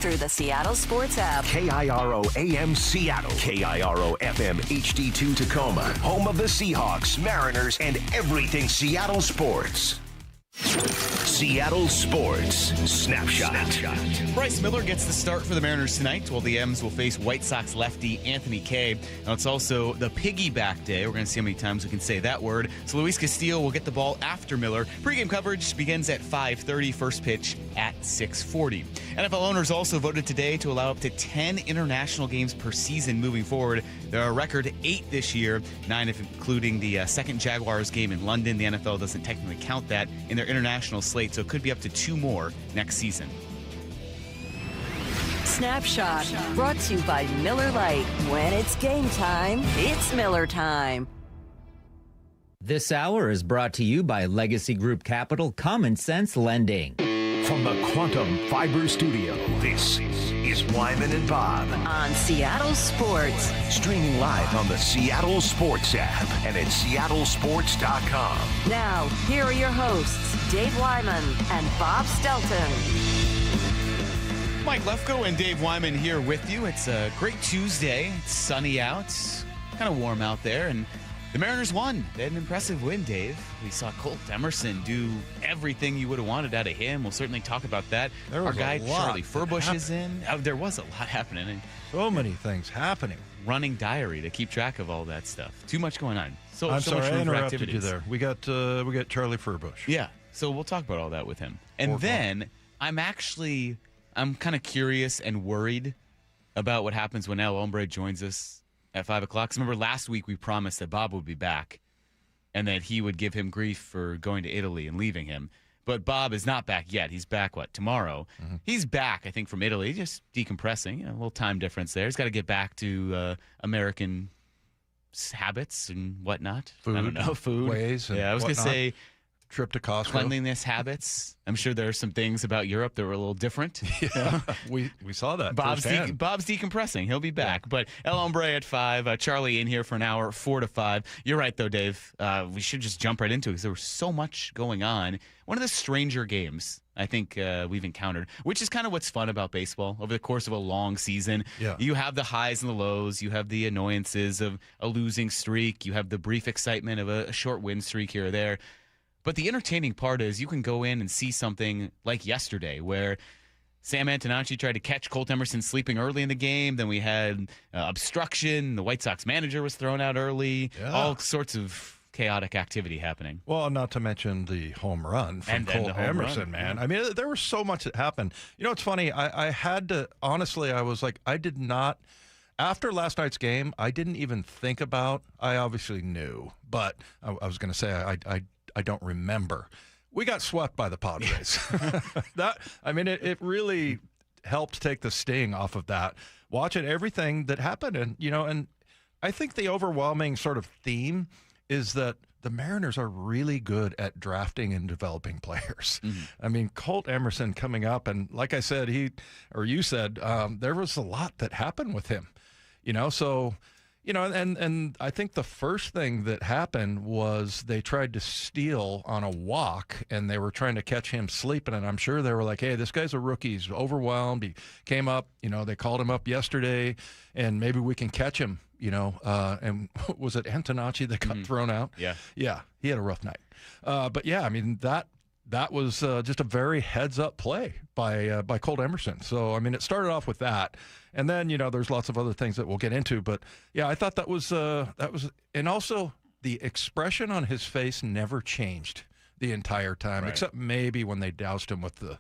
through the Seattle Sports app. KIRO AM Seattle. KIRO FM HD2 Tacoma. Home of the Seahawks, Mariners, and everything Seattle sports. Seattle Sports Snapshot. Bryce Miller gets the start for the Mariners tonight, while the M's will face White Sox lefty Anthony Kay. Now, it's also the piggyback day. We're going to see how many times we can say that word. So Luis Castillo will get the ball after Miller. Pre-game coverage begins at 5:30, first pitch at 6:40. NFL owners also voted today to allow up to 10 international games per season moving forward. There are a record 8 this year, 9 if including the second Jaguars game in London. The NFL doesn't technically count that in their international slate, so it could be up to 2 more next season. Snapshot, brought to you by Miller Lite. When it's game time, it's Miller time. This hour is brought to you by Legacy Group Capital Common Sense Lending. From the Quantum Fiber Studio, this is Wyman and Bob. On Seattle Sports. Streaming live on the Seattle Sports app and at seattlesports.com. Now, here are your hosts, Dave Wyman and Bob Stelton. Mike Lefko and Dave Wyman here with you. It's a great Tuesday. It's sunny out. It's kind of warm out there, and the Mariners won. They had an impressive win, Dave. We saw Colt Emerson do everything you would have wanted out of him. We'll certainly talk about that. Our guy Charlie Furbush is in. There was a lot happening. So many things happening. Running diary to keep track of all that stuff. Too much going on. I'm so sorry, much I room for interrupted you activities. there. We got Charlie Furbush. Yeah, so we'll talk about all that with him. And then I'm kind of curious and worried about what happens when El Hombre joins us at 5 o'clock. Remember last week we promised that Bob would be back and that he would give him grief for going to Italy and leaving him. But Bob is not back yet. He's back, tomorrow? Mm-hmm. He's back, I think, from Italy, just decompressing. A little time difference there. He's got to get back to American habits and whatnot. Food. I don't know, food. Ways. Yeah, I was going to say trip to Costco. Cleanliness habits. I'm sure there are some things about Europe that were a little different. Yeah, we saw that. Bob's decompressing. He'll be back. Yeah. But El Hombre at 5. Charlie in here for an hour, 4 to 5. You're right, though, Dave. We should just jump right into it because there was so much going on. One of the stranger games I think we've encountered, which is kind of what's fun about baseball over the course of a long season. Yeah. You have the highs and the lows. You have the annoyances of a losing streak. You have the brief excitement of a short win streak here or there. But the entertaining part is you can go in and see something like yesterday where Sam Antonacci tried to catch Colt Emerson sleeping early in the game. Then we had obstruction. The White Sox manager was thrown out early. Yeah. All sorts of chaotic activity happening. Well, not to mention the home run from Colt Emerson, man. I mean, there was so much that happened. You know, it's funny. I had to, honestly, I was like, I did not, after last night's game, I didn't even think about, I obviously knew, but I was going to say, I don't remember. We got swept by the Padres. It really helped take the sting off of that. Watching everything that happened, and I think the overwhelming sort of theme is that the Mariners are really good at drafting and developing players. Mm-hmm. I mean, Colt Emerson coming up, and like I said, you said, there was a lot that happened with him. So. And I think the first thing that happened was they tried to steal on a walk, and they were trying to catch him sleeping. And I'm sure they were like, hey, this guy's a rookie. He's overwhelmed. He came up, they called him up yesterday, and maybe we can catch him, and was it Antonacci that got thrown out? Yeah. Yeah, he had a rough night. But, yeah, I mean, that was just a very heads-up play by Colt Emerson. So, I mean, it started off with that. And then, there's lots of other things that we'll get into. But, yeah, I thought that was and also the expression on his face never changed the entire time, right, except maybe when they doused him with the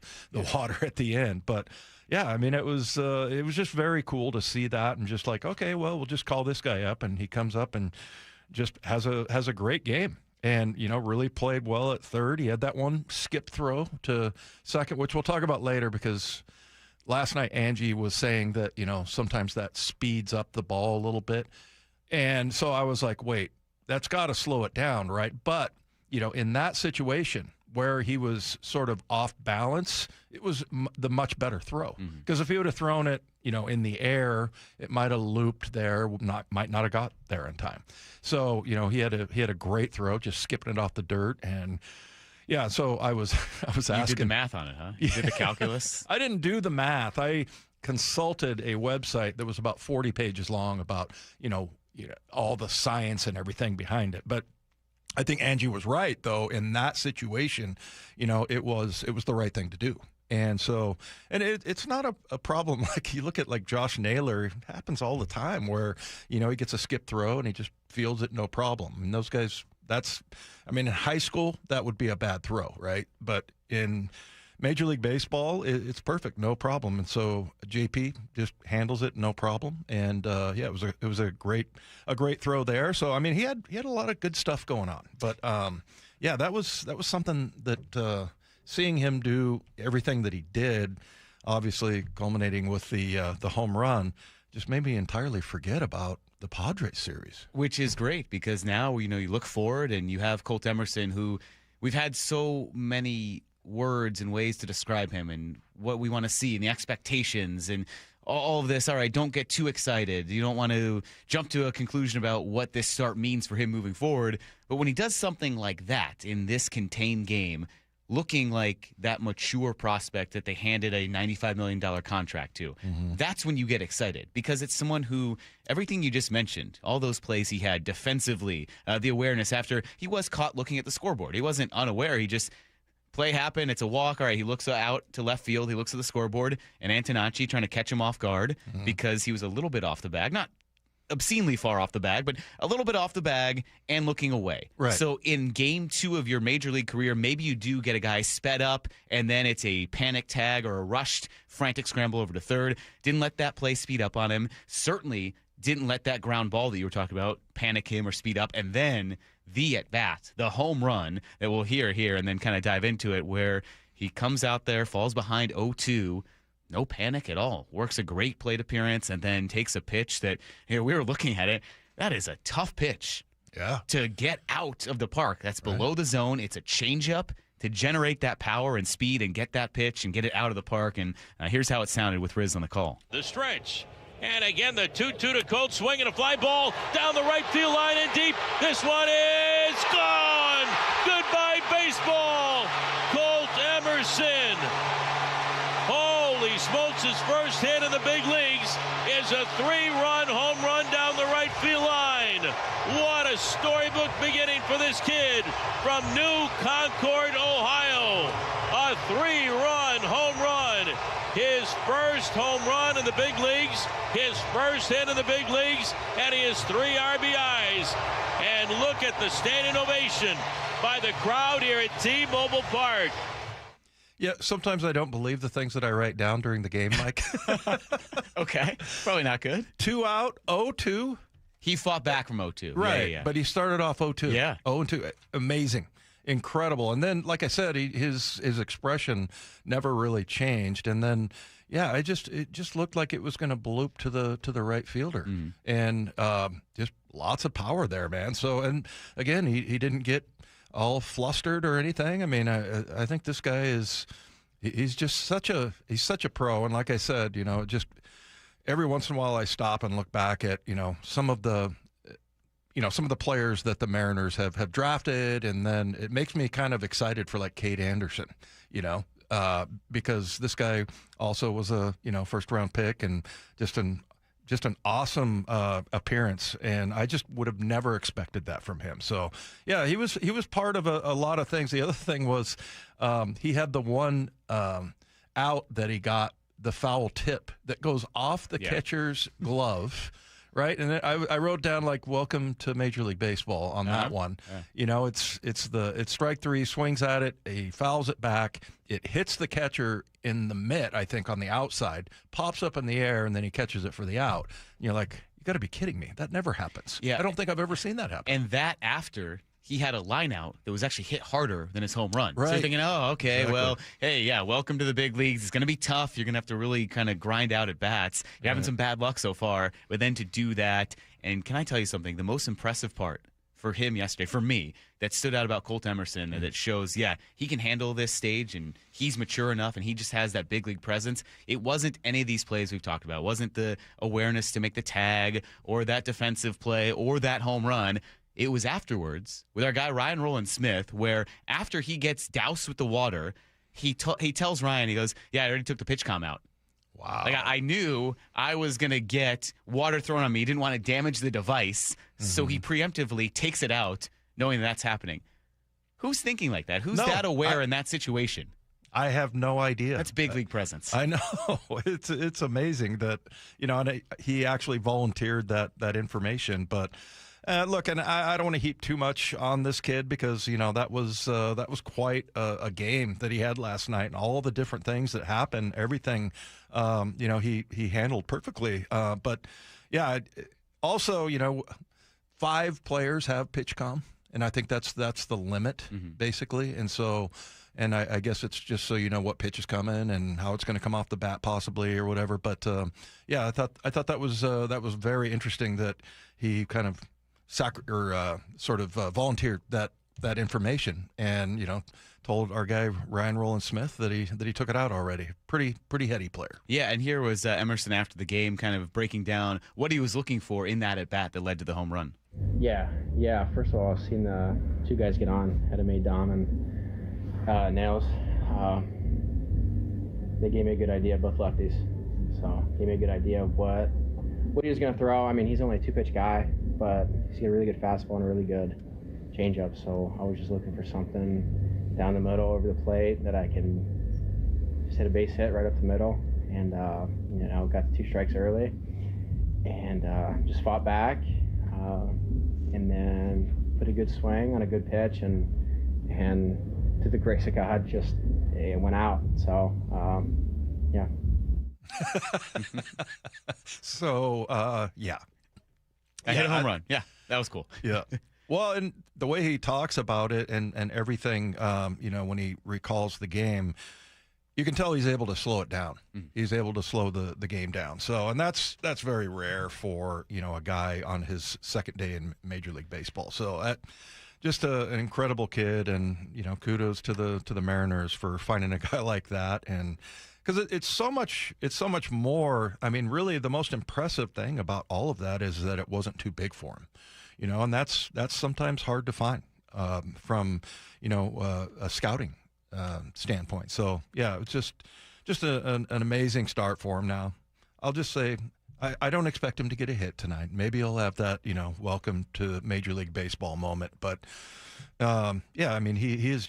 water at the end. But, yeah, I mean, it was just very cool to see that and just like, okay, well, we'll just call this guy up. And he comes up and just has a great game. And, really played well at third. He had that one skip throw to second, which we'll talk about later because last night Angie was saying that, sometimes that speeds up the ball a little bit. And so I was like, wait, that's got to slow it down, right? But, in that situation where he was sort of off balance, it was the much better throw. Because if he would have thrown it, in the air, it might have looped there, might not have got there in time. So, he had a great throw, just skipping it off the dirt. And yeah, so I was asking. You did the math on it, huh? You did the calculus? I didn't do the math. I consulted a website that was about 40 pages long about, all the science and everything behind it. But I think Angie was right, though, in that situation, it was the right thing to do. And so, and it's not a problem. Like you look at like Josh Naylor, it happens all the time where, he gets a skip throw and he just fields it no problem. And those guys, in high school, that would be a bad throw, right? But in Major League Baseball, it's perfect, no problem. And so JP just handles it, no problem. And it was a great throw there. So he had a lot of good stuff going on. But that was something that seeing him do everything that he did, obviously culminating with the home run, just made me entirely forget about the Padres series. Which is great because now, you look forward and you have Colt Emerson, who we've had so many words and ways to describe him and what we want to see and the expectations and all of this. All right, don't get too excited. You don't want to jump to a conclusion about what this start means for him moving forward. But when he does something like that in this contained game, looking like that mature prospect that they handed a $95 million contract to, that's when you get excited because it's someone who, everything you just mentioned, all those plays he had defensively, the awareness after he was caught looking at the scoreboard. He wasn't unaware. He just, play happened, it's a walk. All right, he looks out to left field. He looks at the scoreboard, and Antonacci trying to catch him off guard because he was a little bit off the bag. Not obscenely far off the bag, but a little bit off the bag and looking away. Right. So in game 2 of your major league career, maybe you do get a guy sped up and then it's a panic tag or a rushed frantic scramble over to third. Didn't let that play speed up on him. Certainly didn't let that ground ball that you were talking about panic him or speed up. And then the at-bat, the home run that we'll hear here and then kind of dive into it, where he comes out there, falls behind 0-2, no panic at all. Works a great plate appearance and then takes a pitch that, we were looking at it. That is a tough pitch to get out of the park. That's below the zone. It's a changeup to generate that power and speed and get that pitch and get it out of the park. And here's how it sounded with Riz on the call. The stretch. And again, the 2-2 to Colt, swinging a fly ball down the right field line and deep. This one is gone. Goodbye, baseball. Colt Emerson. Holy smokes, his first hit in the big leagues is a 3-run home run down the right field line. What a storybook beginning for this kid from New Concord, Ohio. A 3-run home run. His first home run in the big leagues, his first hit in the big leagues, and he has 3 RBIs. And look at the standing ovation by the crowd here at T-Mobile Park. Yeah, sometimes I don't believe the things that I write down during the game, Mike. Okay, probably not good. 2 out, 0-2. He fought back from 0-2. Right, yeah. But he started off 0-2. Yeah. 0-2. Amazing. Incredible. And then, like I said, his expression never really changed. And then, it just looked like it was going to bloop to the right fielder. And just lots of power there, man. So, and again, he didn't get all flustered or anything. I think this guy he's just such a pro. And like I said, just every once in a while I stop and look back at, some of the players that the Mariners have drafted, and then it makes me kind of excited for like Cade Anderson, because this guy also was a first round pick and just an awesome appearance, and I just would have never expected that from him. So yeah, he was part of a lot of things. The other thing was he had the one out that he got the foul tip that goes off the catcher's glove. Right, and I wrote down like "Welcome to Major League Baseball" on that one. It's strike 3, swings at it, he fouls it back, it hits the catcher in the mitt, I think on the outside, pops up in the air, and then he catches it for the out. And you're like, you got to be kidding me! That never happens. Yeah, I don't think I've ever seen that happen. And that after he had a line out that was actually hit harder than his home run. Right. So you're thinking, oh, okay, exactly. Well, hey, yeah, welcome to the big leagues. It's going to be tough. You're going to have to really kind of grind out at bats. You're having some bad luck so far, but then to do that, and can I tell you something? The most impressive part for him yesterday, for me, that stood out about Colt Emerson, and that shows, he can handle this stage, and he's mature enough, and he just has that big league presence. It wasn't any of these plays we've talked about. It wasn't the awareness to make the tag or that defensive play or that home run. It was afterwards with our guy Ryan Rowland-Smith, where after he gets doused with the water, he tells Ryan, he goes, I already took the pitch comm out. Wow. Like I knew I was going to get water thrown on me. He didn't want to damage the device, so he preemptively takes it out knowing that's happening. Who's thinking like that? Who's that aware in that situation? I have no idea. That's big league presence. I know. It's amazing that, and he actually volunteered that information. But look, and I don't want to heap too much on this kid because, that was quite a game that he had last night, and all the different things that happened, everything, he handled perfectly. But yeah, also, 5 players have pitch comm, and I think that's the limit basically. And so. And I guess it's just so you know what pitch is coming and how it's going to come off the bat possibly or whatever. But yeah, I thought that was very interesting that he kind of volunteered that information and told our guy Ryan Roland Smith that he took it out already. Pretty heady player. Yeah, and here was Emerson after the game, kind of breaking down what he was looking for in that at bat that led to the home run. Yeah. First of all, I've seen the 2 guys get on. Had made Dom and Nails. They gave me a good idea, both lefties. So gave me a good idea of what he was going to throw. I mean, he's only a 2-pitch guy, but he's got a really good fastball and a really good changeup. So I was just looking for something down the middle over the plate that I can just hit a base hit right up the middle. And, got the 2 strikes early and just fought back and then put a good swing on a good pitch and to the grace of God, just it went out. So, yeah. So, yeah. I hit a home run. Yeah, that was cool. Yeah. Well, and the way he talks about it and everything, when he recalls the game, you can tell he's able to slow it down. He's able to slow the game down. So, and that's very rare for, a guy on his second day in Major League Baseball. So, just an incredible kid, and kudos to the Mariners for finding a guy like that, and because it's so much more. I mean, really, the most impressive thing about all of that is that it wasn't too big for him, and that's sometimes hard to find from a scouting standpoint. So yeah, it's just an amazing start for him. Now, I'll just say, I don't expect him to get a hit tonight. Maybe he'll have that, welcome to Major League Baseball moment. But yeah, I mean, he is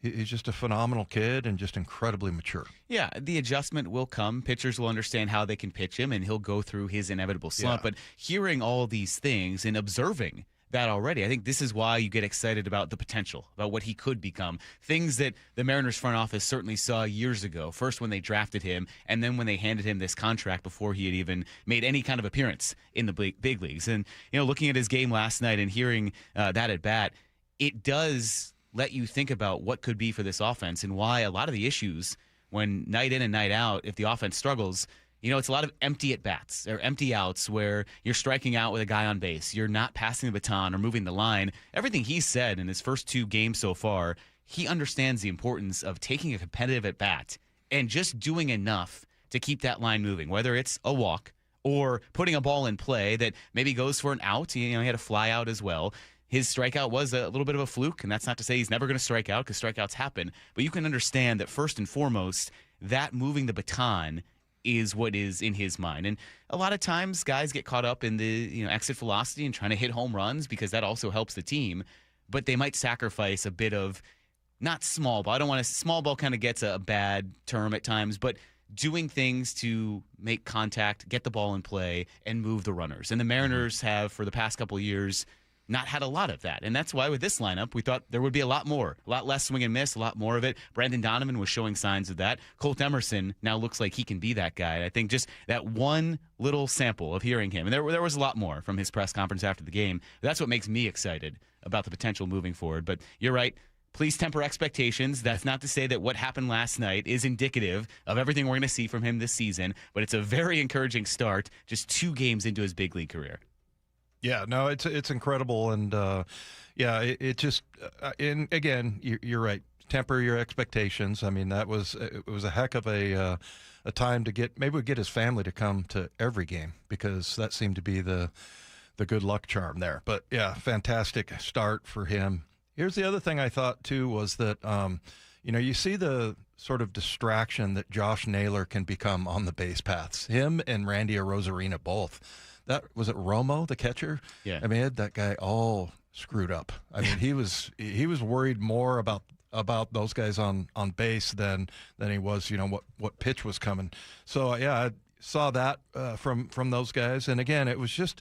he's just a phenomenal kid and just incredibly mature. Yeah, the adjustment will come. Pitchers will understand how they can pitch him, and he'll go through his inevitable slump. Yeah. But hearing all these things and observing that already, I think this is why you get excited about the potential, about what he could become. Things that the Mariners front office certainly saw years ago, first when they drafted him, and then when they handed him this contract before he had even made any kind of appearance in the big leagues. And, looking at his game last night and hearing that at bat, it does let you think about what could be for this offense and why a lot of the issues when night in and night out, if the offense struggles, it's a lot of empty at-bats or empty outs where you're striking out with a guy on base. You're not passing the baton or moving the line. Everything he said in his first 2 games so far, he understands the importance of taking a competitive at-bat and just doing enough to keep that line moving, whether it's a walk or putting a ball in play that maybe goes for an out. He had a fly out as well. His strikeout was a little bit of a fluke, and that's not to say he's never going to strike out because strikeouts happen. But you can understand that first and foremost, that moving the baton is what is in his mind. And a lot of times guys get caught up in the exit velocity and trying to hit home runs because that also helps the team, but they might sacrifice a bit of, not small ball. I don't want to, small ball kind of gets a bad term at times, but doing things to make contact, get the ball in play, and move the runners. And the Mariners have, for the past couple of years, not had a lot of that. And that's why with this lineup, we thought there would be a lot more, a lot less swing and miss, a lot more of it. Brandon Donovan was showing signs of that. Colt Emerson now looks like he can be that guy. I think just that one little sample of hearing him, and there was a lot more from his press conference after the game. That's what makes me excited about the potential moving forward. But you're right. Please temper expectations. That's not to say that what happened last night is indicative of everything we're going to see from him this season, but it's a very encouraging start just 2 games into his big league career. Yeah, no, it's incredible, and it just and again, you're right. Temper your expectations. I mean, it was a heck of a time to get his family to come to every game because that seemed to be the good luck charm there. But yeah, fantastic start for him. Here's the other thing I thought too was that you see the sort of distraction that Josh Naylor can become on the base paths. Him and Randy Arozarena both. That was it. Romo, the catcher. Yeah. I mean, that guy all screwed up. I mean, he was worried more about those guys on base than he was, what pitch was coming. So yeah, I saw that from those guys. And again, it was just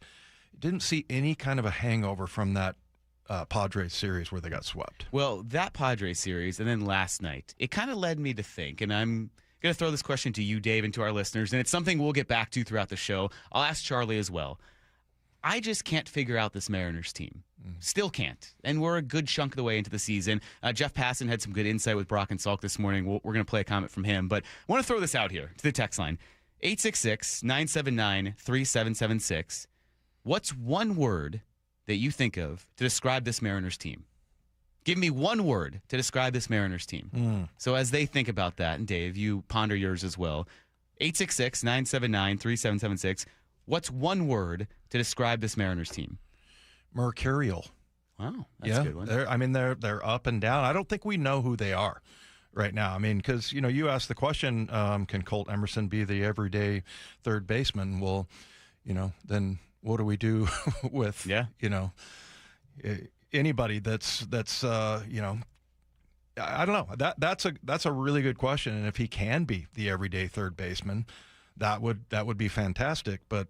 didn't see any kind of a hangover from that Padres series where they got swept. Well, that Padres series and then last night, it kind of led me to think, and I'm going to throw this question to you, Dave, and to our listeners, and it's something we'll get back to throughout the show. I'll ask Charlie as well. I just can't figure out this Mariners team. Still can't. And we're a good chunk of the way into the season. Jeff Passan had some good insight with Brock and Salk this morning. We're going to play a comment from him. But I want to throw this out here to the text line. 866-979-3776. What's one word that you think of to describe this Mariners team? Give me one word to describe this Mariners team. So as they think about that, and Dave, you ponder yours as well. 866-979-3776. What's one word to describe this Mariners team? Mercurial. Wow, that's a good one. They're up and down. I don't think we know who they are right now. I mean, because you asked the question, can Colt Emerson be the everyday third baseman? Well, then what do we do with anybody that's I don't know. That's a really good question, and if he can be the everyday third baseman, that would be fantastic. But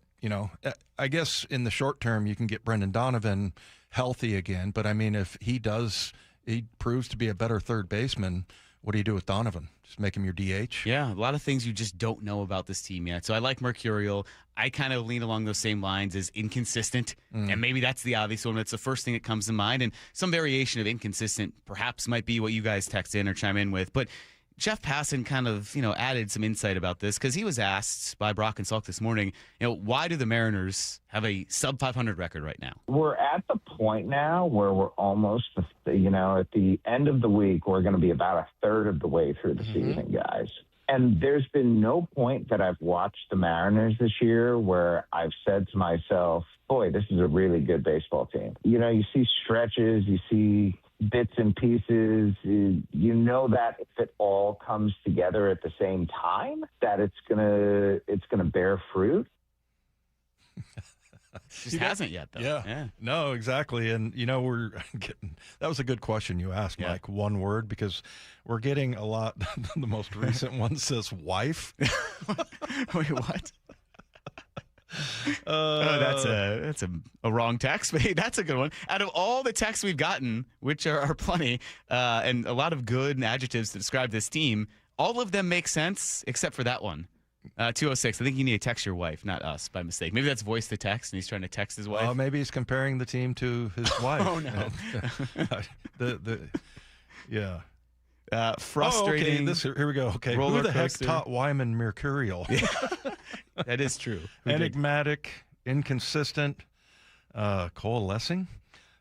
I guess in the short term you can get Brendan Donovan healthy again. But I mean, if he proves to be a better third baseman, what do you do with Donovan? Just make him your DH? Yeah, a lot of things you just don't know about this team yet. So I like mercurial. I kind of lean along those same lines as inconsistent, and maybe that's the obvious one. That's the first thing that comes to mind, and some variation of inconsistent perhaps might be what you guys text in or chime in with. But Jeff Passan kind of, added some insight about this because he was asked by Brock and Salk this morning, why do the Mariners have a sub 500 record right now? We're at the point now where we're almost, at the end of the week, we're going to be about a third of the way through the season, guys. And there's been no point that I've watched the Mariners this year where I've said to myself, boy, this is a really good baseball team. You see stretches, you see bits and pieces, that if it all comes together at the same time, that it's gonna bear fruit. Just hasn't yet, though. Yeah. No, exactly. And, we're getting – that was a good question you asked, Mike, one word, because we're getting a lot – the most recent one says wife. Wait, what? That's a wrong text, but hey, that's a good one. Out of all the texts we've gotten, which are plenty, and a lot of good adjectives to describe this team, all of them make sense except for that one. 206. I think you need to text your wife, not us, by mistake. Maybe that's voice to text, and he's trying to text his wife. Well, maybe he's comparing the team to his wife. Oh no. Yeah. Frustrating. Here we go. Okay, who the heck taught Wyman Mercurial? Yeah. That is true. Enigmatic, inconsistent, coalescing.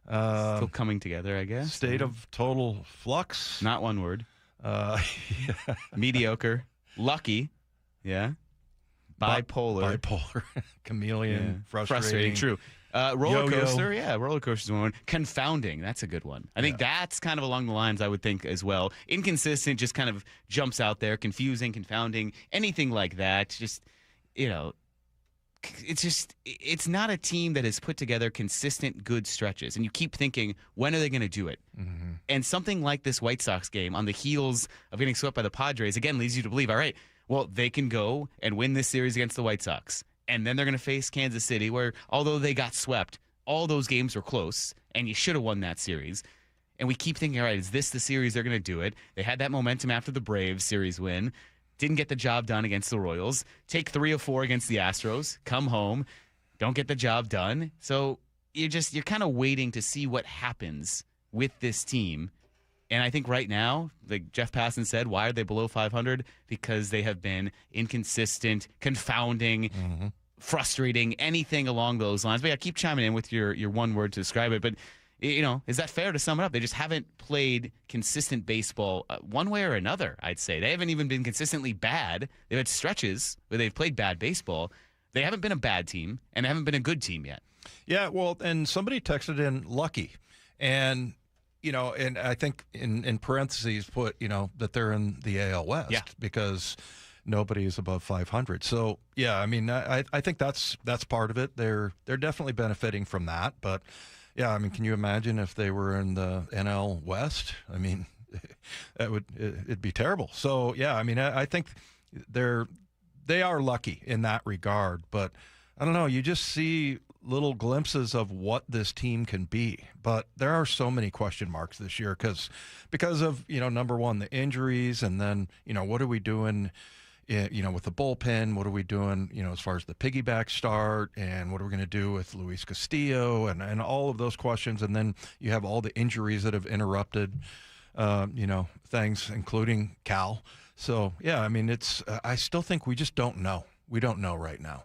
Still coming together, I guess. State of total flux. Not one word. Yeah. Mediocre. Lucky. Yeah. Bipolar. Chameleon. Yeah. Frustrating. True. Roller coaster. Yo-yo. Yeah, roller coaster is one. Confounding. That's a good one. I think that's kind of along the lines I would think as well. Inconsistent just kind of jumps out there. Confusing, confounding, anything like that. Just, it's not a team that has put together consistent good stretches. And you keep thinking, when are they going to do it? Mm-hmm. And something like this White Sox game on the heels of getting swept by the Padres, again, leads you to believe, all right, well, they can go and win this series against the White Sox. And then they're going to face Kansas City, where although they got swept, all those games were close, and you should have won that series. And we keep thinking, all right, is this the series they're going to do it? They had that momentum after the Braves series win. Didn't get the job done against the Royals. Take 3 of 4 against the Astros. Come home. Don't get the job done. So you're kind of waiting to see what happens with this team. And I think right now, like Jeff Passan said, why are they below 500? Because they have been inconsistent, confounding, frustrating, anything along those lines. But yeah, keep chiming in with your one word to describe it. But, is that fair to sum it up? They just haven't played consistent baseball one way or another, I'd say. They haven't even been consistently bad. They've had stretches where they've played bad baseball. They haven't been a bad team, and they haven't been a good team yet. Yeah, well, and somebody texted in lucky. And and I think in parentheses put, that they're in the AL West because nobody is above 500. So, yeah, I mean, I think that's part of it. They're definitely benefiting from that. But, yeah, I mean, can you imagine if they were in the NL West? I mean, it'd be terrible. So, yeah, I mean, I think they are lucky in that regard. But, I don't know, you just see little glimpses of what this team can be. But there are so many question marks this year because of, number one, the injuries, and then, what are we doing with the bullpen? What are we doing, as far as the piggyback start, and what are we going to do with Luis Castillo and all of those questions? And then you have all the injuries that have interrupted, things, including Cal. So, yeah, I mean, I still think we just don't know. We don't know right now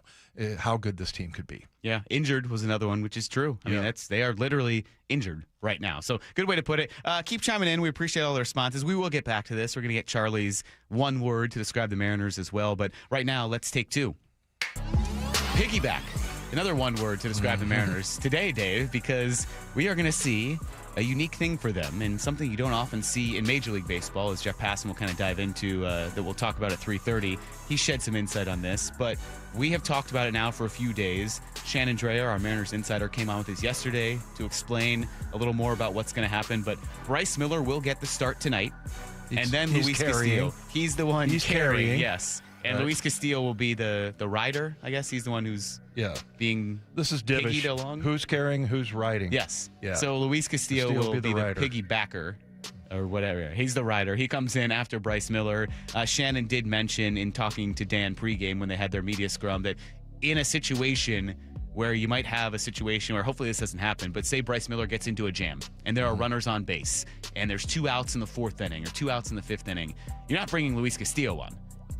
how good this team could be. Yeah, injured was another one, which is true. I mean, they are literally injured right now. So good way to put it. Keep chiming in. We appreciate all the responses. We will get back to this. We're going to get Charlie's one word to describe the Mariners as well. But right now, let's take two. Piggyback. Another one word to describe the Mariners today, Dave, because we are going to see a unique thing for them and something you don't often see in Major League Baseball, as Jeff Passan will kind of dive into, that we'll talk about at 3:30. He shed some insight on this, but we have talked about it now for a few days. Shannon Dreyer, our Mariners insider, came on with us yesterday to explain a little more about what's going to happen, but Bryce Miller will get the start tonight, and then Luis Castillo. He's the one carrying. Yes. And Luis Castillo will be the rider, I guess. He's the one who's being piggied along. Who's carrying, who's riding. Yes. Yeah. So Luis Castillo will be the piggybacker or whatever. He's the rider. He comes in after Bryce Miller. Shannon did mention in talking to Dan pregame when they had their media scrum that in a situation where you might have a situation where hopefully this doesn't happen, but say Bryce Miller gets into a jam and there are runners on base and there's 2 outs in the 4th inning or 2 outs in the 5th inning, you're not bringing Luis Castillo on.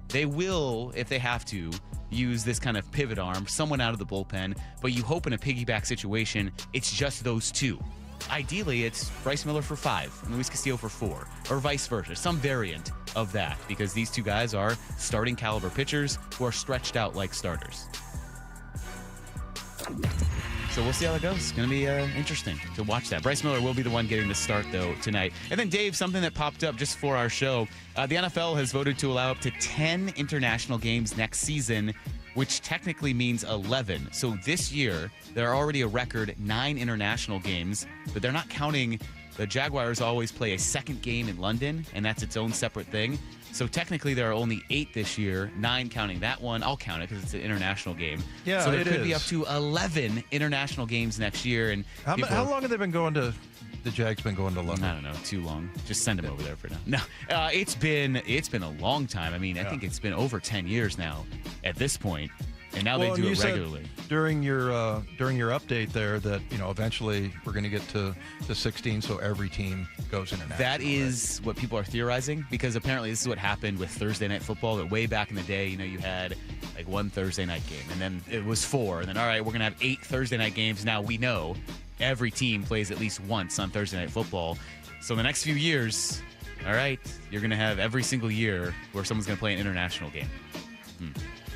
They will, if they have to, use this kind of pivot arm, someone out of the bullpen, but you hope in a piggyback situation, it's just those 2. Ideally, it's Bryce Miller for 5 and Luis Castillo for 4, or vice versa, some variant of that, because these 2 guys are starting caliber pitchers who are stretched out like starters. So we'll see how that goes. It's going to be interesting to watch that. Bryce Miller will be the one getting the start, though, tonight. And then, Dave, something that popped up just for our show. The NFL has voted to allow up to 10 international games next season, which technically means 11. So this year, there are already a record 9 international games, but they're not counting. The Jaguars always play a second game in London, and that's its own separate thing. So technically, there are only 8 this year, 9 counting that one. I'll count it because it's an international game. Yeah, so there could be up to 11 international games next year. And how long have they been going to? The Jags been going to London? I don't know, too long. Just send them over there for now. No, it's been a long time. I mean, I think it's been over 10 years now at this point. And now they do it regularly. During your update there that, eventually we're going to get to 16, so every team goes international. That is what people are theorizing, because apparently this is what happened with Thursday Night Football, that way back in the day, you had like 1 Thursday night game, and then it was 4, and then, all right, we're going to have 8 Thursday night games. Now we know every team plays at least once on Thursday Night Football. So the next few years, all right, you're going to have every single year where someone's going to play an international game.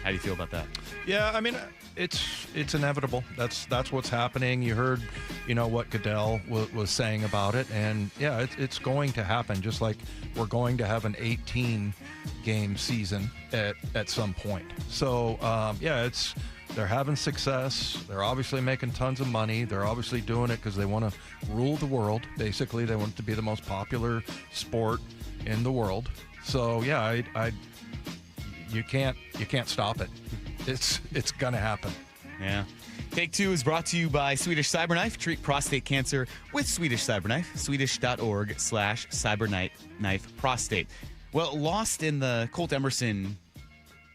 How do you feel about that? Yeah, I mean, it's inevitable. That's what's happening. You heard, what Goodell was saying about it, and yeah, it's going to happen. Just like we're going to have an 18-game season at some point. So they're having success. They're obviously making tons of money. They're obviously doing it because they want to rule the world. Basically, they want it to be the most popular sport in the world. So yeah, you can't stop it. It's gonna happen. Yeah. Take 2 is brought to you by Swedish Cyberknife. Treat prostate cancer with Swedish Cyberknife. Swedish.org/cyberknife prostate. Well, lost in the Colt Emerson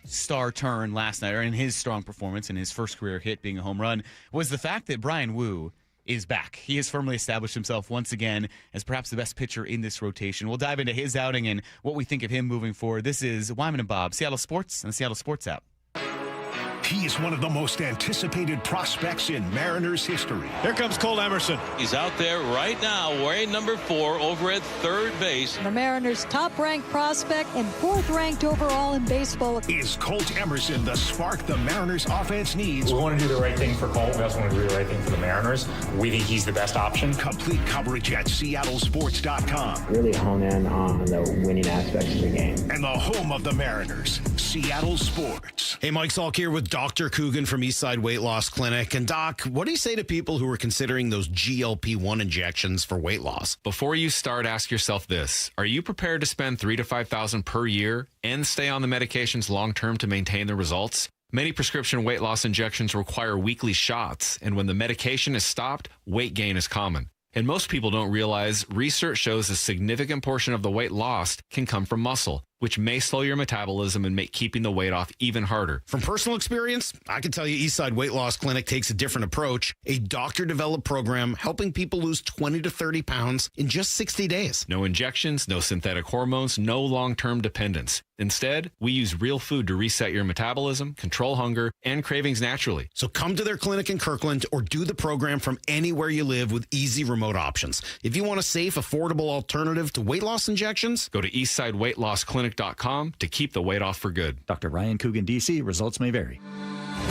star turn last night, or in his strong performance and his first career hit being a home run, was the fact that Bryan Woo is back. He has firmly established himself once again as perhaps the best pitcher in this rotation. We'll dive into his outing and what we think of him moving forward. This is Wyman and Bob, Seattle Sports, and the Seattle Sports app. He's one of the most anticipated prospects in Mariners history. Here comes Colt Emerson. He's out there right now wearing number 4 over at third base. The Mariners' top-ranked prospect and 4th-ranked overall in baseball. Is Colt Emerson the spark the Mariners offense needs? We want to do the right thing for Colt. We also want to do the right thing for the Mariners. We think he's the best option. Complete coverage at SeattleSports.com. Really hone in on the winning aspects of the game. And the home of the Mariners, Seattle Sports. Hey, Mike Salk here with Dr. Coogan from Eastside Weight Loss Clinic. And Doc, what do you say to people who are considering those GLP-1 injections for weight loss? Before you start, ask yourself this. Are you prepared to spend $3,000 to $5,000 per year and stay on the medications long-term to maintain the results? Many prescription weight loss injections require weekly shots, and when the medication is stopped, weight gain is common. And most people don't realize research shows a significant portion of the weight lost can come from muscle, which may slow your metabolism and make keeping the weight off even harder. From personal experience, I can tell you Eastside Weight Loss Clinic takes a different approach, a doctor-developed program helping people lose 20 to 30 pounds in just 60 days. No injections, no synthetic hormones, no long-term dependence. Instead, we use real food to reset your metabolism, control hunger, and cravings naturally. So come to their clinic in Kirkland or do the program from anywhere you live with easy remote options. If you want a safe, affordable alternative to weight loss injections, go to eastsideweightlossclinic.com to keep the weight off for good. Dr. Ryan Coogan, D.C. Results may vary.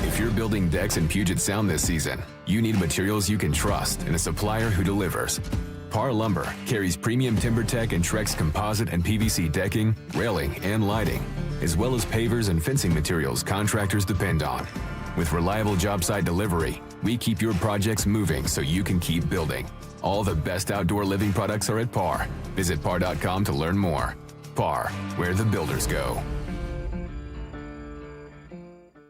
If you're building decks in Puget Sound this season, you need materials you can trust and a supplier who delivers. Par Lumber carries premium TimberTech and Trex composite and PVC decking, railing, and lighting, as well as pavers and fencing materials contractors depend on. With reliable job site delivery, we keep your projects moving so you can keep building. All the best outdoor living products are at Par. Visit par.com to learn more. Par, where the builders go.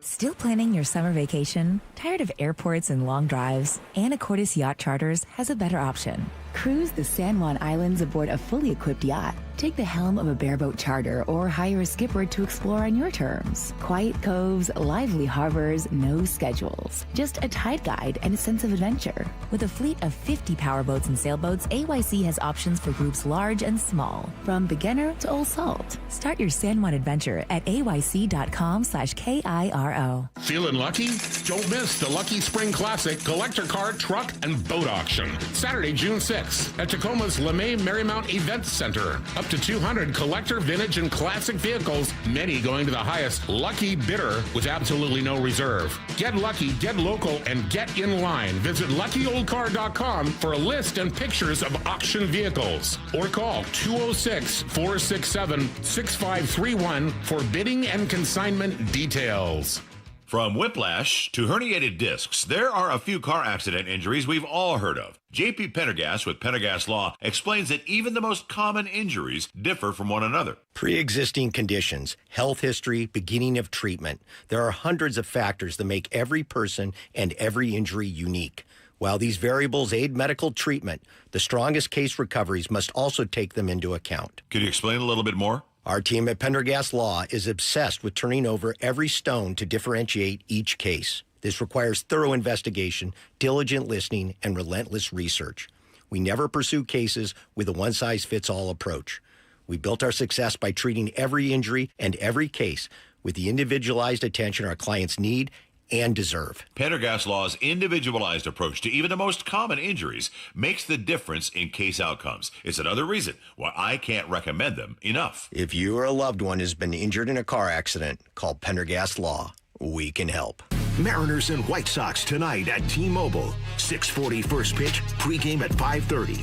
Still planning your summer vacation? Tired of airports and long drives? Anacortes Yacht Charters has a better option. Cruise the San Juan Islands aboard a fully equipped yacht. Take the helm of a bareboat charter or hire a skipper to explore on your terms. Quiet coves, lively harbors, no schedules. Just a tide guide and a sense of adventure. With a fleet of 50 powerboats and sailboats, AYC has options for groups large and small, from beginner to old salt. Start your San Juan adventure at ayc.com/KIRO. Feeling lucky? Don't miss the Lucky Spring Classic collector car, truck, and boat auction. Saturday, June 6th at Tacoma's LeMay Marymount Event Center. Up to 200 collector, vintage, and classic vehicles, many going to the highest lucky bidder with absolutely no reserve. Get lucky, get local, and get in line. Visit luckyoldcar.com for a list and pictures of auction vehicles. Or call 206-467-6531 for bidding and consignment details. From whiplash to herniated discs, there are a few car accident injuries we've all heard of. J.P. Pendergast with Pendergast Law explains that even the most common injuries differ from one another. Pre-existing conditions, health history, beginning of treatment. There are hundreds of factors that make every person and every injury unique. While these variables aid medical treatment, the strongest case recoveries must also take them into account. Could you explain a little bit more? Our team at Pendergast Law is obsessed with turning over every stone to differentiate each case. This requires thorough investigation, diligent listening, and relentless research. We never pursue cases with a one-size-fits-all approach. We built our success by treating every injury and every case with the individualized attention our clients need and deserve. Pendergast Law's individualized approach to even the most common injuries makes the difference in case outcomes. It's another reason why I can't recommend them enough. If you or a loved one has been injured in a car accident, call Pendergast Law. We can help. Mariners and White Sox tonight at T-Mobile. 6:40 first pitch, pregame at 5:30.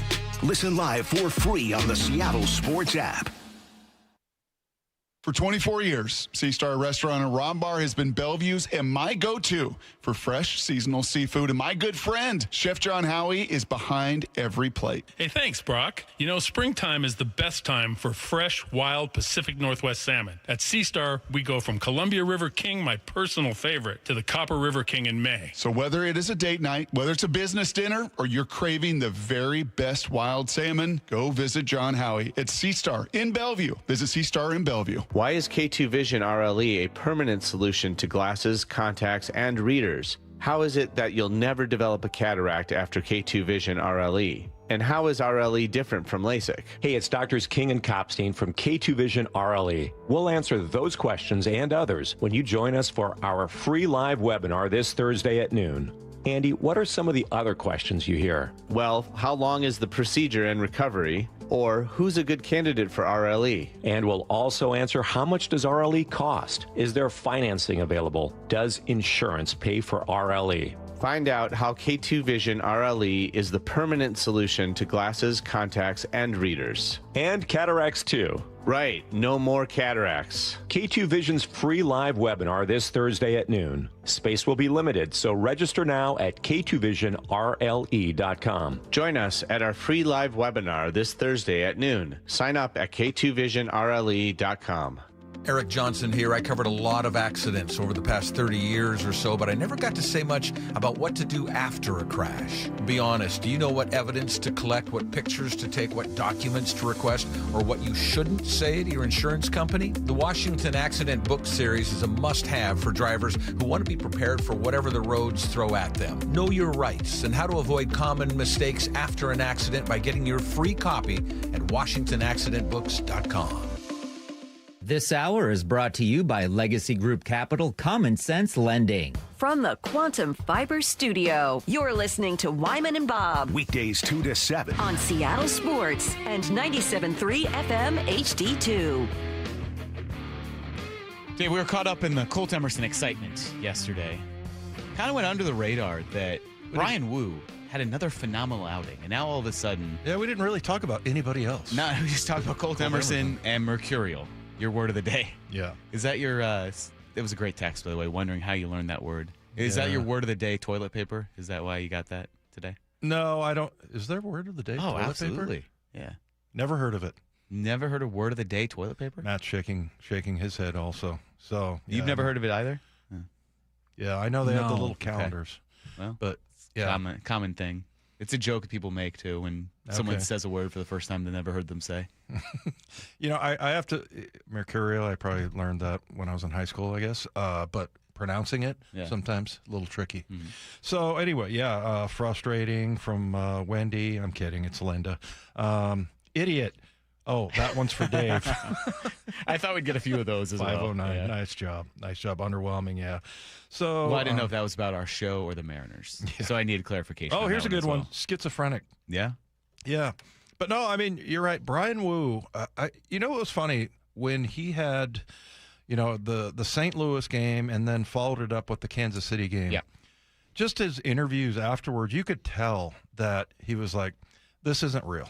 Listen live for free on the Seattle Sports app. For 24 years, Sea Star Restaurant and Ron Bar has been Bellevue's and my go-to for fresh seasonal seafood. And my good friend, Chef John Howie, is behind every plate. Hey, thanks, Brock. You know, springtime is the best time for fresh, wild Pacific Northwest salmon. At Sea Star, we go from Columbia River King, my personal favorite, to the Copper River King in May. So whether it is a date night, whether it's a business dinner, or you're craving the very best wild salmon, go visit John Howie at Sea Star in Bellevue. Visit Sea Star in Bellevue. Why is K2 Vision RLE a permanent solution to glasses, contacts, and readers? How is it that you'll never develop a cataract after K2 Vision RLE? And how is RLE different from LASIK? Hey, it's Doctors King and Kopstein from K2 Vision RLE. We'll answer those questions and others when you join us for our free live webinar this Thursday at noon. Andy, what are some of the other questions you hear? Well, how long is the procedure and recovery? Or who's a good candidate for RLE? And we'll also answer, how much does RLE cost? Is there financing available? Does insurance pay for RLE? Find out how K2 Vision RLE is the permanent solution to glasses, contacts, and readers. And cataracts too. Right, no more cataracts. K2 Vision's free live webinar this Thursday at noon. Space will be limited, so register now at k2visionrle.com. Join us at our free live webinar this Thursday at noon. Sign up at k2visionrle.com. Eric Johnson here. I covered a lot of accidents over the past 30 years or so, but I never got to say much about what to do after a crash. Be honest, do you know what evidence to collect, what pictures to take, what documents to request, or what you shouldn't say to your insurance company? The Washington Accident Book Series is a must-have for drivers who want to be prepared for whatever the roads throw at them. Know your rights and how to avoid common mistakes after an accident by getting your free copy at WashingtonAccidentBooks.com. This hour is brought to you by Legacy Group Capital Common Sense Lending. From the Quantum Fiber Studio, you're listening to Wyman and Bob. Weekdays 2 to 7. On Seattle Sports and 97.3 FM HD2. Dave, we were caught up in the Colt Emerson excitement yesterday. Kind of went under the radar that Bryan Woo had another phenomenal outing, and now all of a sudden... Yeah, we didn't really talk about anybody else. No, we just talked about Colt Emerson and Mercurial. Your word of the day. Yeah. Is that your, it was a great text, by the way, wondering how you learned that word. Is that your word of the day, toilet paper? Is that why you got that today? No, I don't. Is there a word of the day, toilet absolutely. paper? Yeah. Never heard of it. Never heard of word of the day, toilet paper? Matt's shaking his head also. So You've never heard of it either? Yeah, I know they have the little calendars. Okay. Well, but yeah. Common thing. It's a joke people make, too, when someone says a word for the first time they never heard them say. You know, I have to, Mercurial, I probably learned that when I was in high school, I guess. But pronouncing it, sometimes a little tricky. Mm-hmm. So anyway, frustrating from Wendy. I'm kidding, it's Linda. Idiot. Oh, that one's for Dave. I thought we'd get a few of those as 509. well. Yeah. Nice job. Underwhelming, yeah. So, I didn't know if that was about our show or the Mariners. Yeah. So I needed clarification. Oh, here's a good one. Schizophrenic. Yeah? Yeah. But no, I mean, you're right. Bryan Woo, you know what was funny? When he had, the St. Louis game and then followed it up with the Kansas City game. Yeah. Just his interviews afterwards, you could tell that he was like, this isn't real.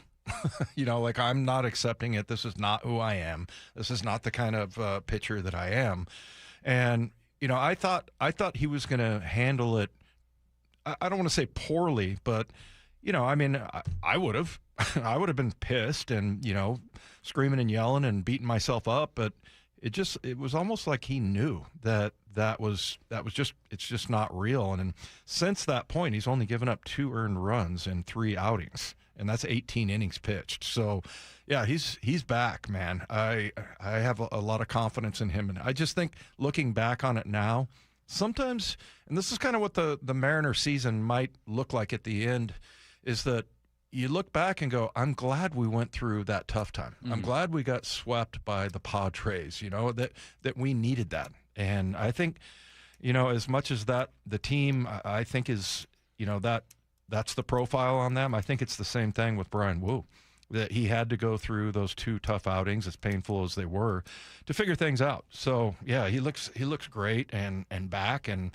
I'm not accepting it. This is not who I am. This is not the kind of pitcher that I am. And, I thought he was going to handle it. I don't want to say poorly, but, I would have. I would have been pissed and, screaming and yelling and beating myself up. But it was almost like he knew that was it's just not real. And since that point, he's only given up 2 earned runs in 3 outings. And that's 18 innings pitched. So, yeah, he's back, man. I have a lot of confidence in him. And I just think looking back on it now, sometimes, and this is kind of what the Mariner season might look like at the end, is that you look back and go, I'm glad we went through that tough time. Mm-hmm. I'm glad we got swept by the Padres, that we needed that. And I think, as much as that the team, I think is, that's the profile on them. I think it's the same thing with Bryan Woo, that he had to go through those 2 tough outings, as painful as they were, to figure things out. So yeah, he looks great and back. And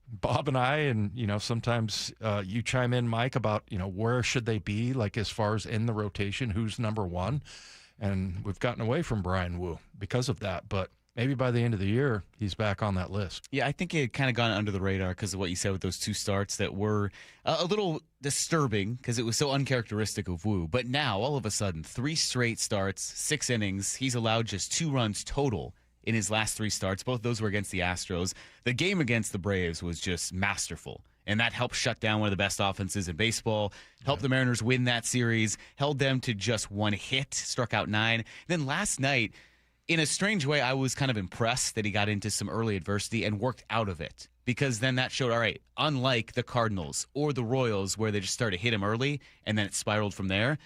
Bob and I, and sometimes you chime in, Mike, about where should they be, like as far as in the rotation, who's number 1, and we've gotten away from Bryan Woo because of that, but. Maybe by the end of the year, he's back on that list. Yeah, I think it had kind of gone under the radar because of what you said with those 2 starts that were a little disturbing because it was so uncharacteristic of Woo. But now, all of a sudden, 3 straight starts, 6 innings. He's allowed just 2 runs total in his last 3 starts. Both those were against the Astros. The game against the Braves was just masterful. And that helped shut down one of the best offenses in baseball, helped the Mariners win that series, held them to just 1 hit, struck out 9. Then last night, in a strange way, I was kind of impressed that he got into some early adversity and worked out of it. because then that showed, all right, unlike the Cardinals or the Royals where they just started to hit him early and then it spiraled from there,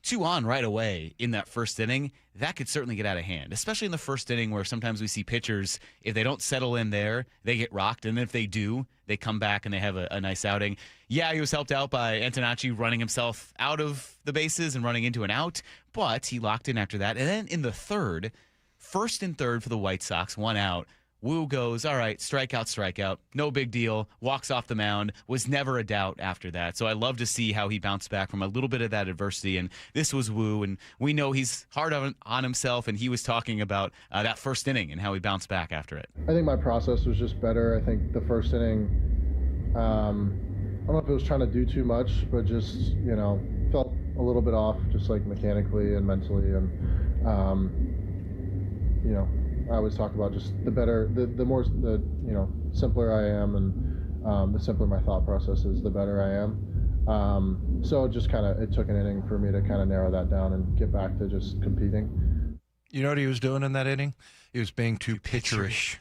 2 on right away in that first inning, that could certainly get out of hand, especially in the first inning where sometimes we see pitchers, if they don't settle in there, they get rocked, and then if they do, they come back and they have a nice outing. Yeah, he was helped out by Antonacci running himself out of the bases and running into an out, but he locked in after that. And then in the third, first and third for the White Sox, 1 out, Woo goes, all right, strikeout, no big deal, walks off the mound, was never a doubt after that. So I love to see how he bounced back from a little bit of that adversity, and this was Woo, and we know he's hard on himself, and he was talking about that first inning and how he bounced back after it. I think my process was just better. I think the first inning, I don't know if it was trying to do too much, but just, felt a little bit off, just like mechanically and mentally, and, I always talk about just the better, the more, simpler I am, and the simpler my thought process is, the better I am. So it took an inning for me to kind of narrow that down and get back to just competing. You know what he was doing in that inning? He was being too pitcherish.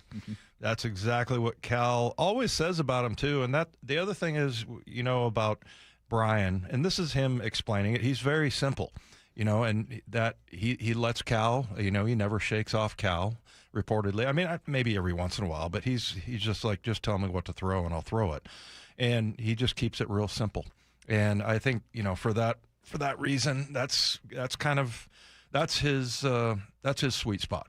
That's exactly what Cal always says about him too. And that the other thing is, about Bryan, and this is him explaining it. He's very simple, and that he lets Cal, he never shakes off Cal. Reportedly, I mean, maybe every once in a while, but he's just like, just tell me what to throw and I'll throw it, and he just keeps it real simple. And I think for that reason, that's his sweet spot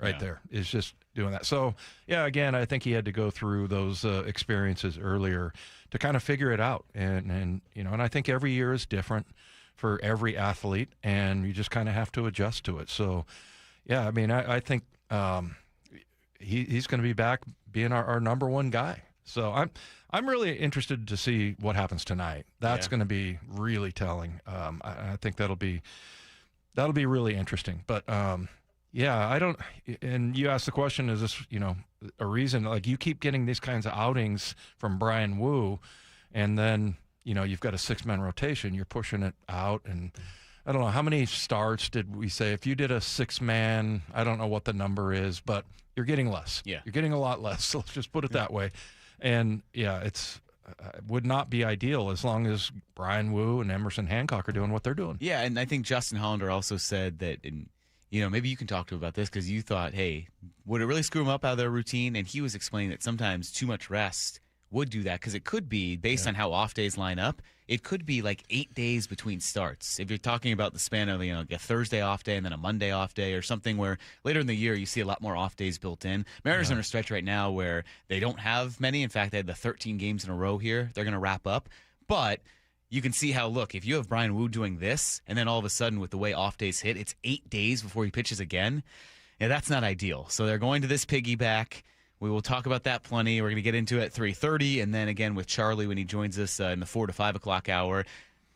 right there, is just doing that. So yeah, again, I think he had to go through those experiences earlier to kind of figure it out, and I think every year is different for every athlete, and you just kind of have to adjust to it. So yeah, I mean, I think. He's going to be back being our number one guy. So I'm really interested to see what happens tonight. That's going to be really telling. I think that'll be really interesting. But I don't. And you asked the question: is this a reason? Like, you keep getting these kinds of outings from Bryan Woo, and then you've got a 6-man rotation. You're pushing it out, and I don't know how many starts did we say. If you did a 6-man, I don't know what the number is, but you're getting less. Yeah, you're getting a lot less. So let's just put it that way. And it would not be ideal as long as Bryan Woo and Emerson Hancock are doing what they're doing. Yeah, and I think Justin Hollander also said that, maybe you can talk to him about this, because you thought, hey, would it really screw them up out of their routine? And he was explaining that sometimes too much rest would do that, because it could be, based on how off days line up, it could be like 8 days between starts. If you're talking about the span of, a Thursday off day and then a Monday off day, or something where later in the year you see a lot more off days built in. Mariners are in a stretch right now where they don't have many. In fact, they had the 13 games in a row here. They're going to wrap up. But you can see how, look, if you have Bryan Woo doing this, and then all of a sudden with the way off days hit, it's 8 days before he pitches again. Yeah, that's not ideal. So they're going to this piggyback. We will talk about that plenty. We're going to get into it at 3:30, and then again with Charlie when he joins us in the 4 to 5 o'clock hour.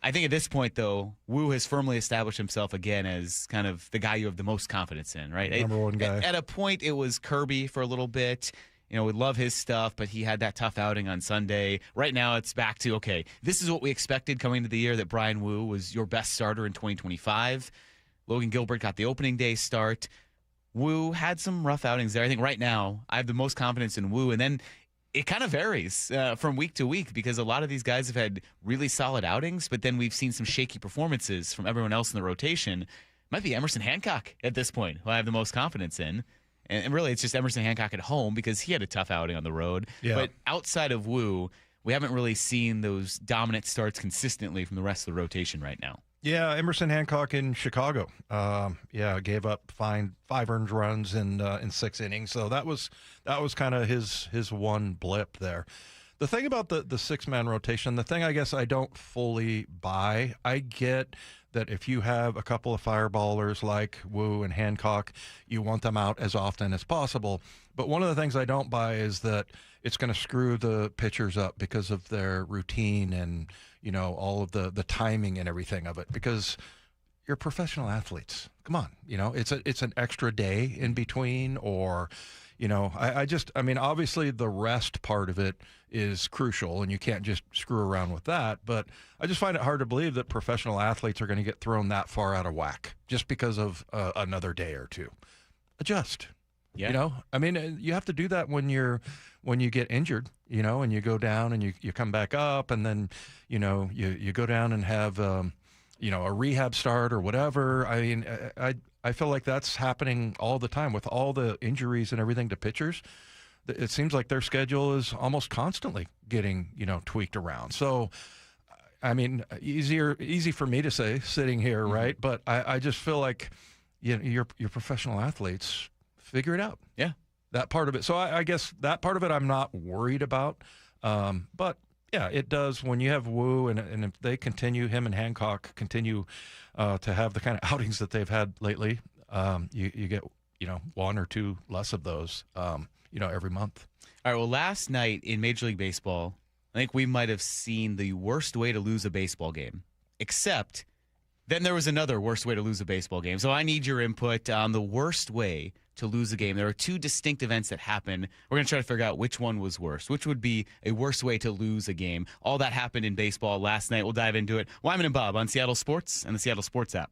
I think at this point, though, Woo has firmly established himself again as kind of the guy you have the most confidence in, right? Number one guy. At a point, it was Kirby for a little bit. We love his stuff, but he had that tough outing on Sunday. Right now, it's back to, okay, this is what we expected coming into the year, that Bryan Woo was your best starter in 2025. Logan Gilbert got the opening day start. Woo had some rough outings there. I think right now I have the most confidence in Woo, and then it kind of varies from week to week, because a lot of these guys have had really solid outings, but then we've seen some shaky performances from everyone else in the rotation. Might be Emerson Hancock at this point, who I have the most confidence in. And really, it's just Emerson Hancock at home, because he had a tough outing on the road. Yeah. But outside of Woo, we haven't really seen those dominant starts consistently from the rest of the rotation right now. Yeah, Emerson Hancock in Chicago. Gave up 5 earned runs in 6 innings. So that was kind of his one blip there. The thing about the 6-man rotation, the thing I guess I don't fully buy, I get that if you have a couple of fireballers like Woo and Hancock, you want them out as often as possible. But one of the things I don't buy is that it's going to screw the pitchers up because of their routine and, all of the timing and everything of it, because you're professional athletes. Come on, it's an extra day in between, or, obviously the rest part of it is crucial, and you can't just screw around with that. But I just find it hard to believe that professional athletes are going to get thrown that far out of whack just because of another day or two. Adjust. Yeah. You know, I mean, you have to do that when you get injured, you know, and you go down and you come back up, and then, you know, you go down and have, you know, a rehab start or whatever. I mean, I feel like that's happening all the time with all the injuries and everything to pitchers. It seems like their schedule is almost constantly getting, you know, tweaked around. So, I mean, easy for me to say sitting here, right? But I just feel like, you know, your professional athletes figure it out. Yeah. That part of it. So I guess that part of it I'm not worried about. But yeah, it does when you have Woo and if they continue, him and Hancock continue to have the kind of outings that they've had lately, you get, you know, one or two less of those, you know, every month. All right. Well, last night in Major League Baseball, I think we might have seen the worst way to lose a baseball game, except then there was another worst way to lose a baseball game. So I need your input on the worst way to lose a game. There are two distinct events that happen. We're going to try to figure out which one was worse, which would be a worse way to lose a game. All that happened in baseball last night. We'll dive into it. Wyman and Bob on Seattle Sports and the Seattle Sports app.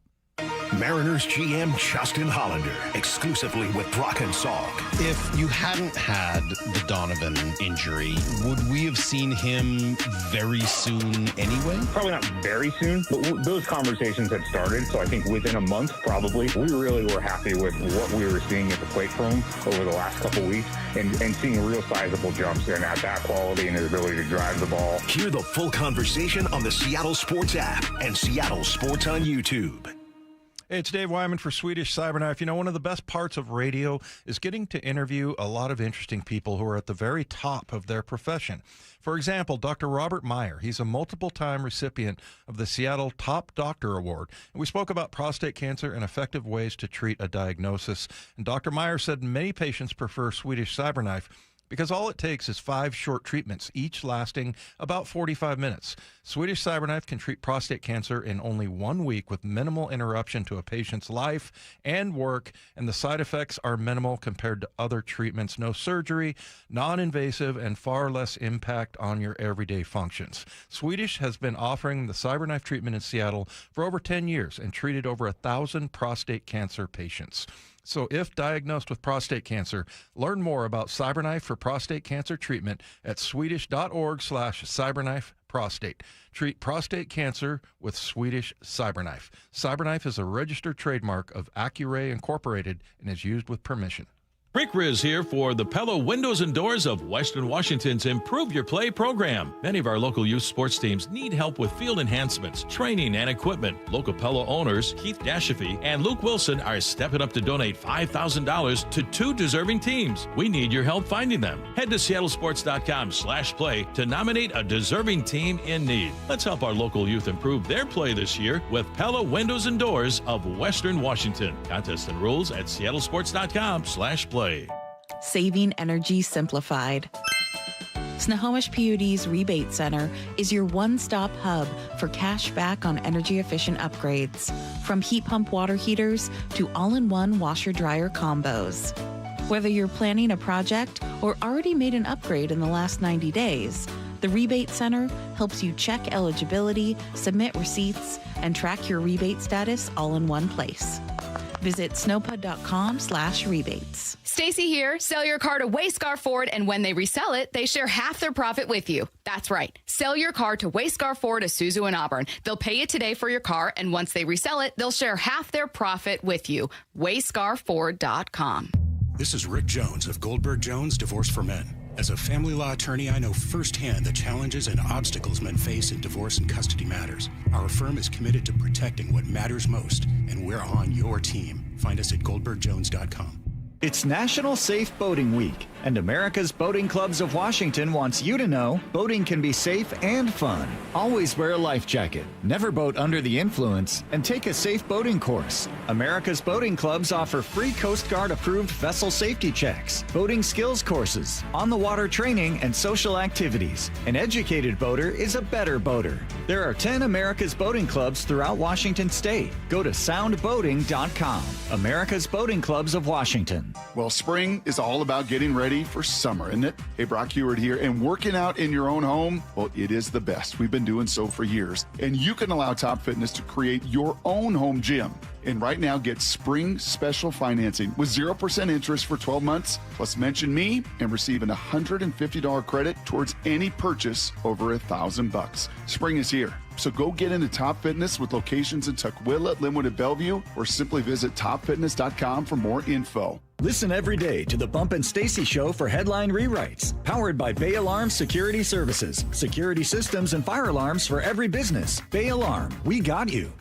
Mariners GM Justin Hollander, exclusively with Brock and Salk. If you hadn't had the Donovan injury, would we have seen him very soon anyway? Probably not very soon, but those conversations had started. So I think within a month, probably, we really were happy with what we were seeing at the plate for him over the last couple weeks and seeing real sizable jumps in at that quality and his ability to drive the ball. Hear the full conversation on the Seattle Sports app and Seattle Sports on YouTube. Hey, it's Dave Wyman for Swedish Cyberknife. You know, one of the best parts of radio is getting to interview a lot of interesting people who are at the very top of their profession. For example, Dr. Robert Meyer. He's a multiple-time recipient of the Seattle Top Doctor Award. And we spoke about prostate cancer and effective ways to treat a diagnosis. And Dr. Meyer said many patients prefer Swedish Cyberknife because all it takes is 5 short treatments, each lasting about 45 minutes. Swedish Cyberknife can treat prostate cancer in only 1 week with minimal interruption to a patient's life and work, and the side effects are minimal compared to other treatments. No surgery, non-invasive, and far less impact on your everyday functions. Swedish has been offering the Cyberknife treatment in Seattle for over 10 years and treated over 1,000 prostate cancer patients. So if diagnosed with prostate cancer, learn more about Cyberknife for prostate cancer treatment at swedish.org/cyberknifeprostate. Treat prostate cancer with Swedish Cyberknife. Cyberknife is a registered trademark of Accuray Incorporated and is used with permission. Rick Riz here for the Pella Windows and Doors of Western Washington's Improve Your Play program. Many of our local youth sports teams need help with field enhancements, training, and equipment. Local Pella owners Keith Dashafy and Luke Wilson are stepping up to donate $5,000 to 2 deserving teams. We need your help finding them. Head to seattlesports.com/play to nominate a deserving team in need. Let's help our local youth improve their play this year with Pella Windows and Doors of Western Washington. Contest and rules at seattlesports.com/play. Saving energy simplified. Snohomish PUD's Rebate Center is your one-stop hub for cash back on energy-efficient upgrades. From heat pump water heaters to all-in-one washer-dryer combos. Whether you're planning a project or already made an upgrade in the last 90 days, the Rebate Center helps you check eligibility, submit receipts, and track your rebate status all in one place. Visit snowpud.com/rebates. Stacy here. Sell your car to Wayscar Ford, and when they resell it, they share half their profit with you. That's right. Sell your car to Wayscar Ford, Isuzu, and Auburn. They'll pay you today for your car, and once they resell it, they'll share half their profit with you. WayscarFord.com. This is Rick Jones of Goldberg Jones Divorce for Men. As a family law attorney, I know firsthand the challenges and obstacles men face in divorce and custody matters. Our firm is committed to protecting what matters most, and we're on your team. Find us at goldbergjones.com. It's National Safe Boating Week, and America's Boating Clubs of Washington wants you to know boating can be safe and fun. Always wear a life jacket, never boat under the influence, and take a safe boating course. America's Boating Clubs offer free Coast Guard approved vessel safety checks, boating skills courses, on-the-water training, and social activities. An educated boater is a better boater. There are 10 America's Boating Clubs throughout Washington State. Go to soundboating.com. America's Boating Clubs of Washington. Well, spring is all about getting ready ready for summer, isn't it? Hey, Brock Heward here. And working out in your own home, well, it is the best. We've been doing so for years. And you can allow Top Fitness to create your own home gym. And right now, get spring special financing with 0% interest for 12 months. Plus, mention me and receive an $150 credit towards any purchase over $1,000. Spring is here. So go get into Top Fitness with locations in Tukwila, Linwood, and Bellevue, or simply visit topfitness.com for more info. Listen every day to the Bump and Stacy Show for headline rewrites. Powered by Bay Alarm Security Services. Security systems and fire alarms for every business. Bay Alarm, we got you.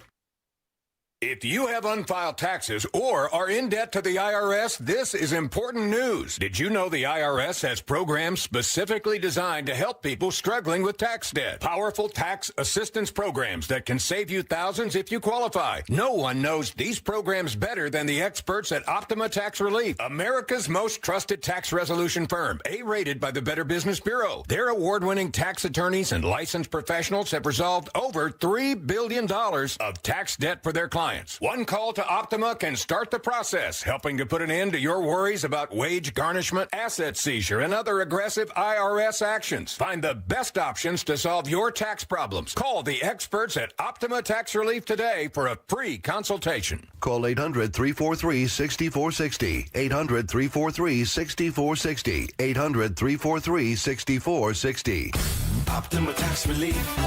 If you have unfiled taxes or are in debt to the IRS, this is important news. Did you know the IRS has programs specifically designed to help people struggling with tax debt? Powerful tax assistance programs that can save you thousands if you qualify. No one knows these programs better than the experts at Optima Tax Relief, America's most trusted tax resolution firm, A-rated by the Better Business Bureau. Their award-winning tax attorneys and licensed professionals have resolved over $3 billion of tax debt for their clients. One call to Optima can start the process, helping to put an end to your worries about wage garnishment, asset seizure, and other aggressive IRS actions. Find the best options to solve your tax problems. Call the experts at Optima Tax Relief today for a free consultation. Call 800-343-6460. 800-343-6460. 800-343-6460. Optima Tax Relief.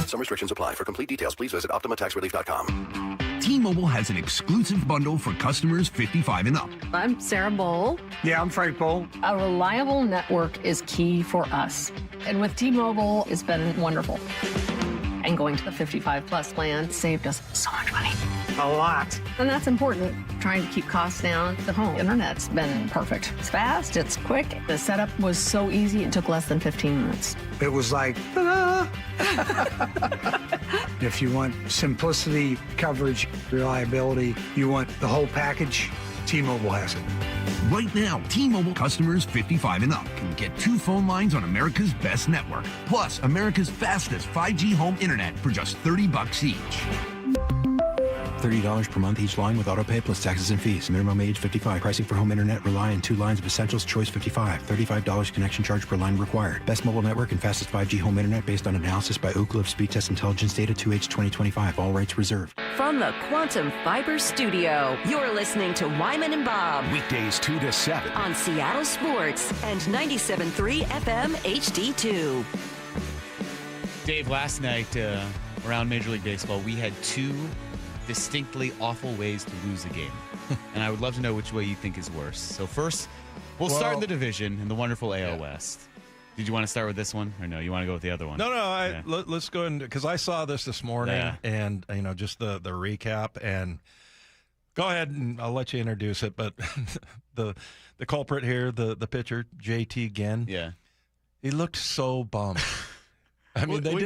Some restrictions apply. For complete details, please visit OptimaTaxRelief.com. T-Mobile has an exclusive bundle for customers 55 and up. I'm Sarah Bowl. Yeah, I'm Frank Bowl. A reliable network is key for us. And with T-Mobile, it's been wonderful. And going to the 55-plus plan saved us so much money. A lot. And that's important. Trying to keep costs down. The home internet's been perfect. It's fast, it's quick. The setup was so easy, it took less than 15 minutes. It was like, ta-da! If you want simplicity, coverage, reliability, you want the whole package, T-Mobile has it. Right now, T-Mobile customers 55 and up can get 2 phone lines on America's best network, plus America's fastest 5G home internet for just $30 each. $30 per month each line with autopay plus taxes and fees. Minimum age 55. Pricing for home internet rely on 2 lines of essentials. Choice 55. $35 connection charge per line required. Best mobile network and fastest 5G home internet based on analysis by Ookla of Speed Test Intelligence data 2H 2025. All rights reserved. From the Quantum Fiber Studio, you're listening to Wyman and Bob. Weekdays 2 to 7. On Seattle Sports and 97.3 FM HD2. Dave, last night around Major League Baseball, we had 2 distinctly awful ways to lose a game. And I would love to know which way you think is worse. So first, we'll start in the division in the wonderful AL West. Did you want to start with this one, or no? You want to go with the other one? No. Let's go in, because I saw this morning, and just the recap. And go ahead, and I'll let you introduce it. But the culprit here, the pitcher, JT Ginn. Yeah, he looked so bummed. I mean, they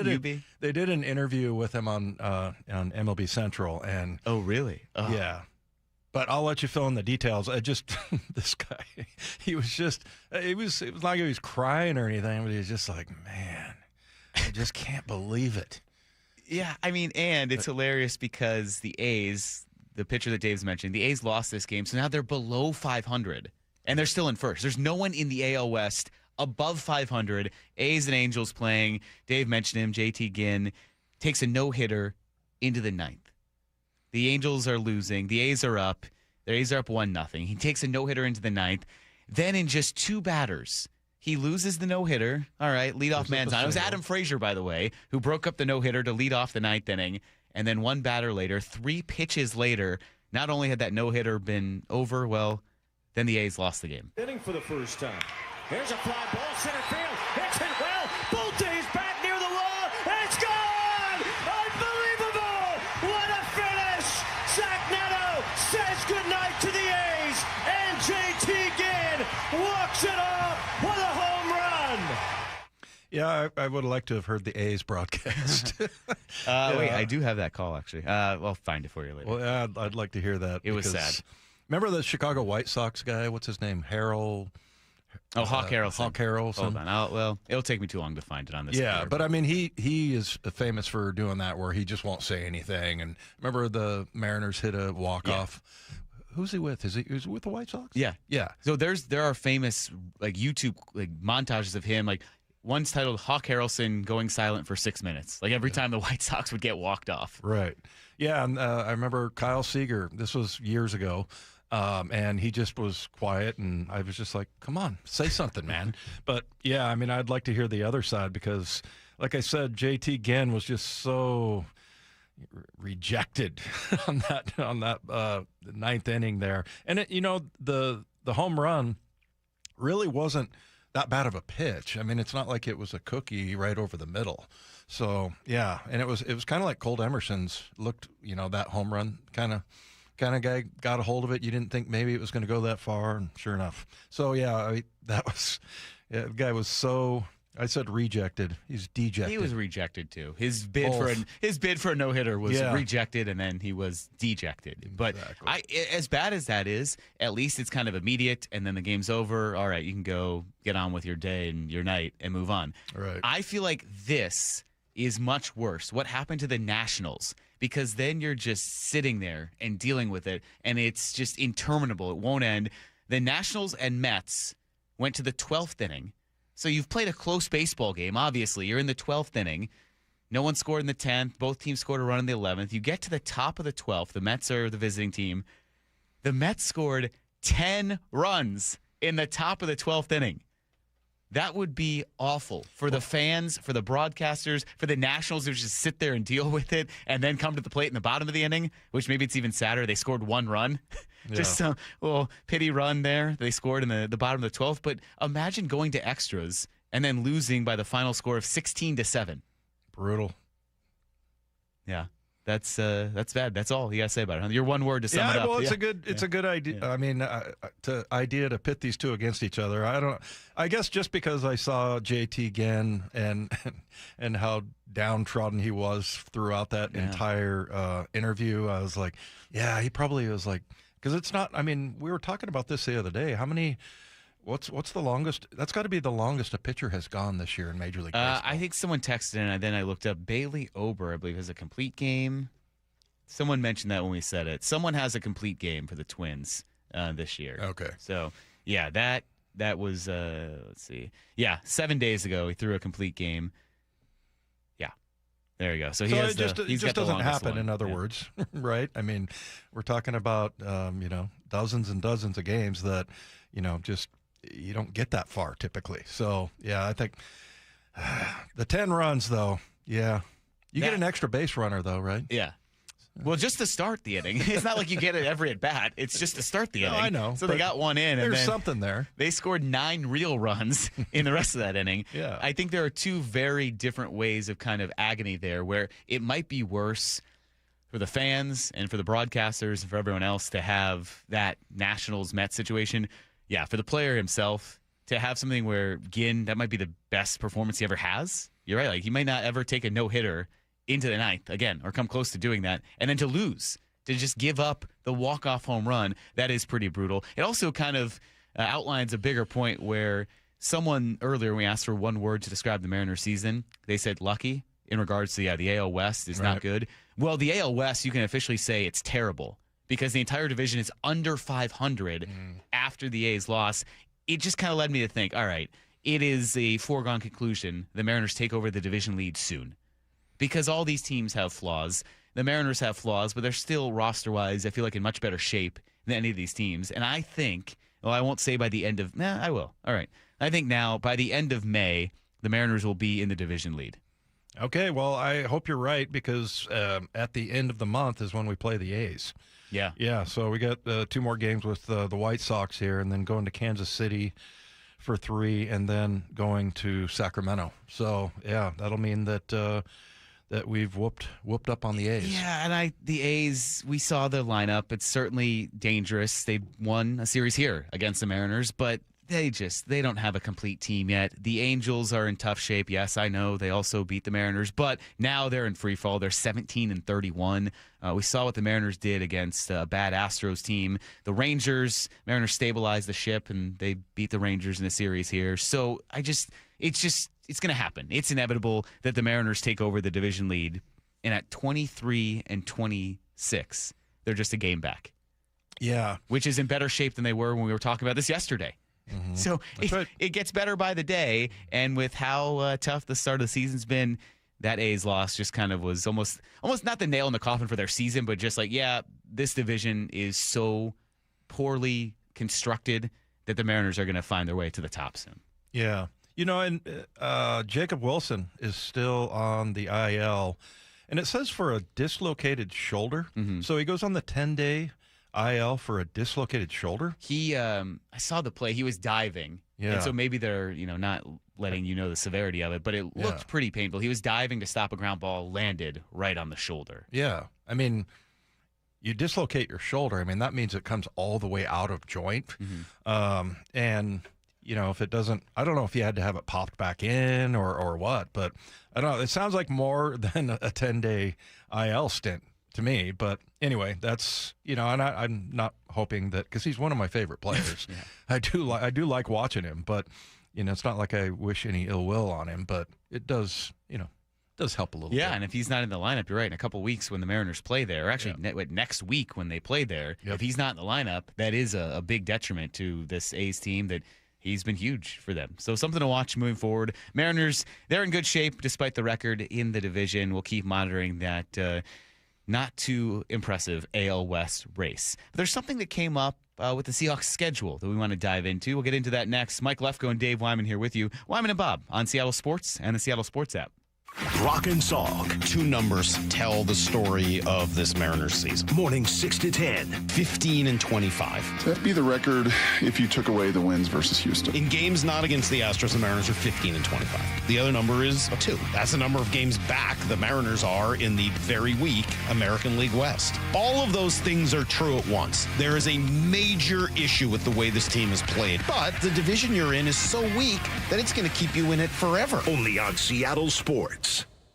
did an interview with him on MLB Central, and oh, really? Oh. Yeah. But I'll let you fill in the details. This guy, it was like he was crying or anything, but he was just like, man, I just can't believe it. Yeah, I mean, and it's hilarious because the A's, the pitcher that Dave's mentioned, the A's lost this game, so now they're below 500, and they're still in first. There's no one in the AL West above 500. A's and Angels playing. Dave mentioned him. JT Ginn takes a no-hitter into the 9th. The Angels are losing. The A's are up. The A's are up 1-0. He takes a no-hitter into the 9th. Then in just 2 batters, he loses the no-hitter. All right, leadoff man's on. It was Adam Frazier, by the way, who broke up the no-hitter to lead off the 9th inning. And then 1 batter later, 3 pitches later, not only had that no-hitter been over, well, then the A's lost the game. Inning for the first time. Here's a fly ball, center field. Hits it well. Bulte's back near the wall, and it's gone! Unbelievable! What a finish! Zach Neto says goodnight to the A's, and JT Ginn walks it off with a home run. Yeah, I would have liked to have heard the A's broadcast. Wait, I do have that call, actually. I'll find it for you later. Well, I'd like to hear that. It was sad. Remember the Chicago White Sox guy? What's his name? Harold... Hawk Harrelson. Hawk Harrelson. Hold on. It'll take me too long to find it on this. Yeah, but I mean, he is famous for doing that, where he just won't say anything. And remember, the Mariners hit a walk-off Who's he with? Is he with the White Sox? Yeah. Yeah. So there are famous like YouTube like montages of him. Like one's titled Hawk Harrelson going silent for 6 minutes. Like every time the White Sox would get walked off. Right. Yeah. And I remember Kyle Seager. This was years ago. And he just was quiet, and I was just like, come on, say something, man. But, yeah, I mean, I'd like to hear the other side because, like I said, JT Ginn was just so rejected on that ninth inning there. And, the home run really wasn't that bad of a pitch. I mean, it's not like it was a cookie right over the middle. So, yeah, and it was kind of like Colt Emerson's looked, that home run kind of guy got a hold of it. You didn't think maybe it was going to go that far, and sure enough. So, yeah, the guy was so, I said rejected. He's dejected. He was rejected, too. His bid for a no-hitter was rejected, and then he was dejected. But as bad as that is, at least it's kind of immediate, and then the game's over. All right, you can go get on with your day and your night and move on. Right. I feel like this is much worse. What happened to the Nationals? Because then you're just sitting there and dealing with it, and it's just interminable. It won't end. The Nationals and Mets went to the 12th inning. So you've played a close baseball game, obviously. You're in the 12th inning. No one scored in the 10th. Both teams scored a run in the 11th. You get to the top of the 12th. The Mets are the visiting team. The Mets scored 10 runs in the top of the 12th inning. That would be awful for the fans, for the broadcasters, for the Nationals who just sit there and deal with it and then come to the plate in the bottom of the inning, which maybe it's even sadder. They scored one run. Yeah. Just a little pity run there. They scored in the bottom of the 12th. But imagine going to extras and then losing by the final score of 16-7. Brutal. Yeah. That's bad. That's all you gotta say about it. Your one word to sum it up. Well, it's a good idea. Yeah. I mean, to pit these two against each other. I guess just because I saw JT Ginn and how downtrodden he was throughout that entire interview, I was like, yeah, he probably was like, because it's not. I mean, we were talking about this the other day. How many? What's the longest? That's got to be the longest a pitcher has gone this year in Major League Baseball. I think someone texted in, and then I looked up. Bailey Ober, I believe, has a complete game. Someone mentioned that when we said it. Someone has a complete game for the Twins this year. Okay. So, yeah, that was, let's see. Yeah, 7 days ago, he threw a complete game. Yeah. There you go. So it just doesn't happen, in other words, right? I mean, we're talking about, dozens and dozens of games that, just – you don't get that far typically. So, yeah, I think the 10 runs, though, yeah. You get an extra base runner, though, right? Yeah. Well, just to start the inning. It's not like you get it every at-bat. It's just to start the inning. I know. So they got one in. There's something there. They scored 9 real runs in the rest of that inning. Yeah. I think there are two very different ways of kind of agony there where it might be worse for the fans and for the broadcasters and for everyone else to have that Nationals-Mets situation. Yeah, for the player himself, to have something where Ginn, that might be the best performance he ever has. You're right. Like, he might not ever take a no-hitter into the ninth again or come close to doing that. And then to lose, to just give up the walk-off home run, that is pretty brutal. It also kind of outlines a bigger point where someone earlier, when we asked for one word to describe the Mariners season, they said lucky in regards to, the AL West is not good. Well, the AL West, you can officially say it's terrible, because the entire division is under 500 after the A's loss. It just kind of led me to think, all right, it is a foregone conclusion the Mariners take over the division lead soon. Because all these teams have flaws. The Mariners have flaws, but they're still roster-wise, I feel like, in much better shape than any of these teams. And I think, I won't say by the end of, I will. All right. I think now, by the end of May, the Mariners will be in the division lead. Okay, well, I hope you're right, because at the end of the month is when we play the A's. Yeah. Yeah, so we got 2 more games with the White Sox here, and then going to Kansas City for 3, and then going to Sacramento. So, yeah, that'll mean that that we've whooped up on the A's. Yeah, and the A's, we saw the lineup. It's certainly dangerous. They won a series here against the Mariners, but they don't have a complete team yet. The Angels are in tough shape. Yes, I know they also beat the Mariners, but now they're in free fall. They're 17-31. We saw what the Mariners did against a bad Astros team. The Mariners stabilized the ship, and they beat the Rangers in a series here. So it's going to happen. It's inevitable that the Mariners take over the division lead, and at 23-26, they're just a game back. Yeah. Which is in better shape than they were when we were talking about this yesterday. Mm-hmm. So it gets better by the day. And with how tough the start of the season's been, that A's loss just kind of was almost not the nail in the coffin for their season, but just like, yeah, this division is so poorly constructed that the Mariners are going to find their way to the top soon. Yeah. And Jacob Wilson is still on the IL, and it says for a dislocated shoulder. Mm-hmm. So he goes on the 10-day IL for a dislocated shoulder. He, I saw the play. He was diving. Yeah. And so maybe they're, not letting you know the severity of it, but it looked pretty painful. He was diving to stop a ground ball, landed right on the shoulder. Yeah. I mean, you dislocate your shoulder. I mean, that means it comes all the way out of joint. Mm-hmm. And if it doesn't, I don't know if you had to have it popped back in or what, but I don't know. It sounds like more than a 10-day IL stint to me. But anyway, that's, and I'm not hoping that, because he's one of my favorite players. Yeah. I do like watching him, but, it's not like I wish any ill will on him, but it does, does help a little bit. Yeah, and if he's not in the lineup, you're right. In a couple weeks when the Mariners play there, or actually next week when they play there, if he's not in the lineup, that is a big detriment to this A's team that he's been huge for them. So something to watch moving forward. Mariners, they're in good shape despite the record in the division. We'll keep monitoring that not too impressive AL West race. But there's something that came up with the Seahawks schedule that we want to dive into. We'll get into that next. Mike Lefko and Dave Wyman here with you. Wyman and Bob on Seattle Sports and the Seattle Sports app. Brock and Salk. Two numbers tell the story of this Mariners season. Morning 6 to 10. 15 and 25. That'd be the record if you took away the wins versus Houston. In games not against the Astros, the Mariners are 15 and 25. The other number is 2. That's the number of games back the Mariners are in the very weak American League West. All of those things are true at once. There is a major issue with the way this team is played, but the division you're in is so weak that it's going to keep you in it forever. Only on Seattle Sports.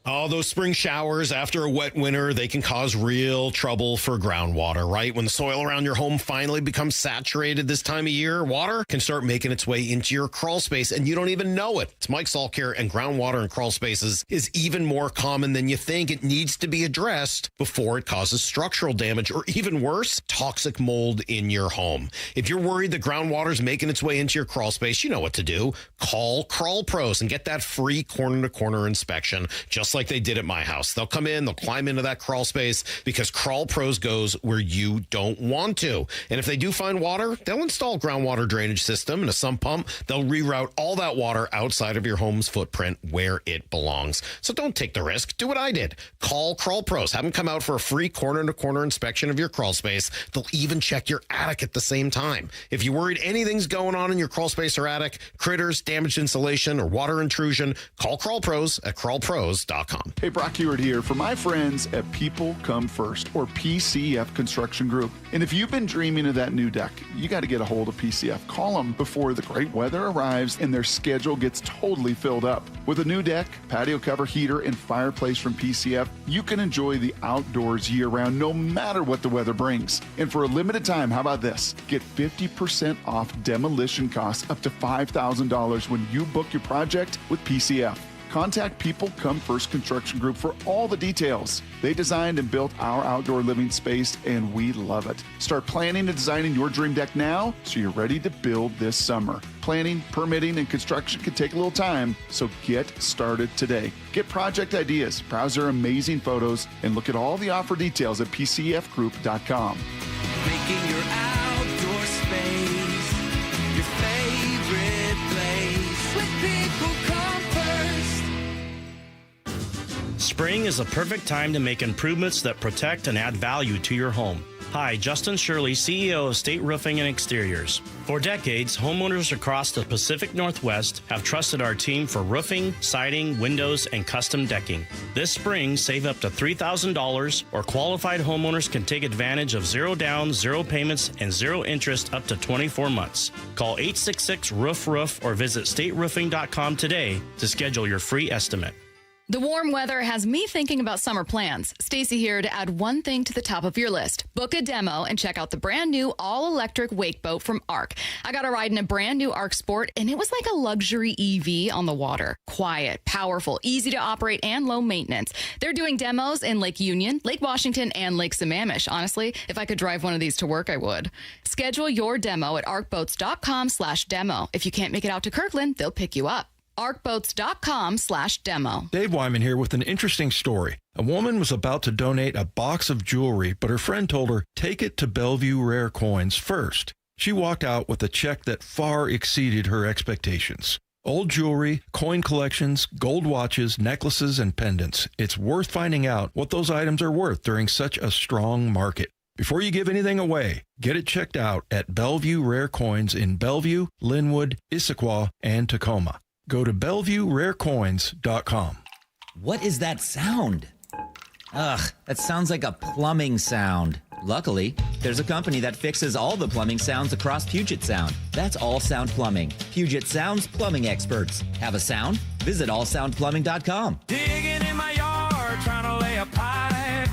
Oh, those spring showers after a wet winter, they can cause real trouble for groundwater, right? When the soil around your home finally becomes saturated this time of year, water can start making its way into your crawl space, and you don't even know it. It's Mike Salk here, and groundwater in crawl spaces is even more common than you think. It needs to be addressed before it causes structural damage, or even worse, toxic mold in your home. If you're worried that groundwater is making its way into your crawl space, you know what to do. Call Crawl Pros and get that free corner-to-corner inspection, just like they did at my house. They'll come in, they'll climb into that crawl space, because Crawl Pros goes where you don't want to. And if they do find water, they'll install a groundwater drainage system and a sump pump. They'll reroute all that water outside of your home's footprint where it belongs. So don't take the risk. Do what I did. Call Crawl Pros. Have them come out for a free corner-to-corner inspection of your crawl space. They'll even check your attic at the same time. If you're worried anything's going on in your crawl space or attic, critters, damaged insulation, or water intrusion, call Crawl Pros at crawlpros.com. Hey, Brock Hewitt here for my friends at People Come First, or PCF Construction Group. And if you've been dreaming of that new deck, you got to get a hold of PCF. Call them before the great weather arrives and their schedule gets totally filled up. With a new deck, patio cover, heater, and fireplace from PCF, you can enjoy the outdoors year-round no matter what the weather brings. And for a limited time, how about this? Get 50% off demolition costs up to $5,000 when you book your project with PCF. Contact People Come First Construction Group for all the details. They designed and built our outdoor living space, and we love it. Start planning and designing your dream deck now so you're ready to build this summer. Planning, permitting, and construction can take a little time, so get started today. Get project ideas, browse their amazing photos, and look at all the offer details at pcfgroup.com. Making your outdoor space your favorite place with People Come First. Spring is a perfect time to make improvements that protect and add value to your home. Hi, Justin Shirley, CEO of State Roofing and Exteriors. For decades, homeowners across the Pacific Northwest have trusted our team for roofing, siding, windows, and custom decking. This spring, save up to $3,000, or qualified homeowners can take advantage of 0 down, 0 payments, and 0 interest up to 24 months. Call 866-ROOF-ROOF or visit stateroofing.com today to schedule your free estimate. The warm weather has me thinking about summer plans. Stacy here to add one thing to the top of your list. Book a demo and check out the brand new all-electric wake boat from ARC. I got a ride in a brand new ARC Sport, and it was like a luxury EV on the water. Quiet, powerful, easy to operate, and low maintenance. They're doing demos in Lake Union, Lake Washington, and Lake Sammamish. Honestly, if I could drive one of these to work, I would. Schedule your demo at arcboats.com/demo. If you can't make it out to Kirkland, they'll pick you up. arcboats.com/demo. Dave Wyman here with an interesting story. A woman was about to donate a box of jewelry, but her friend told her, take it to Bellevue Rare Coins first. She walked out with a check that far exceeded her expectations. Old jewelry, coin collections, gold watches, necklaces, and pendants. It's worth finding out what those items are worth during such a strong market. Before you give anything away, get it checked out at Bellevue Rare Coins in Bellevue, Linwood, Issaquah, and Tacoma. Go to BellevueRareCoins.com. What is that sound? Ugh, that sounds like a plumbing sound. Luckily, there's a company that fixes all the plumbing sounds across Puget Sound. That's All Sound Plumbing. Puget Sound's plumbing experts. Have a sound? Visit allsoundplumbing.com. Digging in my yard, trying to lay a pipe.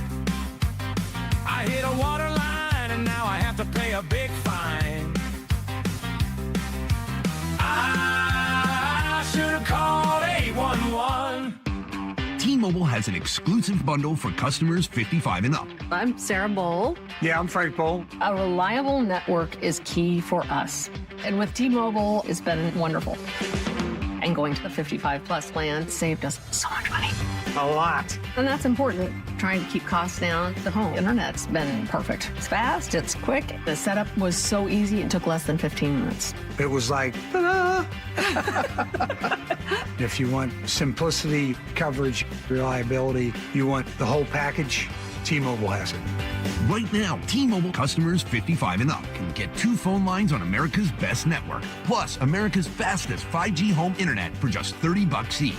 I hit a water line and now I have to pay a big fine. I should have called 811. T-Mobile has an exclusive bundle for customers 55 and up. I'm Sarah Bowl. Yeah, I'm Frank Bowl. A reliable network is key for us. And with T-Mobile, it's been wonderful. And going to the 55 plus plan saved us so much money. A lot. And that's important. Trying to keep costs down. The home internet's been perfect. It's fast, it's quick. The setup was so easy, it took less than 15 minutes. It was like, ta-da! If you want simplicity, coverage, reliability, you want the whole package, T-Mobile has it. Right now, T-Mobile customers 55 and up can get 2 phone lines on America's best network, plus America's fastest 5G home internet for just $30 each.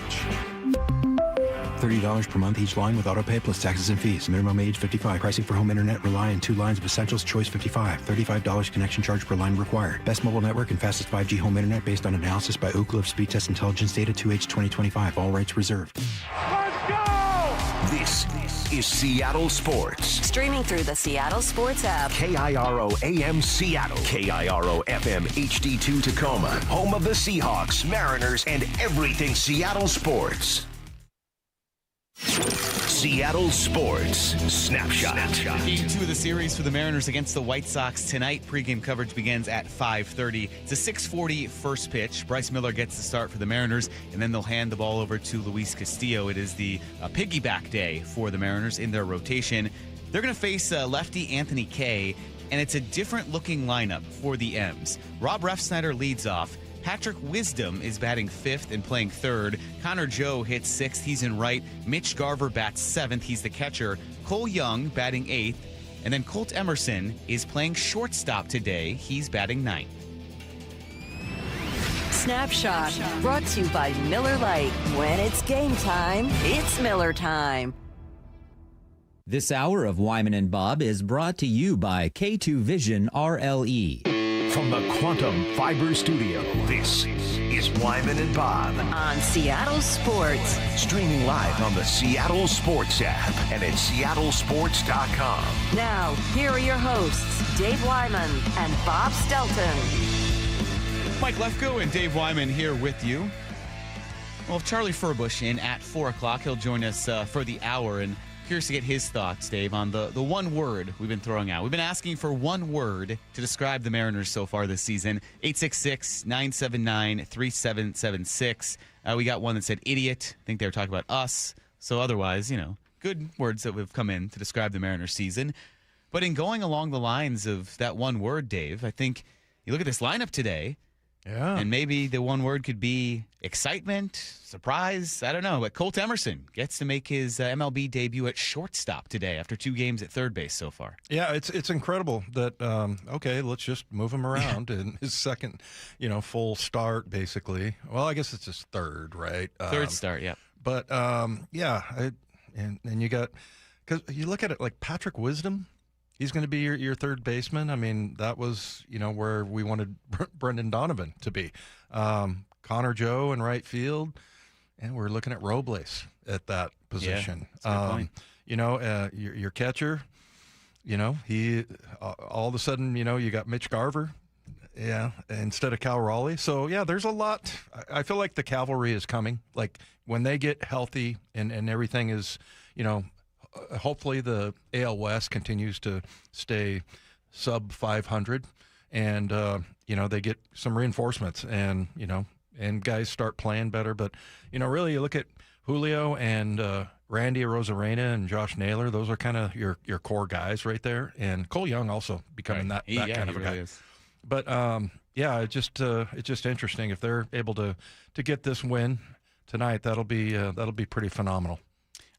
$30 per month each line with autopay plus taxes and fees. Minimum age 55. Pricing for home internet rely on 2 lines of essentials. Choice 55. $35 connection charge per line required. Best mobile network and fastest 5G home internet based on analysis by Ookla of Speed Test Intelligence Data 2H 2025. All rights reserved. Let's go! This is Seattle Sports. Streaming through the Seattle Sports app. KIRO AM Seattle. KIRO FM HD2 Tacoma. Home of the Seahawks, Mariners, and everything Seattle sports. Seattle Sports Snapshot. Game 2 of the series for the Mariners against the White Sox tonight. Pre-game coverage begins at 5:30. It's a 6:40 first pitch. Bryce Miller gets the start for the Mariners, and then they'll hand the ball over to Luis Castillo. It is the piggyback day for the Mariners in their rotation. They're going to face lefty Anthony Kay, and it's a different-looking lineup for the M's. Rob Refsnyder leads off. Patrick Wisdom is batting 5th and playing 3rd. Connor Joe hits 6th. He's in right. Mitch Garver bats 7th. He's the catcher. Cole Young batting 8th. And then Colt Emerson is playing shortstop today. He's batting 9th. Snapshot brought to you by Miller Lite. When it's game time, it's Miller time. This hour of Wyman and Bob is brought to you by K2 Vision RLE. From the Quantum Fiber Studio, this is Wyman and Bob on Seattle Sports. Streaming live on the Seattle Sports app and at seattlesports.com. Now, here are your hosts, Dave Wyman and Bob Stelton. Mike Lefko and Dave Wyman here with you. Well, Charlie Furbush in at 4 o'clock. He'll join us for the hour, and curious to get his thoughts, Dave, on the one word we've been throwing out. We've been asking for one word to describe the Mariners so far this season. 866-979-3776. We got one that said idiot. I think they were talking about us. So otherwise, good words that have come in to describe the Mariners season. But in going along the lines of that one word, Dave, I think you look at this lineup today, and maybe the one word could be excitement, surprise, I don't know. But Colt Emerson gets to make his MLB debut at shortstop today after 2 games at third base so far. Yeah, it's incredible that, let's just move him around in his second, full start, basically. Well, I guess it's his third, right? Third start, yeah. But, and you got, because you look at it like Patrick Wisdom, he's going to be your third baseman. I mean, that was, where we wanted Brendan Donovan to be. Connor Joe in right field. And we're looking at Robles at that position. Yeah, that's a good point. You know, your catcher, you know, he all of a sudden, you know, you got Mitch Garver, instead of Cal Raleigh. So, yeah, there's a lot. I feel like the cavalry is coming. Like, when they get healthy and everything is, you know, hopefully the AL West continues to stay sub 500 and, you know, they get some reinforcements and, you know, and guys start playing better. But, you know, really you look at Julio and Randy Arozarena and Josh Naylor. Those are kind of your core guys right there. And Cole Young also becoming that kind of a guy. Is. But, yeah, it's just interesting. If they're able to get this win tonight, that'll be pretty phenomenal.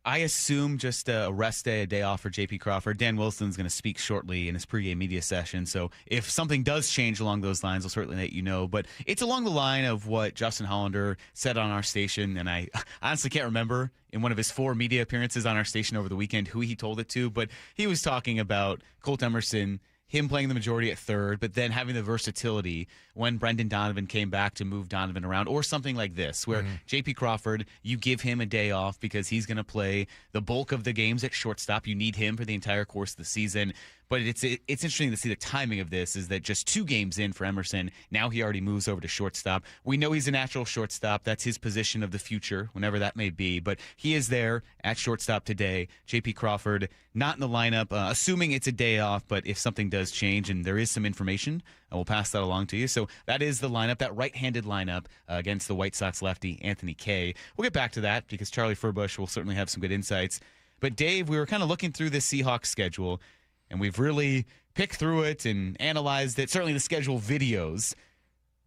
I assume just a rest day, a day off for J.P. Crawford. Dan Wilson's going to speak shortly in his pregame media session, so if something does change along those lines, I'll certainly let you know. But it's along the line of what Justin Hollander said on our station, and I honestly can't remember in one of his 4 media appearances on our station over the weekend who he told it to, but he was talking about Colt Emerson, him playing the majority at third, but then having the versatility when Brendan Donovan came back to move Donovan around, or something like this, where J.P. Crawford, you give him a day off because he's going to play the bulk of the games at shortstop. You need him for the entire course of the season. But it's interesting to see the timing of this, is that just 2 games in for Emerson, now he already moves over to shortstop. We know he's a natural shortstop. That's his position of the future, whenever that may be. But he is there at shortstop today. J.P. Crawford not in the lineup, assuming it's a day off. But if something does change and there is some information, I will pass that along to you. So that is the lineup, that right-handed lineup against the White Sox lefty, Anthony Kay. We'll get back to that because Charlie Furbush will certainly have some good insights. But Dave, we were kind of looking through this Seahawks schedule, and we've really picked through it and analyzed it, certainly the schedule videos.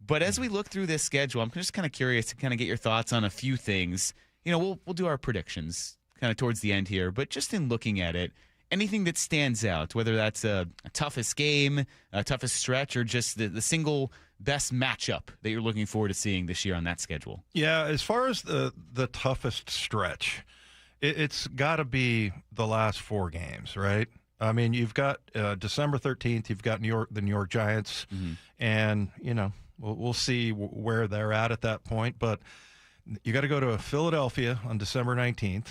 But as we look through this schedule, I'm just kind of curious to kind of get your thoughts on a few things. You know, we'll do our predictions kind of towards the end here, but just in looking at it, anything that stands out, whether that's a toughest game, a toughest stretch, or just the single best matchup that you're looking forward to seeing this year on that schedule? Yeah, as far as the toughest stretch, it's got to be the last 4 games, right? I mean, you've got December 13th, you've got the New York Giants, and, you know, we'll see where they're at that point. But you got to go to Philadelphia on December 19th.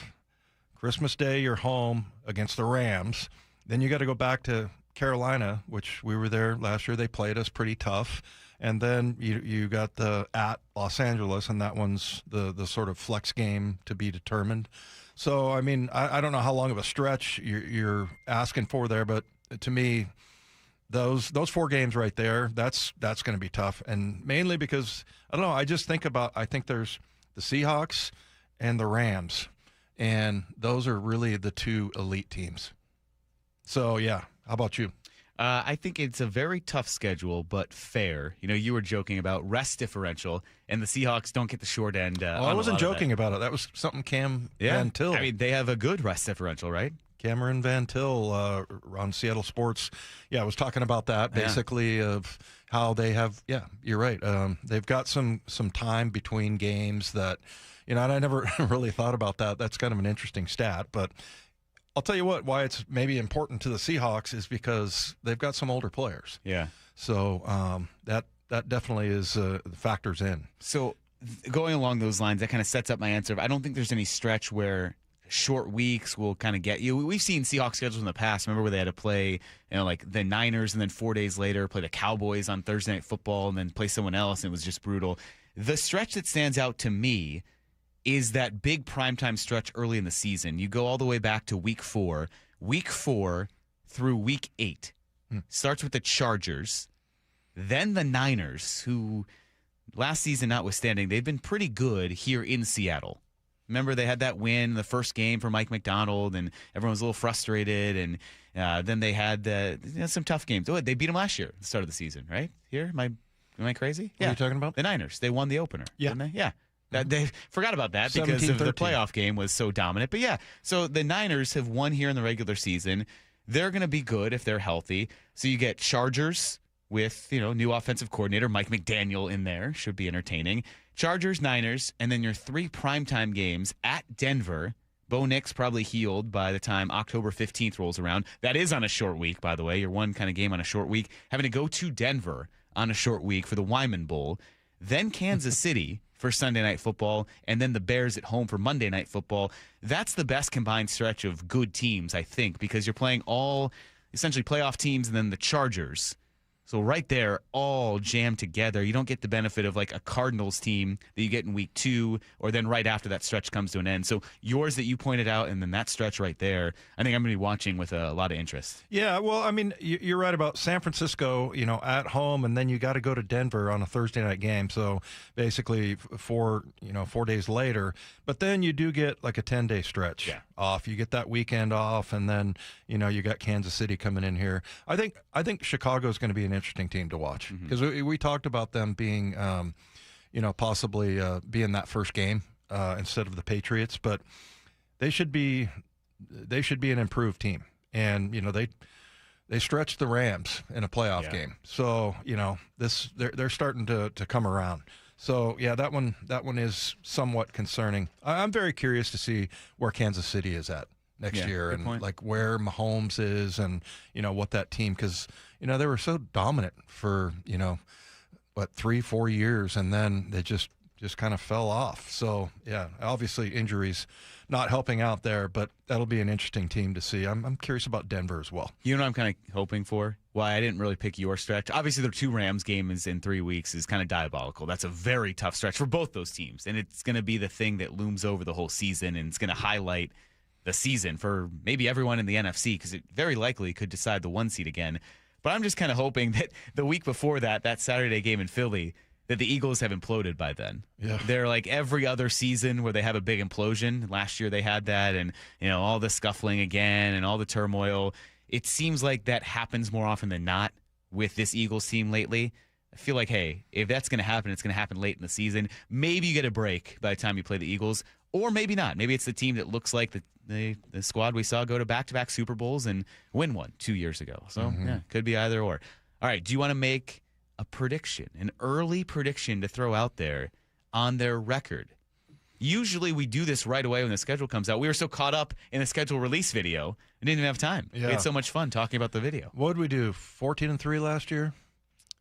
Christmas Day, you're home against the Rams. Then you got to go back to Carolina, which we were there last year. They played us pretty tough. And then you got at Los Angeles, and that one's the sort of flex game to be determined. So, I mean, I don't know how long of a stretch you're asking for there, but to me, those 4 games right there, that's going to be tough. And mainly because, I don't know, I think there's the Seahawks and the Rams, and those are really the 2 elite teams. So, yeah, how about you? I think it's a very tough schedule, but fair. You know, you were joking about rest differential, and the Seahawks don't get the short end. I wasn't joking about it. That was something Cam Van Til. I mean, they have a good rest differential, right? Cameron Van Til on Seattle Sports, was talking about that, basically, of how they have, you're right. They've got some time between games that, you know, and I never really thought about that. That's kind of an interesting stat, but I'll tell you why it's maybe important to the Seahawks is because they've got some older players. Yeah. So that definitely factors in. So going along those lines, that kind of sets up my answer. I don't think there's any stretch where short weeks will kind of get you. We've seen Seahawks schedules in the past. Remember where they had to play, you know, like the Niners, and then 4 days later play the Cowboys on Thursday Night Football, and then play someone else, and it was just brutal. The stretch that stands out to me is that big primetime stretch early in the season. You go all the way back to week 4 through week 8. Starts with the Chargers, then the Niners, who last season notwithstanding, they've been pretty good here in Seattle. Remember, they had that win, the first game for Mike McDonald, and everyone was a little frustrated, and then they had some tough games. Oh, they beat them last year at the start of the season, right? Am I crazy? What are you talking about? The Niners. They won the opener, didn't they? Yeah. They forgot about that because of the playoff game was so dominant. But so the Niners have won here in the regular season. They're going to be good if they're healthy. So you get Chargers with, new offensive coordinator Mike McDaniel in there. Should be entertaining. Chargers, Niners, and then your 3 primetime games at Denver. Bo Nix probably healed by the time October 15th rolls around. That is on a short week, by the way. Your one kind of game on a short week. Having to go to Denver on a short week for the Wyman Bowl. then Kansas City for Sunday Night Football, and then the Bears at home for Monday Night Football. That's the best combined stretch of good teams, I think, because you're playing all essentially playoff teams and then the Chargers. So right there, all jammed together. You don't get the benefit of like a Cardinals team that you get in week 2, or then right after that stretch comes to an end. So yours that you pointed out, and then that stretch right there, I think I'm going to be watching with a lot of interest. Yeah, well, I mean, you're right about San Francisco, at home, and then you got to go to Denver on a Thursday night game. So basically 4 days later. But then you do get like a 10-day stretch off. You get that weekend off, and then, you got Kansas City coming in here. I think Chicago is going to be an interesting team to watch because we talked about them being, possibly being that first game instead of the Patriots, but they should be an improved team, and they stretched the Rams in a playoff game, so they're starting to come around. So yeah, that one is somewhat concerning. I'm very curious to see where Kansas City is at next year, and like where Mahomes is, and what that team, because they were so dominant for 3-4 years, and then they just kind of fell off. So yeah, obviously injuries not helping out there, but that'll be an interesting team to see. I'm curious about Denver as well. You know what I'm kind of hoping for? Why I didn't really pick your stretch. Obviously, the 2 Rams games in 3 weeks is kind of diabolical. That's a very tough stretch for both those teams, and it's going to be the thing that looms over the whole season, and it's going to highlight the season for maybe everyone in the NFC, because it very likely could decide the 1 seed again. But I'm just kind of hoping that the week before that Saturday game in Philly, that the Eagles have imploded by then. Yeah. They're like every other season where they have a big implosion. Last year they had that, and all the scuffling again and all the turmoil. It seems like that happens more often than not with this Eagles team lately. I feel like, hey, if that's going to happen, it's going to happen late in the season. Maybe you get a break by the time you play the Eagles, or maybe not. Maybe it's the team that looks like the squad we saw go to back-to-back Super Bowls and win one 2 years ago. So, yeah, could be either or. All right, do you want to make a prediction, an early prediction to throw out there on their record? Usually we do this right away when the schedule comes out. We were so caught up in the schedule release video, we didn't even have time. Yeah. We had so much fun talking about the video. What did we do, 14-3 last year?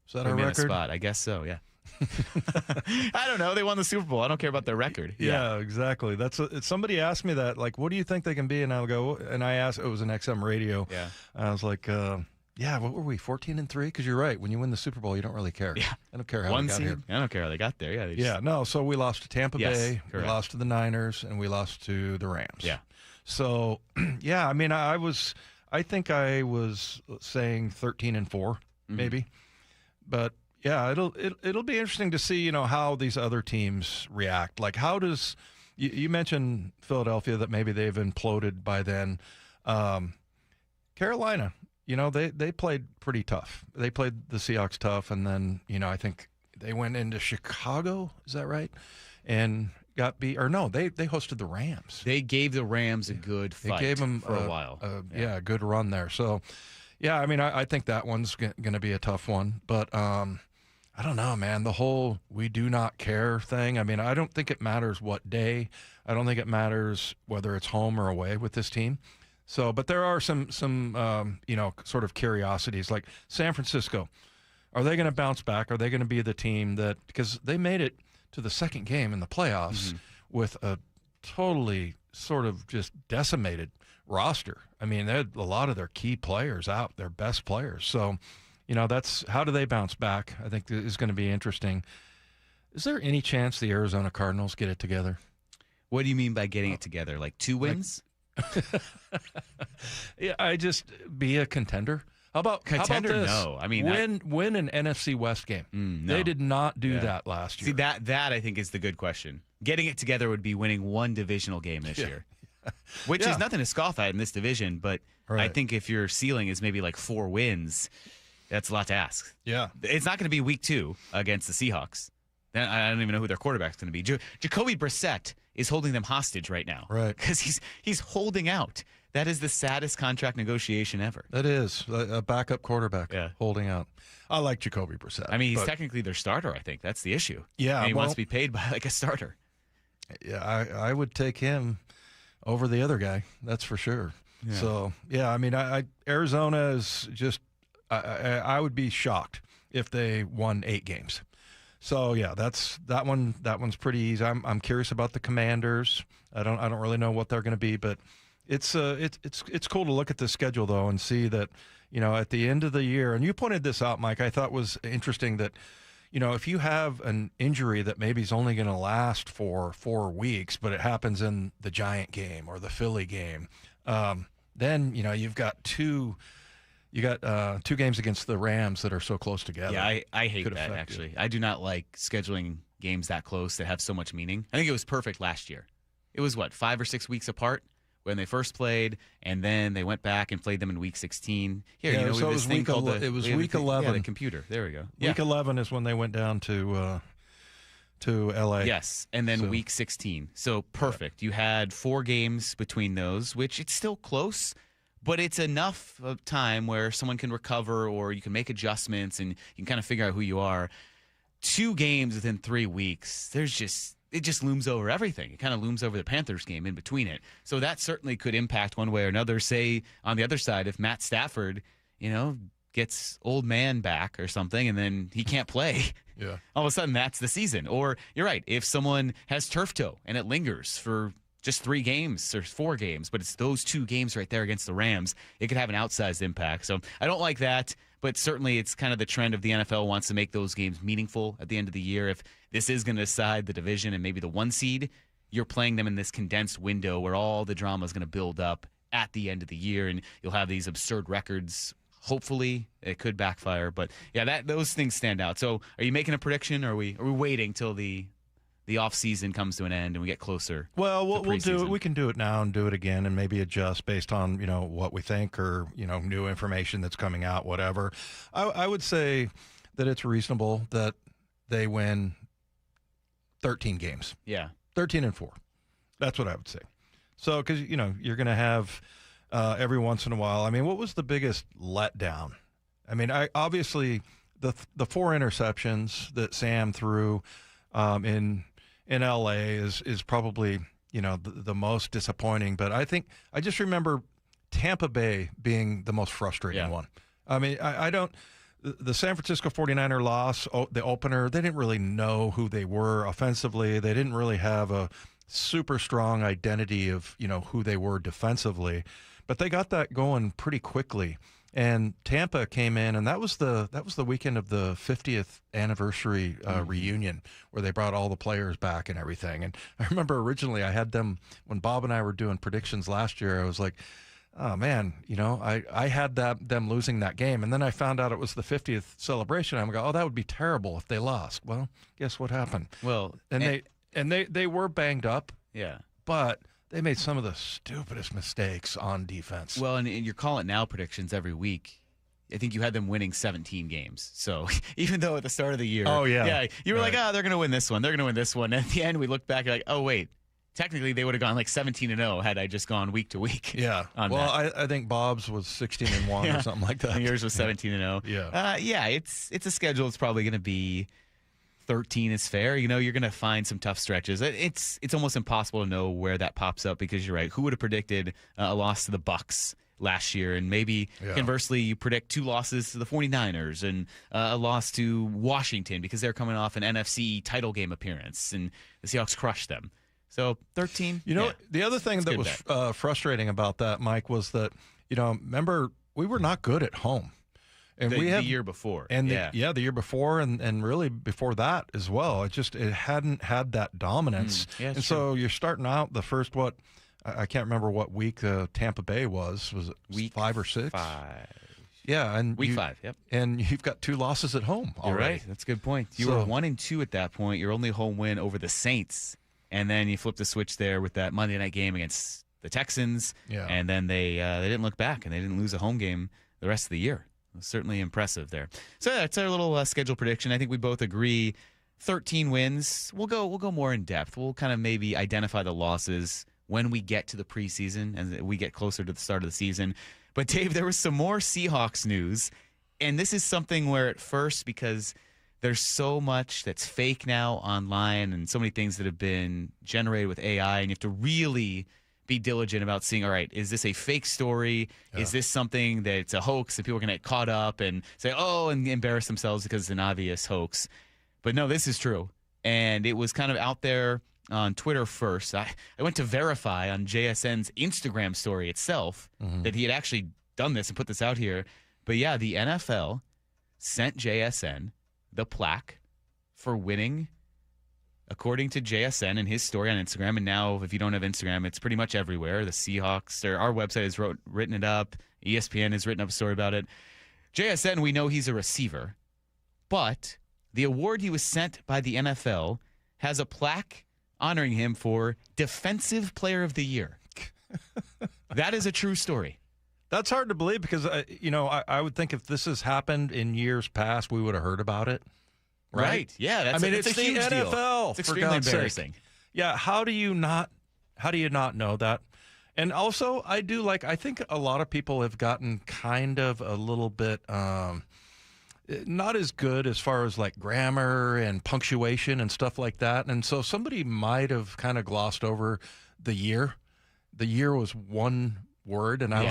Is that our record? Spot. I guess so, yeah. I don't know. They won the Super Bowl. I don't care about their record. Yeah, exactly. Somebody asked me that, like, what do you think they can be? And I'll go, and I asked, it was an XM radio. Yeah. I was like, what were we, 14-3? Because you're right. When you win the Super Bowl, you don't really care. Yeah. I don't care how 1 they got seed? here. I don't care how they got there. Yeah. So we lost to Tampa Bay, correct. we lost to the Niners, and we lost to the Rams. Yeah. So, yeah, I mean, I think I was saying 13-4, maybe. But yeah, it'll be interesting to see, how these other teams react. Like, how does you mentioned Philadelphia, that maybe they've imploded by then. Carolina, they played pretty tough. They played the Seahawks tough, and then I think they went into Chicago. Is that right? And got beat, or no? They hosted the Rams. They gave the Rams a good fight. They gave them for a while. A good run there. So, yeah, I mean, I think that one's going to be a tough one, but. I don't know, man. The whole we do not care thing. I mean, I don't think it matters what day. I don't think it matters whether it's home or away with this team. So, but there are some sort of curiosities, like San Francisco. Are they going to bounce back? Are they going to be the team that, because they made it to the second game in the playoffs with a totally sort of just decimated roster. I mean, they had a lot of their key players out, their best players. So, that's how do they bounce back? I think is going to be interesting. Is there any chance the Arizona Cardinals get it together? What do you mean by getting it together? Like 2 wins? Yeah, I just be a contender. How about contender? This? No, I mean win an NFC West game. No. They did not do that last year. See, that I think is the good question. Getting it together would be winning one divisional game this year, which is nothing to scoff at in this division. But I think if your ceiling is maybe like 4 wins. That's a lot to ask. Yeah. It's not going to be week 2 against the Seahawks. I don't even know who their quarterback's going to be. Jacoby Brissett is holding them hostage right now. Right. Because he's holding out. That is the saddest contract negotiation ever. That is. A backup quarterback holding out. I like Jacoby Brissett. I mean, he's technically their starter, I think. That's the issue. Yeah. And he wants to be paid by like a starter. Yeah, I would take him over the other guy. That's for sure. Yeah. So, yeah, I mean, Arizona is just – I would be shocked if they won 8 games. So yeah, that one. That one's pretty easy. I'm curious about the Commanders. I don't really know what they're going to be, but it's cool to look at the schedule though and see that, at the end of the year. And you pointed this out, Mike. I thought was interesting that, if you have an injury that maybe is only going to last for 4 weeks, but it happens in the Giant game or the Philly game, then you've got two games against the Rams that are so close together. Yeah, I hate that, actually. I do not like scheduling games that close that have so much meaning. I think it was perfect last year. It was, 5 or 6 weeks apart when they first played, and then they went back and played them in Week 16. Here, so this thing called Week 11. Yeah, the computer. There we go. Week 11 is when they went down to L.A. Yes, and then Week 16. So perfect. Yeah. You had 4 games between those, which it's still close, but it's enough of time where someone can recover or you can make adjustments and you can kind of figure out who you are. 2 games within 3 weeks, it just looms over everything. It kind of looms over the Panthers game in between it. So that certainly could impact one way or another. Say, on the other side, if Matt Stafford, gets old man back or something and then he can't play, all of a sudden that's the season. Or you're right, if someone has turf toe and it lingers for just 3 games or 4 games, but it's those 2 games right there against the Rams, it could have an outsized impact. So I don't like that, but certainly it's kind of the trend of the NFL wants to make those games meaningful at the end of the year. If this is going to decide the division and maybe the 1 seed, you're playing them in this condensed window where all the drama is going to build up at the end of the year, and you'll have these absurd records. Hopefully, it could backfire, but yeah, those things stand out. So, are you making a prediction, or are we waiting till the off season comes to an end and we get closer? Well, we'll do it. We can do it now and do it again, and maybe adjust based on what we think or new information that's coming out. Whatever. I would say that it's reasonable that they win 13 games. Yeah, 13-4. That's what I would say. So, because you're going to have every once in a while. I mean, what was the biggest letdown? I mean, obviously the 4 interceptions that Sam threw in L.A. is probably the most disappointing. But I just remember Tampa Bay being the most frustrating one. I mean, I don't. The San Francisco 49er loss, the opener, they didn't really know who they were offensively. They didn't really have a super strong identity of who they were defensively, but they got that going pretty quickly. And Tampa came in, and that was the weekend of the 50th anniversary reunion where they brought all the players back and everything. And I remember originally I had them when Bob and I were doing predictions last year. I was like, oh man, I had them losing that game, and then I found out it was the 50th celebration. I'm going, oh, that would be terrible if they lost. Well, guess what happened? Well, and they were banged up. Yeah, but they made some of the stupidest mistakes on defense. Well, and you're calling now predictions every week. I think you had them winning 17 games. So even though at the start of the year, you were like, they're going to win this one. They're going to win this one. And at the end, we looked back like, oh, wait. Technically, they would have gone like 17-0 had I just gone week to week. Yeah. I think Bob's was 16-1 or something like that. And yours was 17-0. Yeah. It's a schedule. It's probably going to be 13 is fair. You're going to find some tough stretches. It's almost impossible to know where that pops up because you're right. Who would have predicted a loss to the Bucs last year? And maybe conversely, you predict 2 losses to the 49ers and a loss to Washington because they're coming off an NFC title game appearance and the Seahawks crushed them. So 13. The other thing that was frustrating about that, Mike, was that, remember, we were not good at home. And the year before. And the year before and really before that as well. It hadn't had that dominance. And so you're starting out the first, I can't remember what week Tampa Bay was. Was it week 5 or 6? 5. Yeah, and week 5, yep. And you've got 2 losses at home already. You're right. That's a good point. You were 1-2 at that point. Your only home win over the Saints. And then you flip the switch there with that Monday night game against the Texans. Yeah. And then they didn't look back, and they didn't lose a home game the rest of the year. It was certainly impressive there. So that's our little schedule prediction. I think we both agree 13 wins. We'll go more in depth. We'll kind of maybe identify the losses when we get to the preseason and we get closer to the start of the season. But, Dave, there was some more Seahawks news. And this is something where at first, because there's so much that's fake now online and so many things that have been generated with AI, and you have to really be diligent about seeing, all right, is this a fake story? Yeah. Is this something that's a hoax that people are going to get caught up and say, oh, and embarrass themselves because it's an obvious hoax? But no, this is true. And it was kind of out there on Twitter first. I went to verify on JSN's Instagram story itself that he had actually done this and put this out here. But yeah, the NFL sent JSN the plaque for winning, according to JSN and his story on Instagram. And now, if you don't have Instagram, it's pretty much everywhere. The Seahawks, our website has written it up. ESPN has written up a story about it. JSN, we know he's a receiver, but the award he was sent by the NFL has a plaque honoring him for Defensive Player of the Year. That is a true story. That's hard to believe because, I would think if this has happened in years past, we would have heard about it. Right? Yeah. It's a the huge NFL. Deal. It's extremely embarrassing. Yeah. How do you not know that? And also, I think a lot of people have gotten kind of a little bit not as good as far as like grammar and punctuation and stuff like that. And so somebody might have kind of glossed over the year. The year was one word, and I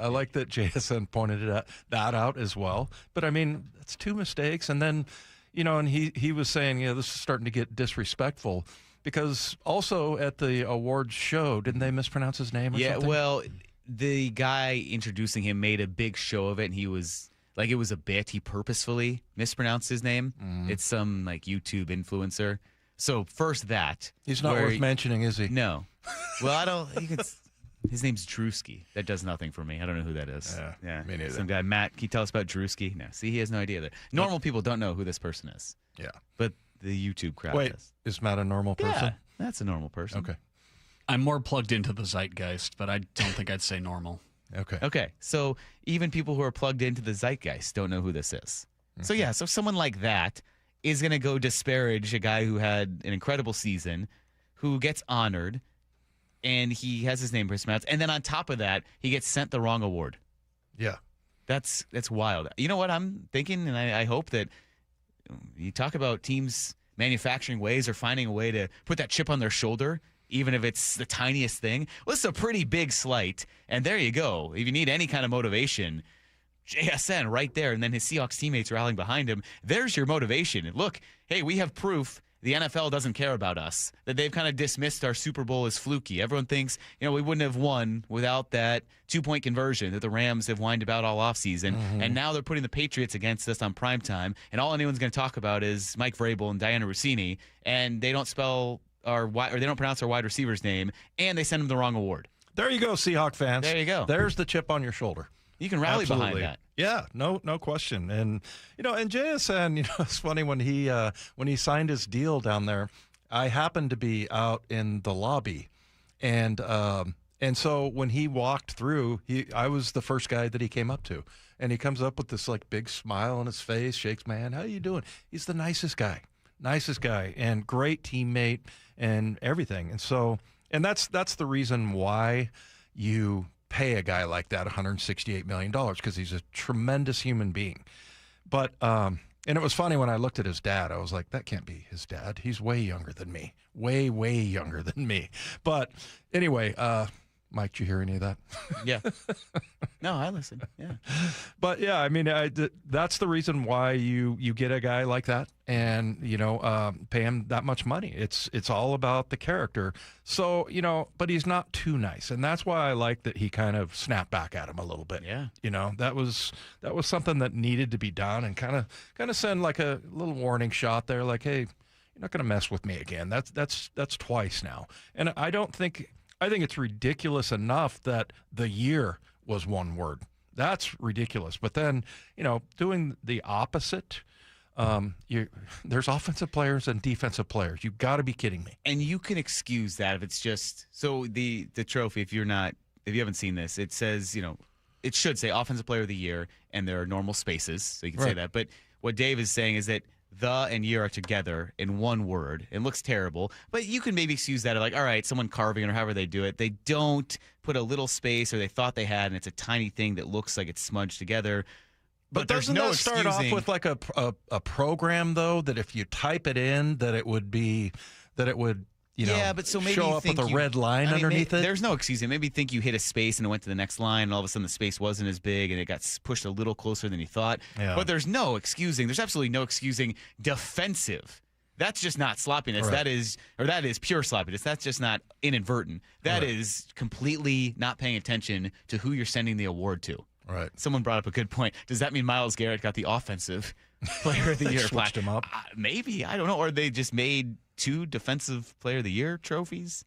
like that JSN pointed that out as well. But I mean, it's two mistakes, and then and he was saying, this is starting to get disrespectful because also at the awards show, didn't they mispronounce his name or something? Yeah, well, the guy introducing him made a big show of it, and he was like, it was a bit. He purposefully mispronounced his name. It's some like YouTube influencer. So first that. He's not worth mentioning, is he? No. Well, I don't. His name's Drewski. That does nothing for me. I don't know who that is. Yeah, me neither. Some guy, Matt, can you tell us about Drewski? No. See, he has no idea. Normal people don't know who this person is. Yeah. But the YouTube crowd does. Is Matt a normal person? Yeah, that's a normal person. Okay. I'm more plugged into the zeitgeist, but I don't think I'd say normal. Okay. So even people who are plugged into the zeitgeist don't know who this is. So yeah, so someone like that is going to go disparage a guy who had an incredible season, who gets honored, and he has his name mispronounced. And then on top of that, he gets sent the wrong award. Yeah. That's wild. You know what I'm thinking, and I hope that you talk about teams manufacturing ways or finding a way to put that chip on their shoulder, even if it's the tiniest thing. Well, it's a pretty big slight, and there you go. If you need any kind of motivation, JSN right there, and then his Seahawks teammates rallying behind him. There's your motivation. Look, hey, we have proof the NFL doesn't care about us, that they've kind of dismissed our Super Bowl as fluky. Everyone thinks, we wouldn't have won without that 2-point conversion that the Rams have whined about all offseason. And now they're putting the Patriots against us on primetime, and all anyone's going to talk about is Mike Vrabel and Diana Rossini, and they don't they don't pronounce our wide receiver's name, and they send him the wrong award. There you go, Seahawk fans. There you go. There's the chip on your shoulder. You can rally behind that. Yeah, no question. And and JSN, it's funny when he signed his deal down there, I happened to be out in the lobby, and so when he walked through, I was the first guy that he came up to, and he comes up with this like big smile on his face, shakes my hand. How you doing? He's the nicest guy, and great teammate and everything. And so, and that's the reason why you pay a guy like that $168 million, because he's a tremendous human being. But and it was funny when I looked at his dad, I was like, that can't be his dad. He's way younger than me, way younger than me. But anyway, Mike, did you hear any of that? Yeah. No, I listen. Yeah. But yeah, I mean, that's the reason why you get a guy like that and, pay him that much money. It's all about the character. So, but he's not too nice. And that's why I like that he kind of snapped back at him a little bit. Yeah. That was something that needed to be done, and kind of send like a little warning shot there, like, hey, you're not going to mess with me again. That's twice now. And I think it's ridiculous enough that the year was one word. That's ridiculous. But then, doing the opposite, there's offensive players and defensive players. You've got to be kidding me. And you can excuse that if it's just so the trophy. If you haven't seen this, it says it should say Offensive Player of the Year, and there are normal spaces, so you can say that. But what Dave is saying is that the and year are together in one word. It looks terrible, but you can maybe excuse that. Like, all right, someone carving or however they do it, they don't put a little space, or they thought they had, and it's a tiny thing that looks like it's smudged together. But doesn't that start off with like a program, though, that if you type it in, that it would but so maybe show you up think with a red line underneath it. There's no excusing. Maybe think you hit a space and it went to the next line, and all of a sudden the space wasn't as big and it got pushed a little closer than you thought. Yeah. But there's no excusing. There's absolutely no excusing defensive. That's just not sloppiness. Right. That is pure sloppiness. That's just not inadvertent. That is completely not paying attention to who you're sending the award to. Right. Someone brought up a good point. Does that mean Myles Garrett got the offensive player of the year? Switched him up. Maybe. I don't know. Or they just made 2 defensive player of the year trophies.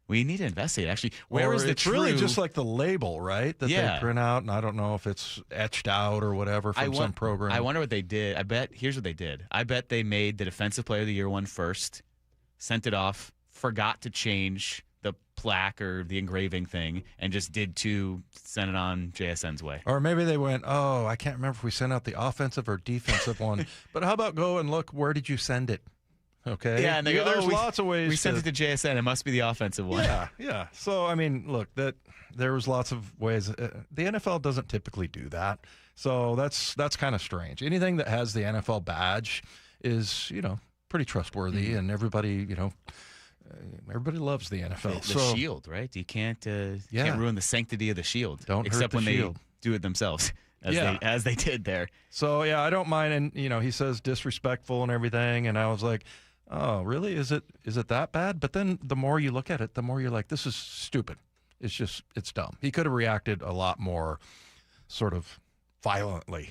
We need to investigate, actually. Where is the it's true... really just like the label, right? That Yeah. they print out, and I don't know if it's etched out or whatever from some program. I wonder what they did. Here's what they did. I bet they made the defensive player of the year one first, sent it off, forgot to change the plaque or the engraving thing, and just did 2, sent it on JSN's way. Or maybe they went, oh, I can't remember if we sent out the offensive or defensive one, but how about go and look, where did you send it? Okay. Yeah, and they go, there's lots of ways. We sent it to JSN. It must be the offensive one. Yeah. So, I mean, look, there was lots of ways. The NFL doesn't typically do that. So that's kind of strange. Anything that has the NFL badge is, pretty trustworthy, and everybody, everybody loves the NFL. The shield, right? You can't ruin the sanctity of the shield. Don't except hurt the when shield. They do it themselves. As they did there. So, yeah, I don't mind. And, he says disrespectful and everything. And I was like, oh, really? Is it that bad? But then the more you look at it, the more you're like, this is stupid. It's dumb. He could have reacted a lot more sort of violently,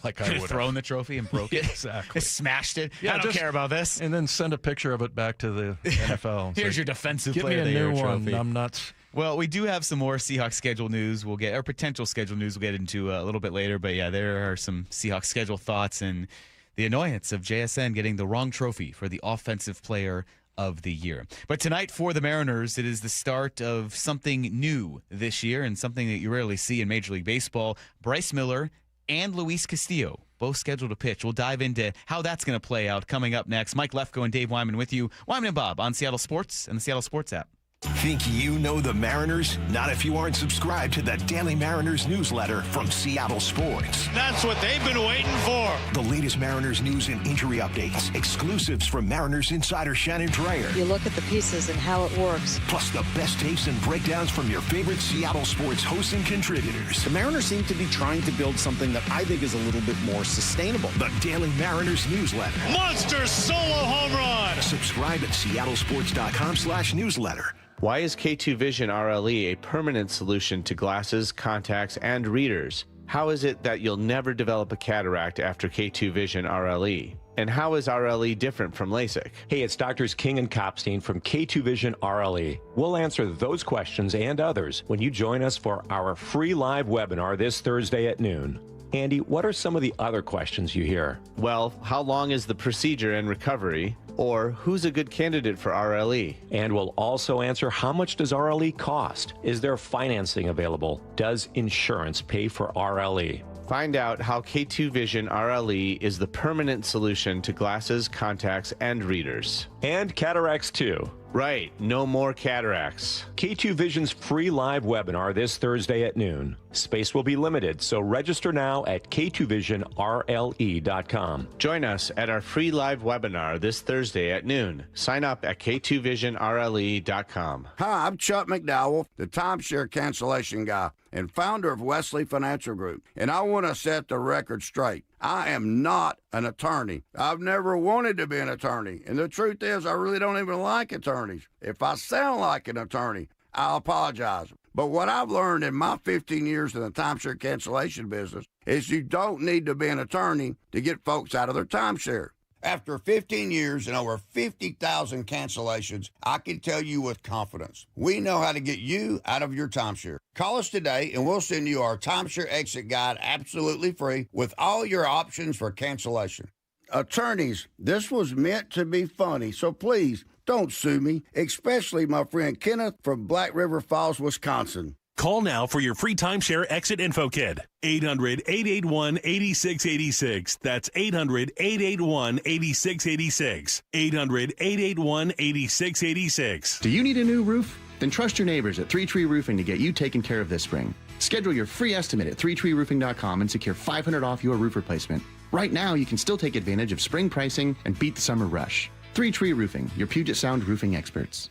like I would have. Thrown the trophy and broke it. Exactly. Smashed it. Yeah, I don't care about this. And then send a picture of it back to the NFL. Here's your defensive player of the year trophy. Give me a new I'm nuts. Well, we do have some more Seahawks schedule news or potential schedule news we'll get into a little bit later. But, yeah, there are some Seahawks schedule thoughts and the annoyance of JSN getting the wrong trophy for the offensive player of the year. But tonight for the Mariners, it is the start of something new this year and something that you rarely see in Major League Baseball. Bryce Miller and Luis Castillo, both scheduled to pitch. We'll dive into how that's going to play out coming up next. Mike Lefko and Dave Wyman with you. Wyman and Bob on Seattle Sports and the Seattle Sports app. Think you know the Mariners? Not if you aren't subscribed to the Daily Mariners newsletter from Seattle Sports. That's what they've been waiting for. The latest Mariners news and injury updates, exclusives from Mariners insider Shannon Dreyer. You look at the pieces and how it works. Plus the best takes and breakdowns from your favorite Seattle Sports hosts and contributors. The Mariners seem to be trying to build something that I think is a little bit more sustainable. The Daily Mariners newsletter. Monster solo home run. Subscribe at seattlesports.com/newsletter. Why is K2 Vision RLE a permanent solution to glasses, contacts, and readers? How is it that you'll never develop a cataract after K2 Vision RLE? And how is RLE different from LASIK? Hey, it's Doctors King and Kopstein from K2 Vision RLE. We'll answer those questions and others when you join us for our free live webinar this Thursday at noon. Andy, what are some of the other questions you hear? Well, how long is the procedure and recovery? Or who's a good candidate for RLE? And we'll also answer how much does RLE cost? Is there financing available? Does insurance pay for RLE? Find out how K2 Vision RLE is the permanent solution to glasses, contacts, and readers. And cataracts too. Right, no more cataracts. K2 Vision's free live webinar this Thursday at noon. Space will be limited, so register now at k2visionrle.com. Join us at our free live webinar this Thursday at noon. Sign up at k2visionrle.com. Hi, I'm Chuck McDowell, the timeshare cancellation guy and founder of Wesley Financial Group, and I want to set the record straight. I am not an attorney. I've never wanted to be an attorney, and the truth is I really don't even like attorneys. If I sound like an attorney, I apologize. But what I've learned in my 15 years in the timeshare cancellation business is you don't need to be an attorney to get folks out of their timeshare. After 15 years and over 50,000 cancellations, I can tell you with confidence, we know how to get you out of your timeshare. Call us today and we'll send you our timeshare exit guide absolutely free with all your options for cancellation. Attorneys, this was meant to be funny, so please don't sue me, especially my friend Kenneth from Black River Falls, Wisconsin. Call now for your free timeshare exit info kit. 800-881-8686. That's 800-881-8686. 800-881-8686. Do you need a new roof? Then trust your neighbors at 3 Tree Roofing to get you taken care of this spring. Schedule your free estimate at 3treeroofing.com and secure $500 off your roof replacement. Right now, you can still take advantage of spring pricing and beat the summer rush. 3 Tree Roofing, your Puget Sound roofing experts.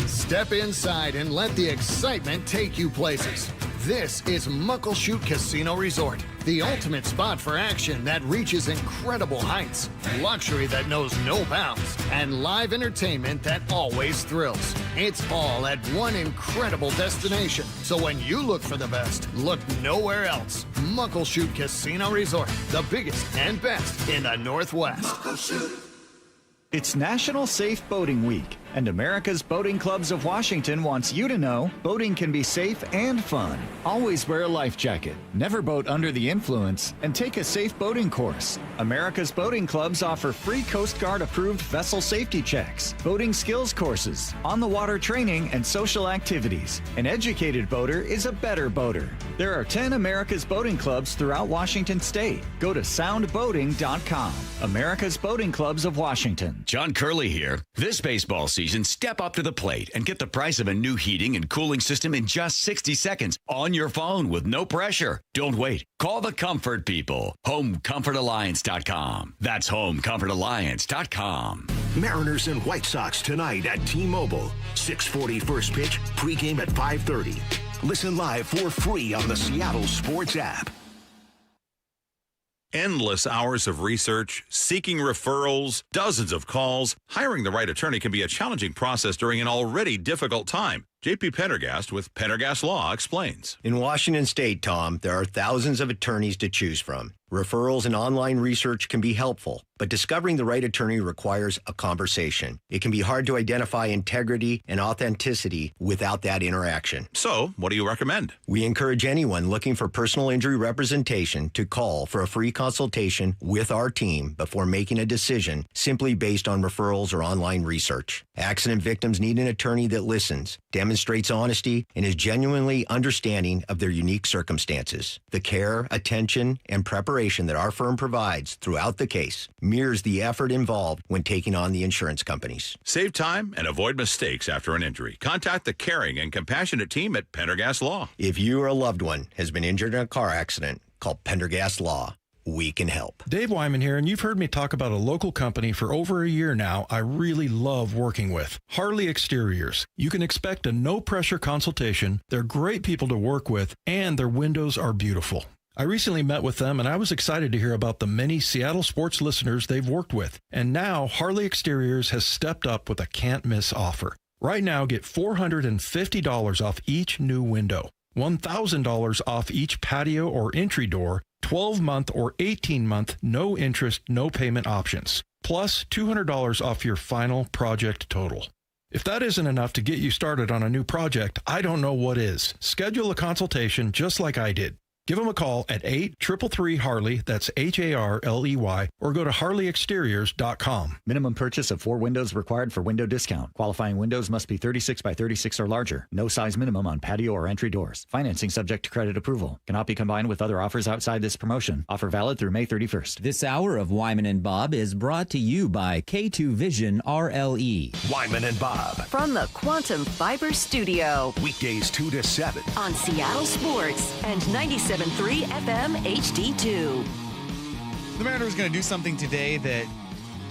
Step inside and let the excitement take you places. This is Muckleshoot Casino Resort, the ultimate spot for action that reaches incredible heights, luxury that knows no bounds, and live entertainment that always thrills. It's all at one incredible destination. So when you look for the best, look nowhere else. Muckleshoot Casino Resort, the biggest and best in the Northwest. Muckleshoot. It's National Safe Boating Week, and America's Boating Clubs of Washington wants you to know boating can be safe and fun. Always wear a life jacket, never boat under the influence, and take a safe boating course. America's Boating Clubs offer free Coast Guard approved vessel safety checks, boating skills courses, on-the-water training, and social activities. An educated boater is a better boater. There are 10 America's Boating Clubs throughout Washington State. Go to soundboating.com. America's Boating Clubs of Washington. John Curley here. This baseball season, step up to the plate and get the price of a new heating and cooling system in just 60 seconds on your phone with no pressure. Don't wait. Call the comfort people. HomeComfortAlliance.com. That's HomeComfortAlliance.com. Mariners and White Sox tonight at T-Mobile. 6:40 first pitch, pregame at 5:30. Listen live for free on the Seattle Sports app. Endless hours of research, seeking referrals, dozens of calls. Hiring the right attorney can be a challenging process during an already difficult time. J.P. Pendergast with Pendergast Law explains. In Washington State, Tom, there are thousands of attorneys to choose from. Referrals and online research can be helpful, but discovering the right attorney requires a conversation. It can be hard to identify integrity and authenticity without that interaction. So, what do you recommend? We encourage anyone looking for personal injury representation to call for a free consultation with our team before making a decision simply based on referrals or online research. Accident victims need an attorney that listens, demonstrates honesty, and is genuinely understanding of their unique circumstances. The care, attention, and preparation that our firm provides throughout the case mirrors the effort involved when taking on the insurance companies. Save time and avoid mistakes after an injury. Contact the caring and compassionate team at Pendergast Law. If you or a loved one has been injured in a car accident, call Pendergast Law. We can help. Dave Wyman here, and you've heard me talk about a local company for over a year now I really love working with, Harley Exteriors. You can expect a no-pressure consultation. They're great people to work with, and their windows are beautiful. I recently met with them, and I was excited to hear about the many Seattle sports listeners they've worked with. And now Harley Exteriors has stepped up with a can't-miss offer. Right now, get $450 off each new window, $1,000 off each patio or entry door, 12-month or 18-month no interest, no payment options, plus $200 off your final project total. If that isn't enough to get you started on a new project, I don't know what is. Schedule a consultation just like I did. Give them a call at 833-HARLEY, that's HARLEY, or go to harleyexteriors.com. Minimum purchase of 4 windows required for window discount. Qualifying windows must be 36 by 36 or larger. No size minimum on patio or entry doors. Financing subject to credit approval. Cannot be combined with other offers outside this promotion. Offer valid through May 31st. This hour of Wyman and Bob is brought to you by K2 Vision RLE. Wyman and Bob. From the Quantum Fiber Studio. Weekdays 2 to 7. On Seattle Sports and 97.3 FM HD2. The Mariners are going to do something today that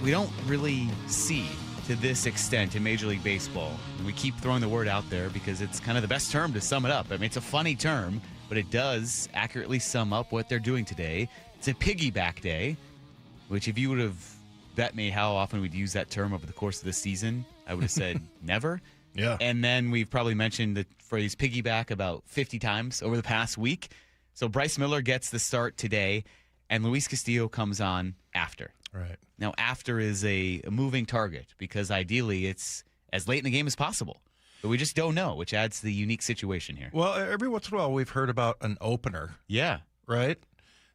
we don't really see to this extent in Major League Baseball. And we keep throwing the word out there because it's kind of the best term to sum it up. I mean, it's a funny term, but it does accurately sum up what they're doing today. It's a piggyback day, which if you would have bet me how often we'd use that term over the course of the season, I would have said never. Yeah. And then we've probably mentioned the phrase piggyback about 50 times over the past week. So Bryce Miller gets the start today, and Luis Castillo comes on after. Right. Now, after is a moving target because ideally it's as late in the game as possible. But we just don't know, which adds to the unique situation here. Well, every once in a while we've heard about an opener. Yeah. Right?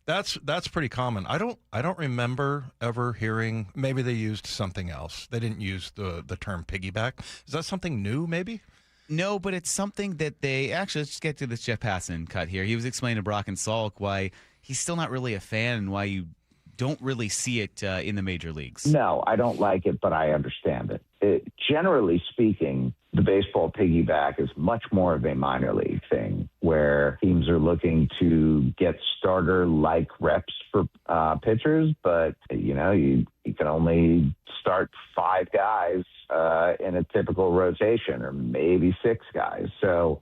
That's pretty common. I don't remember ever hearing, maybe they used something else. They didn't use the term piggyback. Is that something new maybe? No, but it's something that they actually, let's get to this Jeff Passan cut here. He was explaining to Brock and Salk why he's still not really a fan and why you don't really see it in the major leagues. No, I don't like it, but I understand it. Generally speaking, the baseball piggyback is much more of a minor league thing where teams are looking to get starter-like reps for pitchers, but you can only start 5 guys in a typical rotation, or maybe 6 guys. So,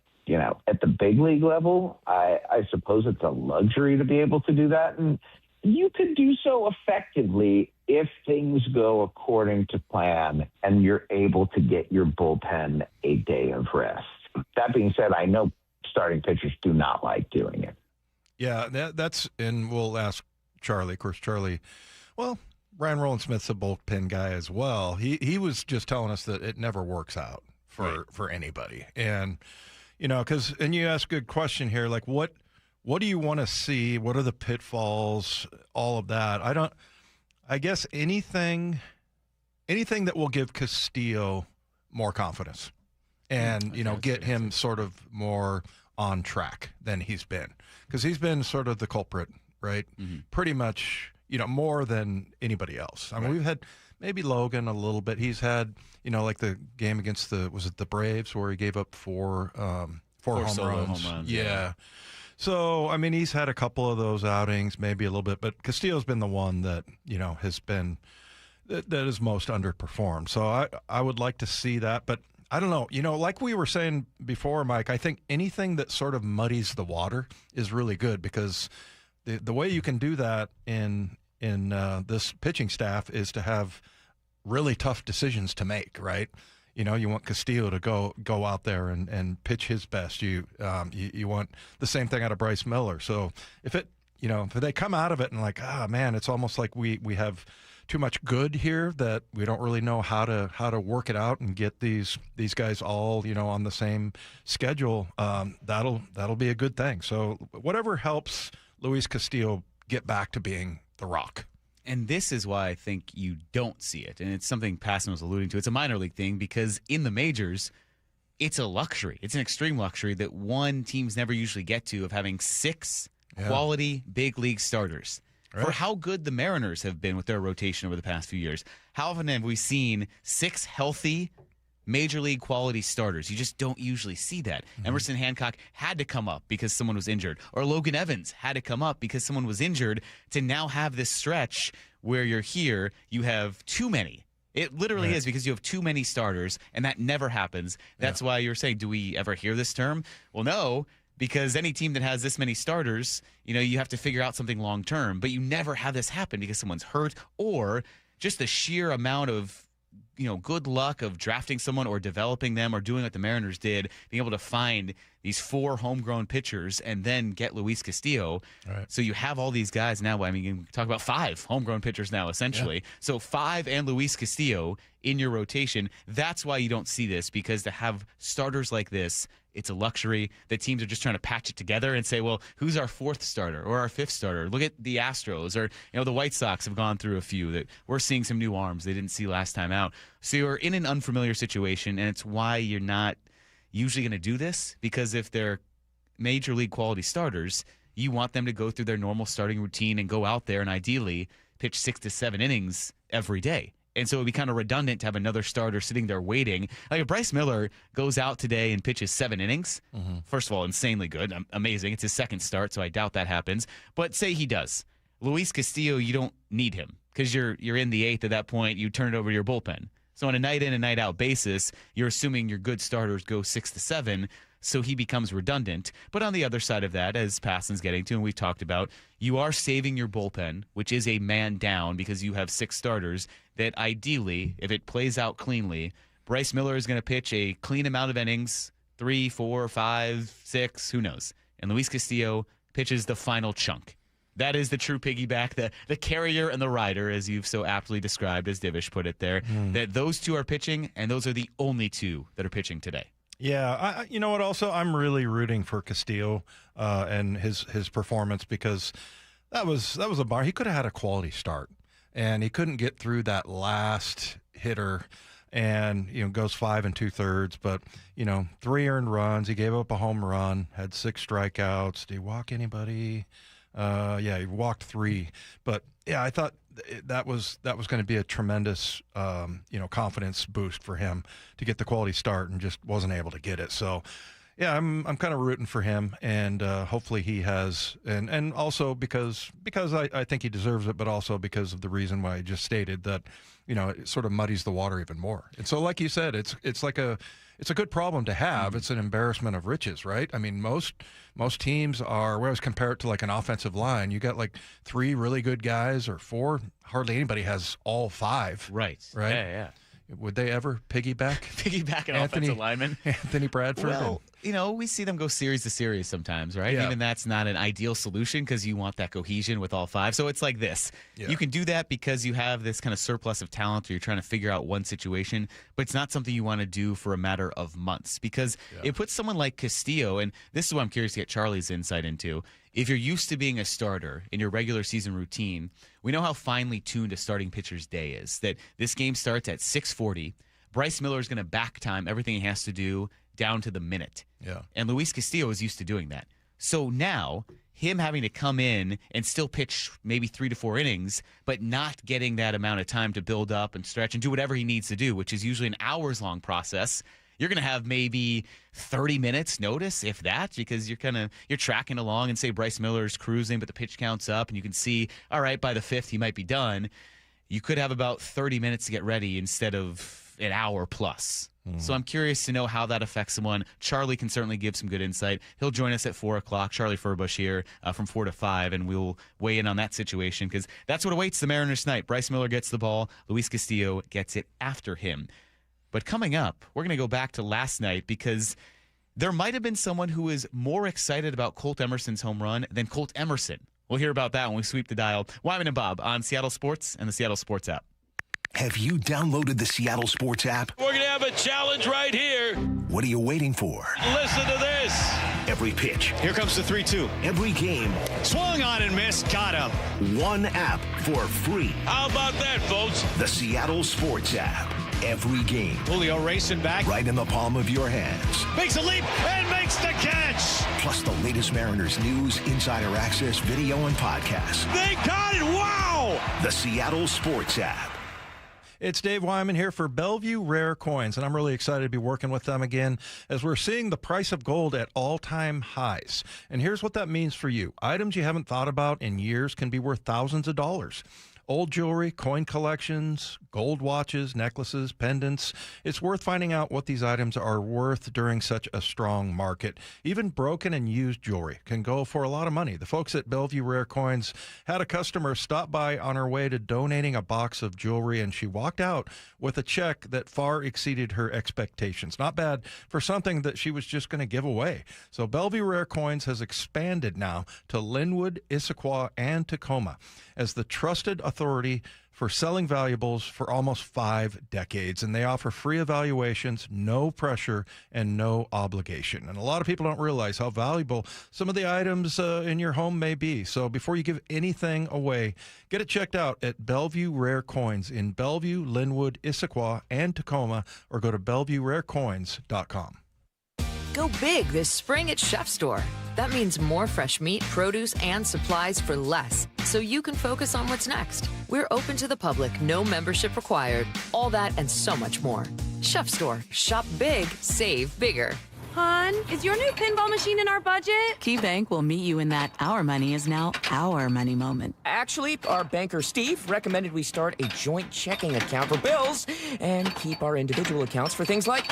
at the big league level, I suppose it's a luxury to be able to do that. And you could do so effectively if things go according to plan and you're able to get your bullpen a day of rest. That being said, I know starting pitchers do not like doing it. Yeah, that's, and we'll ask Charlie. Of course, Charlie, well, Brian Rowland-Smith's a bullpen guy as well. He was just telling us that it never works out for anybody. And, and you ask a good question here, like what do you want to see? What are the pitfalls? All of that. I guess anything that will give Castillo more confidence and, get him sort of more on track than he's been. Because he's been sort of the culprit, right? Mm-hmm. Pretty much, more than anybody else. I mean, we've had maybe Logan a little bit. He's had, like the game against the Braves where he gave up four home runs. Yeah. So, I mean, he's had a couple of those outings, maybe a little bit, but Castillo's been the one that, has been, that is most underperformed. So I would like to see that, but I don't know. Like we were saying before, Mike, I think anything that sort of muddies the water is really good, because the way you can do that in this pitching staff is to have really tough decisions to make, right? You want Castillo to go out there and pitch his best. You want the same thing out of Bryce Miller. So if they come out of it and like, man, it's almost like we have too much good here that we don't really know how to work it out and get these guys all on the same schedule. That'll be a good thing. So whatever helps Luis Castillo get back to being the Rock. And this is why I think you don't see it. And it's something Passan was alluding to. It's a minor league thing, because in the majors, it's a luxury. It's an extreme luxury that teams never usually get to, of having 6 quality big league starters. Right. For how good the Mariners have been with their rotation over the past few years. How often have we seen 6 healthy major league quality starters? You just don't usually see that. Mm-hmm. Emerson Hancock had to come up because someone was injured, or Logan Evans had to come up because someone was injured, to now have this stretch where you have too many. It literally is, because you have too many starters, and that never happens. That's why you're saying, do we ever hear this term? Well, no, because any team that has this many starters, you have to figure out something long term, but you never have this happen because someone's hurt, or just the sheer amount of good luck of drafting someone or developing them, or doing what the Mariners did, being able to find these 4 homegrown pitchers and then get Luis Castillo. Right. So you have all these guys now. I mean, you can talk about 5 homegrown pitchers now, essentially. Yeah. So 5 and Luis Castillo in your rotation. That's why you don't see this, because to have starters like this, it's a luxury that teams are just trying to patch it together and say, well, who's our 4th starter or our 5th starter? Look at the Astros, or the White Sox have gone through a few that we're seeing some new arms they didn't see last time out. So you're in an unfamiliar situation, and it's why you're not usually going to do this, because if they're major league quality starters, you want them to go through their normal starting routine and go out there and ideally pitch 6 to 7 innings every day. And so it would be kind of redundant to have another starter sitting there waiting. Like if Bryce Miller goes out today and pitches 7 innings, first of all, insanely good, amazing. It's his 2nd start, so I doubt that happens. But say he does. Luis Castillo, you don't need him, because you're in the 8th at that point. You turn it over to your bullpen. So on a night in and night out basis, you're assuming your good starters go 6 to 7, so he becomes redundant. But on the other side of that, as Passan's getting to and we've talked about, you are saving your bullpen, which is a man down because you have 6 starters that ideally, if it plays out cleanly, Bryce Miller is going to pitch a clean amount of innings, 3, 4, 5, 6, who knows. And Luis Castillo pitches the final chunk. That is the true piggyback, the carrier and the rider, as you've so aptly described, as Divish put it there, that those 2 are pitching, and those are the only 2 that are pitching today. Yeah, you know what? Also, I'm really rooting for Castillo and his performance, because that was a bar. He could have had a quality start, and he couldn't get through that last hitter, and goes 5 2/3. But 3 earned runs. He gave up a home run, had 6 strikeouts. Did he walk anybody? He walked 3. But yeah, I thought that was going to be a tremendous confidence boost for him to get the quality start, and just wasn't able to get it. So Yeah, I'm kind of rooting for him, and hopefully he has, and also because I think he deserves it, but also because of the reason why I just stated that, it sort of muddies the water even more. And so, like you said, it's a good problem to have. It's an embarrassment of riches, right? I mean, most teams are, whereas compared to like an offensive line, you got like 3 really good guys or 4. Hardly anybody has all 5. Right. Yeah. Would they ever piggyback an offensive lineman? Anthony Bradford? Well, we see them go series to series sometimes, right? Yeah. Even that's not an ideal solution because you want that cohesion with all 5. So it's like this. Yeah. You can do that because you have this kind of surplus of talent or you're trying to figure out one situation, but it's not something you want to do for a matter of months because it puts someone like Castillo, and this is what I'm curious to get Charlie's insight into. If you're used to being a starter in your regular season routine, we know how finely tuned a starting pitcher's day is, that this game starts at 6:40. Bryce Miller is going to back time everything he has to do down to the minute. Yeah. And Luis Castillo is used to doing that. So now, him having to come in and still pitch maybe 3 to 4 innings, but not getting that amount of time to build up and stretch and do whatever he needs to do, which is usually an hours-long process. You're going to have maybe 30 minutes notice, if that, because you're tracking along and say Bryce Miller's cruising, but the pitch counts up and you can see, all right, by the 5th, he might be done. You could have about 30 minutes to get ready instead of an hour plus. So I'm curious to know how that affects someone. Charlie can certainly give some good insight. He'll join us at 4 o'clock. Charlie Furbush here from 4 to 5, and we'll weigh in on that situation because that's what awaits the Mariners tonight. Bryce Miller gets the ball. Luis Castillo gets it after him. But coming up, we're going to go back to last night because there might have been someone who is more excited about Colt Emerson's home run than Colt Emerson. We'll hear about that when we sweep the dial. Wyman and Bob on Seattle Sports and the Seattle Sports app. Have you downloaded the Seattle Sports app? We're going to have a challenge right here. What are you waiting for? Listen to this. Every pitch. Here comes the 3-2. Every game. Swung on and missed. Got him. One app for free. How about that, folks? The Seattle Sports app. Every game. Julio racing back. Right in the palm of your hands. Makes a leap and makes the catch. Plus the latest Mariners news, insider access, video, and podcasts. They got it. Wow. The Seattle Sports app. It's Dave Wyman here for Bellevue Rare Coins, and I'm really excited to be working with them again as we're seeing the price of gold at all-time highs. And here's what that means for you. Items you haven't thought about in years can be worth thousands of dollars. Old jewelry, coin collections, gold watches, necklaces, pendants. It's worth finding out what these items are worth during such a strong market. Even broken and used jewelry can go for a lot of money. The folks at Bellevue Rare Coins had a customer stop by on her way to donating a box of jewelry, and she walked out with a check that far exceeded her expectations. Not bad for something that she was just going to give away. So Bellevue Rare Coins has expanded now to Linwood, Issaquah, and Tacoma as the trusted authority for selling valuables for almost 5 decades. And they offer free evaluations, no pressure, and no obligation. And a lot of people don't realize how valuable some of the items in your home may be. So before you give anything away, get it checked out at Bellevue Rare Coins in Bellevue, Linwood, Issaquah, and Tacoma, or go to BellevueRareCoins.com. Go big this spring at Chef Store. That means more fresh meat, produce, and supplies for less, so you can focus on what's next. We're open to the public, no membership required. All that and so much more. Chef Store. Shop big, save bigger. Hon, is your new pinball machine in our budget? KeyBank will meet you in that our money is now our money moment. Actually, our banker Steve recommended we start a joint checking account for bills and keep our individual accounts for things like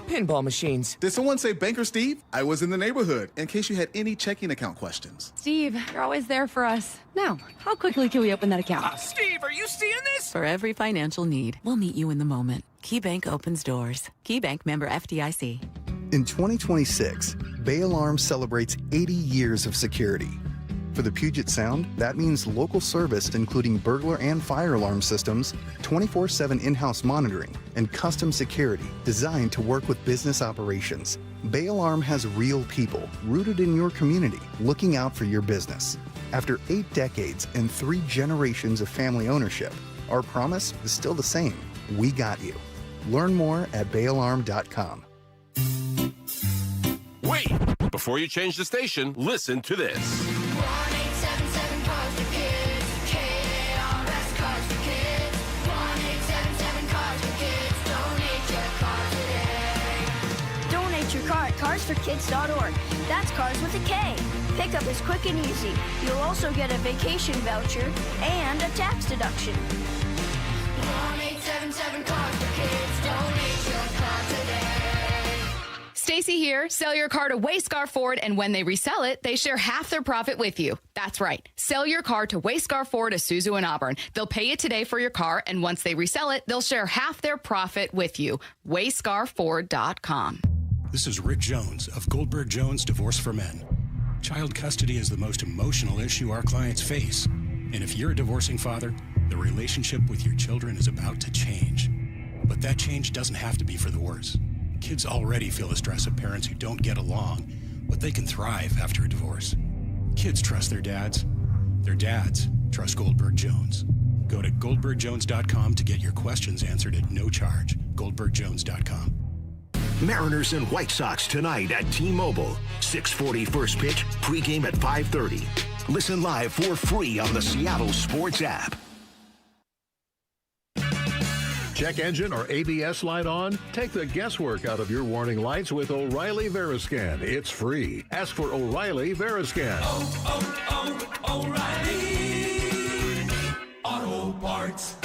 pinball machines. Did someone say Banker Steve? I was in the neighborhood in case you had any checking account questions. Steve, you're always there for us. Now, how quickly can we open that account? Steve, are you seeing this? For every financial need, we'll meet you in the moment. KeyBank opens doors. KeyBank member FDIC. In 2026, Bay Alarm celebrates 80 years of security. For the Puget Sound, that means local service including burglar and fire alarm systems, 24/7 in-house monitoring, and custom security designed to work with business operations. Bay Alarm has real people rooted in your community looking out for your business. After 8 decades and 3 generations of family ownership, our promise is still the same. We got you. Learn more at bayalarm.com. Wait! Before you change the station, listen to this. get your car at carsforkids.org. That's cars with a K. Pickup is quick and easy. You'll also get a vacation voucher and a tax deduction. 1-877 Cars for Kids. Donate your car today. Stacy here. Sell your car to Wayscar Ford, and when they resell it, they share half their profit with you. That's right. Sell your car to Wayscar Ford, Isuzu, and Auburn. They'll pay you today for your car, and once they resell it, they'll share half their profit with you. WayscarFord.com. This is Rick Jones of Goldberg Jones Divorce for Men. Child custody is the most emotional issue our clients face. And if you're a divorcing father, the relationship with your children is about to change. But that change doesn't have to be for the worse. Kids already feel the stress of parents who don't get along, but they can thrive after a divorce. Kids trust their dads. Their dads trust Goldberg Jones. Go to goldbergjones.com to get your questions answered at no charge. goldbergjones.com. Mariners and White Sox tonight at T-Mobile. 6:40 first pitch, pregame at 5:30. Listen live for free on the Seattle Sports app. Check engine or ABS light on? Take the guesswork out of your warning lights with O'Reilly Veriscan. It's free. Ask for O'Reilly Veriscan. O'Reilly Auto Parts.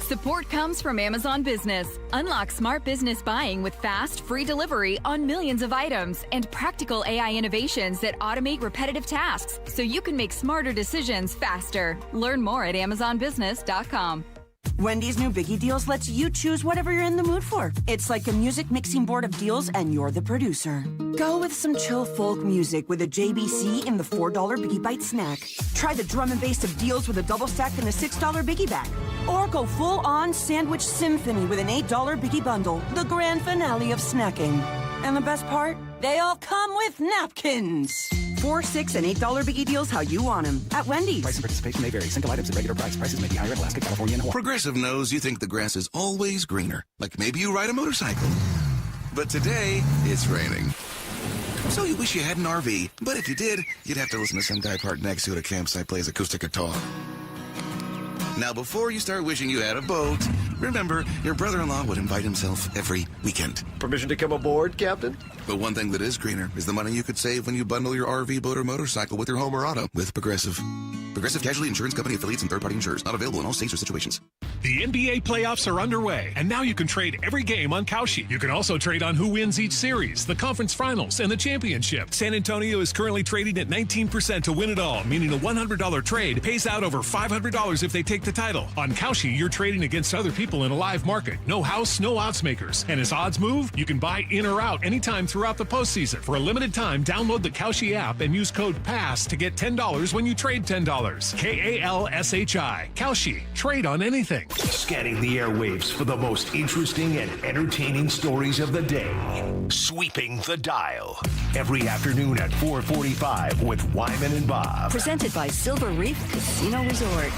Support comes from Amazon Business. Unlock smart business buying with fast, free delivery on millions of items and practical AI innovations that automate repetitive tasks so you can make smarter decisions faster. Learn more at amazonbusiness.com. Wendy's new Biggie Deals lets you choose whatever you're in the mood for. It's like a music mixing board of deals, and you're the producer. Go with some chill folk music with a JBC in the $4 Biggie Bite snack. Try the drum and bass of deals with a double stack and a $6 Biggie Bag. Or go full-on sandwich symphony with an $8 Biggie Bundle, the grand finale of snacking. And the best part? They all come with napkins. $4, $6, and $8 Biggie Deals how you want them at Wendy's. Price and participation may vary. Single items at regular price. Prices may be higher in Alaska, California, and Hawaii. Progressive knows you think the grass is always greener. Like maybe you ride a motorcycle. But today, it's raining. So you wish you had an RV. But if you did, you'd have to listen to some guy parked next to it at a campsite plays acoustic guitar. Now, before you start wishing you had a boat, remember, your brother-in-law would invite himself every weekend. Permission to come aboard, Captain? But one thing that is greener is the money you could save when you bundle your RV, boat, or motorcycle with your home or auto with Progressive. Progressive Casualty Insurance Company affiliates and third-party insurers. Not available in all states or situations. The NBA playoffs are underway, and now you can trade every game on Kalshi. You can also trade on who wins each series, the conference finals, and the championship. San Antonio is currently trading at 19% to win it all, meaning a $100 trade pays out over $500 if they take the title. On Kalshi, you're trading against other people in a live market. No house, no odds makers. And as odds move, you can buy in or out anytime throughout the postseason. For a limited time, download the Kalshi app and use code PASS to get $10 when you trade $10. KALSHI. Kalshi. Trade on anything. Scanning the airwaves for the most interesting and entertaining stories of the day. Sweeping the dial. Every afternoon at 4:45 with Wyman and Bob. Presented by Silver Reef Casino Resort.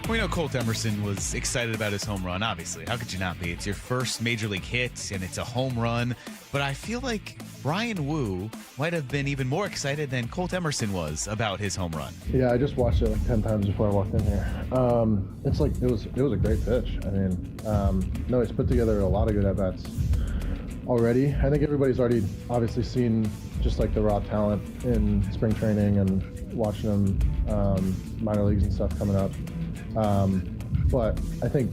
We know Colt Emerson was excited about his home run, obviously. How could you not be? It's your first major league hit, and it's a home run. But I feel like Bryan Woo might have been even more excited than Colt Emerson was about his home run. Yeah, I just watched it like 10 times before I walked in here. It's like it was a great pitch. I mean, no, he's put together a lot of good at-bats already. I think everybody's already obviously seen just like the raw talent in spring training and watching him minor leagues and stuff coming up. But I think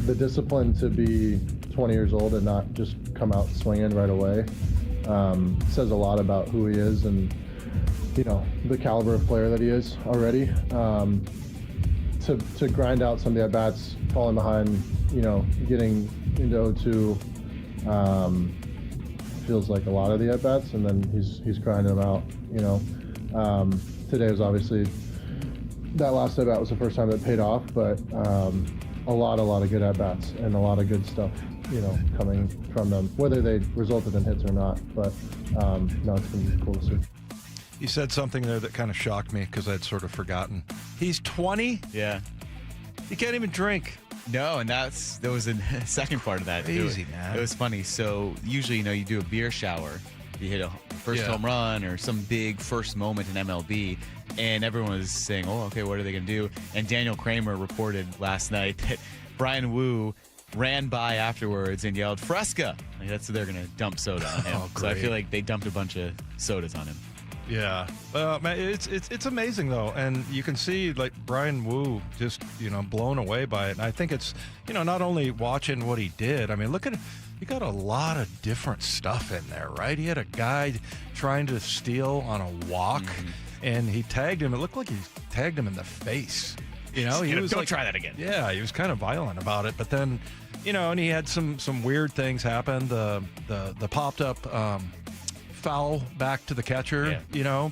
the discipline to be 20 years old and not just come out swinging right away says a lot about who he is and, you know, the caliber of player that he is already. To grind out some of the at-bats, falling behind, you know, getting into 0-2 feels like a lot of the at-bats, and then he's grinding them out, you know. Today was obviously, that last at-bat was the first time it paid off, but a lot of good at-bats and a lot of good stuff, you know, coming from them, whether they resulted in hits or not. But no, it's been cool to see. You said something there that kind of shocked me because I'd sort of forgotten. He's 20? Yeah. He can't even drink. No, and there was a second part of that. Easy, man. It was funny. So usually, you know, you do a beer shower. You hit a first home run or some big first moment in MLB, and everyone was saying, oh, okay, what are they going to do? And Daniel Kramer reported last night that Bryan Woo ran by afterwards and yelled, Fresca. Like, that's what they're going to dump soda on him. So I feel like they dumped a bunch of sodas on him. Yeah, man, it's amazing though, and you can see like Bryan Woo just blown away by it. And I think it's not only watching what he did. I mean, look at it. He got a lot of different stuff in there, right? He had a guy trying to steal on a walk, and he tagged him. It looked like he tagged him in the face. He was don't like, try that again. Yeah, he was kind of violent about it, but then and he had some weird things happen. The popped up. Foul back to the catcher,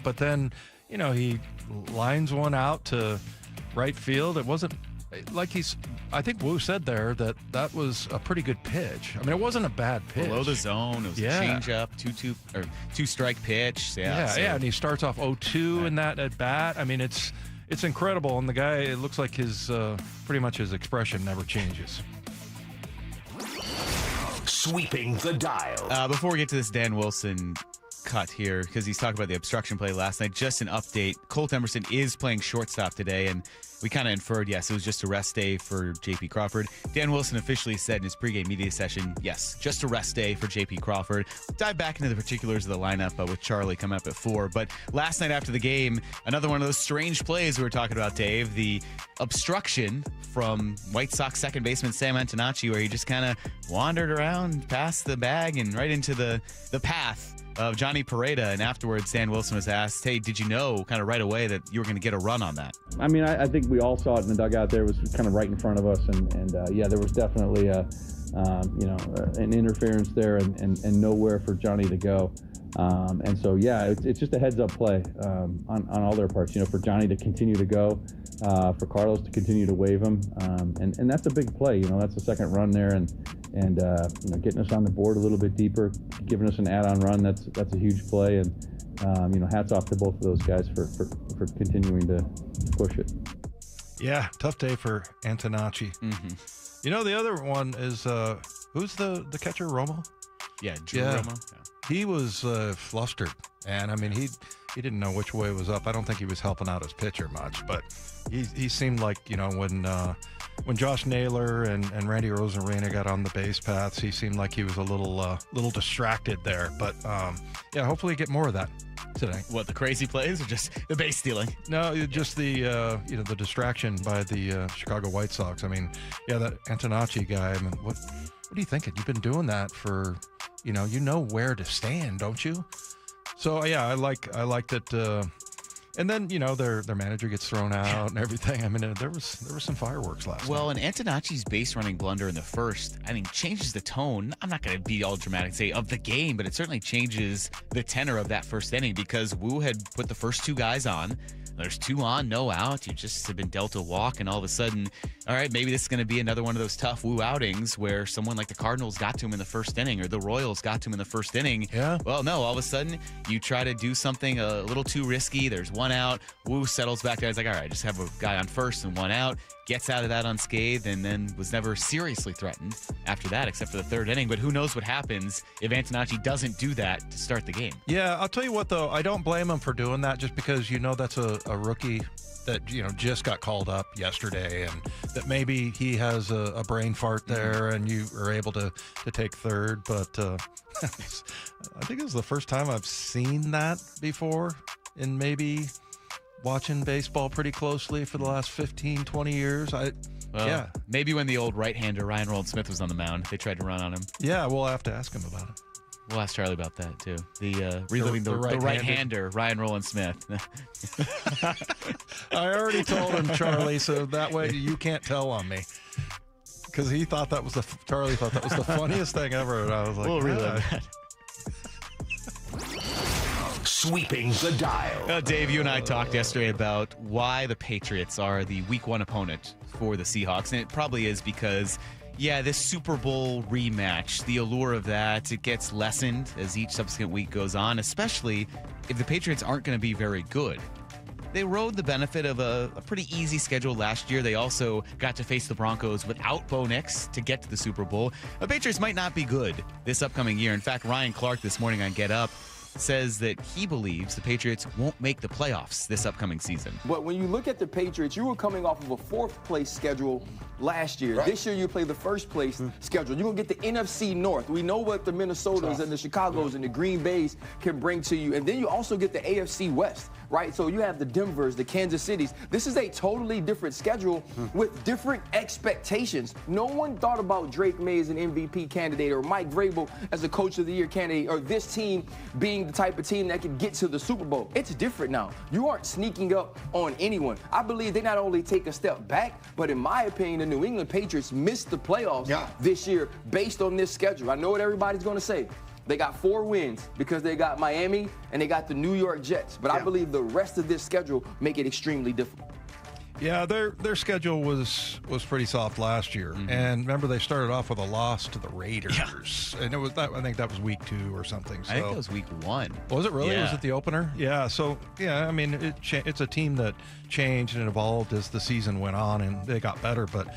but then, he lines one out to right field. It wasn't like I think Woo said there that was a pretty good pitch. I mean, it wasn't a bad pitch. Below the zone. It was a changeup, 2-strike pitch. And he starts off 0-2 in that at bat. I mean, it's incredible. And the guy, it looks like pretty much his expression never changes. Sweeping the dial. Before we get to this Dan Wilson cut here, because he's talking about the obstruction play last night, just an update. Colt Emerson is playing shortstop today, and we kind of inferred, yes, it was just a rest day for J.P. Crawford. Dan Wilson officially said in his pregame media session, yes, just a rest day for J.P. Crawford. Dive back into the particulars of the lineup with Charlie coming up at 4. But last night after the game, another one of those strange plays we were talking about, Dave, the obstruction from White Sox second baseman Sam Antonacci, where he just kind of wandered around past the bag and right into the path of Johnny Pareda, and afterwards Dan Wilson was asked, hey, did you know kind of right away that you were going to get a run on that? I mean, I think we all saw it in the dugout there. It was kind of right in front of us, and there was definitely an interference there and nowhere for Johnny to go. And so, it's just a heads-up play on all their parts, for Johnny to continue to go, for Carlos to continue to wave him. And that's a big play. That's the second run there, and getting us on the board a little bit deeper, giving us an add-on run. That's a huge play, and hats off to both of those guys for continuing to push it. Yeah, tough day for Antonacci. Mm-hmm. The other one is who's the catcher, Romo? Yeah, Drew Romo. Yeah. He was flustered, and I mean he didn't know which way was up. I don't think he was helping out his pitcher much, but he seemed like when Josh Naylor and Randy Rosarena got on the base paths, he seemed like he was a little distracted there. But hopefully get more of that today. What, the crazy plays or just the base stealing? No, just the the distraction by the Chicago White Sox. I mean, that Antonacci guy. I mean, what are you thinking? You've been doing that for you know where to stand, don't you? So I like that. And then their manager gets thrown out and everything. I mean, there was some fireworks last night. Well, and Antonacci's base running blunder in the first, I mean, changes the tone. I'm not going to be all dramatic and say of the game, but it certainly changes the tenor of that first inning because Woo had put the first two guys on. There's 2 on, no out. You just have been dealt a walk, and all of a sudden, all right, maybe this is going to be another one of those tough Woo outings where someone like the Cardinals got to him in the first inning or the Royals got to him in the first inning. Yeah. Well, no, all of a sudden, you try to do something a little too risky. There's 1 out. Woo settles back down. He's like, all right, just have a guy on first and 1 out. Gets out of that unscathed and then was never seriously threatened after that, except for the 3rd inning. But who knows what happens if Antonacci doesn't do that to start the game. Yeah, I'll tell you what, though. I don't blame him for doing that just because that's a rookie that, just got called up yesterday and that maybe he has a brain fart there and you are able to take third. But I think it was the first time I've seen that before in maybe watching baseball pretty closely for the last 15, 20 years. Maybe when the old right-hander Ryan Roland-Smith was on the mound, they tried to run on him. Yeah, we'll have to ask him about it. We'll ask Charlie about that, too. Reliving the right-hander Ryan Roland-Smith. I already told him, Charlie, so that way you can't tell on me. Because Charlie thought that was the funniest thing ever, and I was like, we'll relive that. Sweeping the dial. Dave, you and I talked yesterday about why the Patriots are the Week 1 opponent for the Seahawks, and it probably is because, this Super Bowl rematch, the allure of that, it gets lessened as each subsequent week goes on, especially if the Patriots aren't going to be very good. They rode the benefit of a pretty easy schedule last year. They also got to face the Broncos without Bo Nix to get to the Super Bowl. The Patriots might not be good this upcoming year. In fact, Ryan Clark this morning on Get Up says that he believes the Patriots won't make the playoffs this upcoming season. But when you look at the Patriots, you were coming off of a 4th place schedule last year. Right. This year you play the 1st place schedule. You're going to get the NFC North. We know what the Minnesotas and the Chicagos and the Green Bays can bring to you. And then you also get the AFC West, right? So you have the Denvers, the Kansas Cities. This is a totally different schedule with different expectations. No one thought about Drake May as an MVP candidate or Mike Vrabel as a Coach of the Year candidate or this team being the type of team that could get to the Super Bowl. It's different now. You aren't sneaking up on anyone. I believe they not only take a step back, but in my opinion, the New England Patriots missed the playoffs this year based on this schedule. I know what everybody's going to say. They got 4 wins because they got Miami and they got the New York Jets. But I believe the rest of this schedule make it extremely difficult. Yeah, their schedule was pretty soft last year, and remember they started off with a loss to the Raiders, and it was I think that was week 2 or something. So. I think that was week 1. Was it really? Yeah. Was it the opener? Yeah. So I mean it's a team that changed and evolved as the season went on, and they got better, but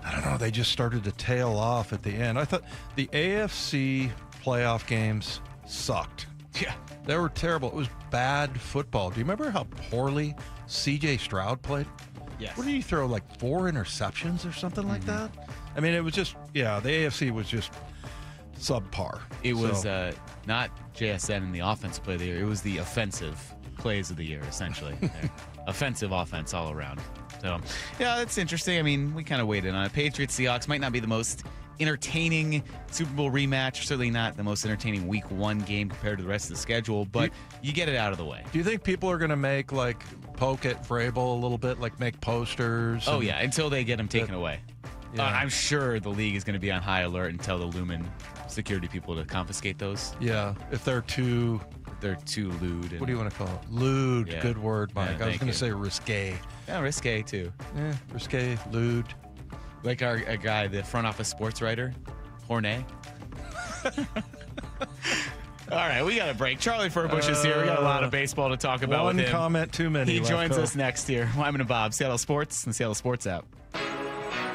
I don't know. They just started to tail off at the end. I thought the AFC playoff games sucked. Yeah, they were terrible. It was bad football. Do you remember how poorly C.J. Stroud played? Yes. What did he throw, like 4 interceptions or something like that? I mean, it was just, the AFC was just subpar. It was not JSN in the offensive play of the year. It was the offensive plays of the year, essentially. Offensive offense all around. So, yeah, that's interesting. I mean, we kind of waited on it. Patriots, Seahawks might not be the most entertaining Super Bowl rematch, certainly not the most entertaining week 1 game compared to the rest of the schedule, but you get it out of the way. Do you think people are going to poke at Vrabel a little bit, make posters? Oh, yeah, until they get him taken away. Yeah. I'm sure the league is going to be on high alert and tell the Lumen security people to confiscate those. Yeah, if they're too lewd. What do you want to call it? Lewd. Yeah. Good word, Mike. I was going to say risque. Yeah, risque too. Yeah, risque, lewd. Like our guy, the front office sports writer, Hornet. All right, we got a break. Charlie Furbush is here. We got a lot of baseball to talk about with him. One comment too many. He joins us next here. Wyman and Bob, Seattle Sports and Seattle Sports app.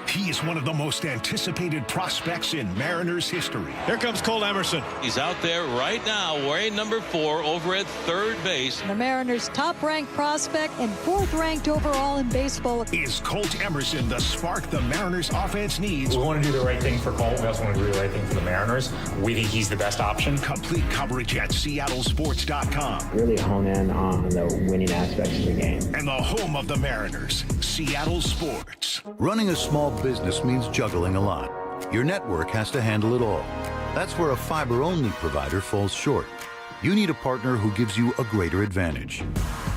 He is one of the most anticipated prospects in Mariners history. Here comes Colt Emerson. He's out there right now wearing number 4 over at third base. The Mariners' top-ranked prospect and 4th-ranked overall in baseball. Is Colt Emerson the spark the Mariners offense needs? We want to do the right thing for Colt. We also want to do the right thing for the Mariners. We think he's the best option. Complete coverage at SeattleSports.com. Really hone in on the winning aspects of the game. And the home of the Mariners, Seattle Sports. Running a small business means juggling a lot. Your network has to handle it all. That's where a fiber-only provider falls short. You need a partner who gives you a greater advantage.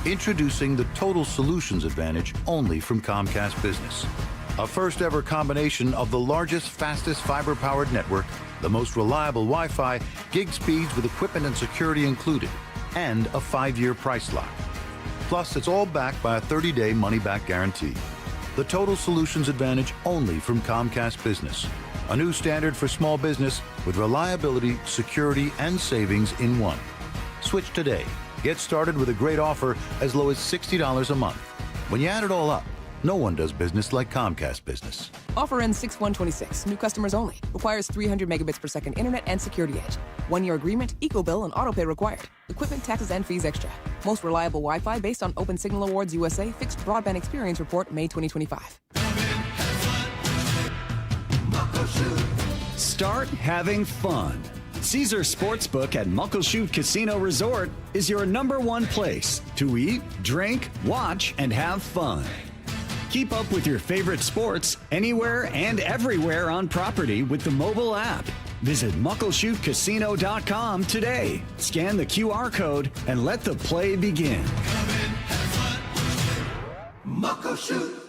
Introducing the Total Solutions Advantage only from Comcast Business. A first-ever combination of the largest, fastest fiber-powered network, the most reliable Wi-Fi, gig speeds with equipment and security included, and a 5-year price lock. Plus, it's all backed by a 30-day money-back guarantee. The Total Solutions Advantage only from Comcast Business. A new standard for small business with reliability, security, and savings in one. Switch today. Get started with a great offer as low as $60 a month. When you add it all up, no one does business like Comcast Business. Offer ends 6/1/26. New customers only. Requires 300 megabits per second internet and security edge. 1-year agreement, eco-bill, and autopay required. Equipment, taxes, and fees extra. Most reliable Wi-Fi based on Open Signal Awards USA Fixed Broadband Experience Report, May 2025. Start having fun. Caesar Sportsbook at Muckleshoot Casino Resort is your #1 place to eat, drink, watch, and have fun. Keep up with your favorite sports anywhere and everywhere on property with the mobile app. Visit MuckleshootCasino.com today. Scan the QR code and let the play begin. Muckleshoot.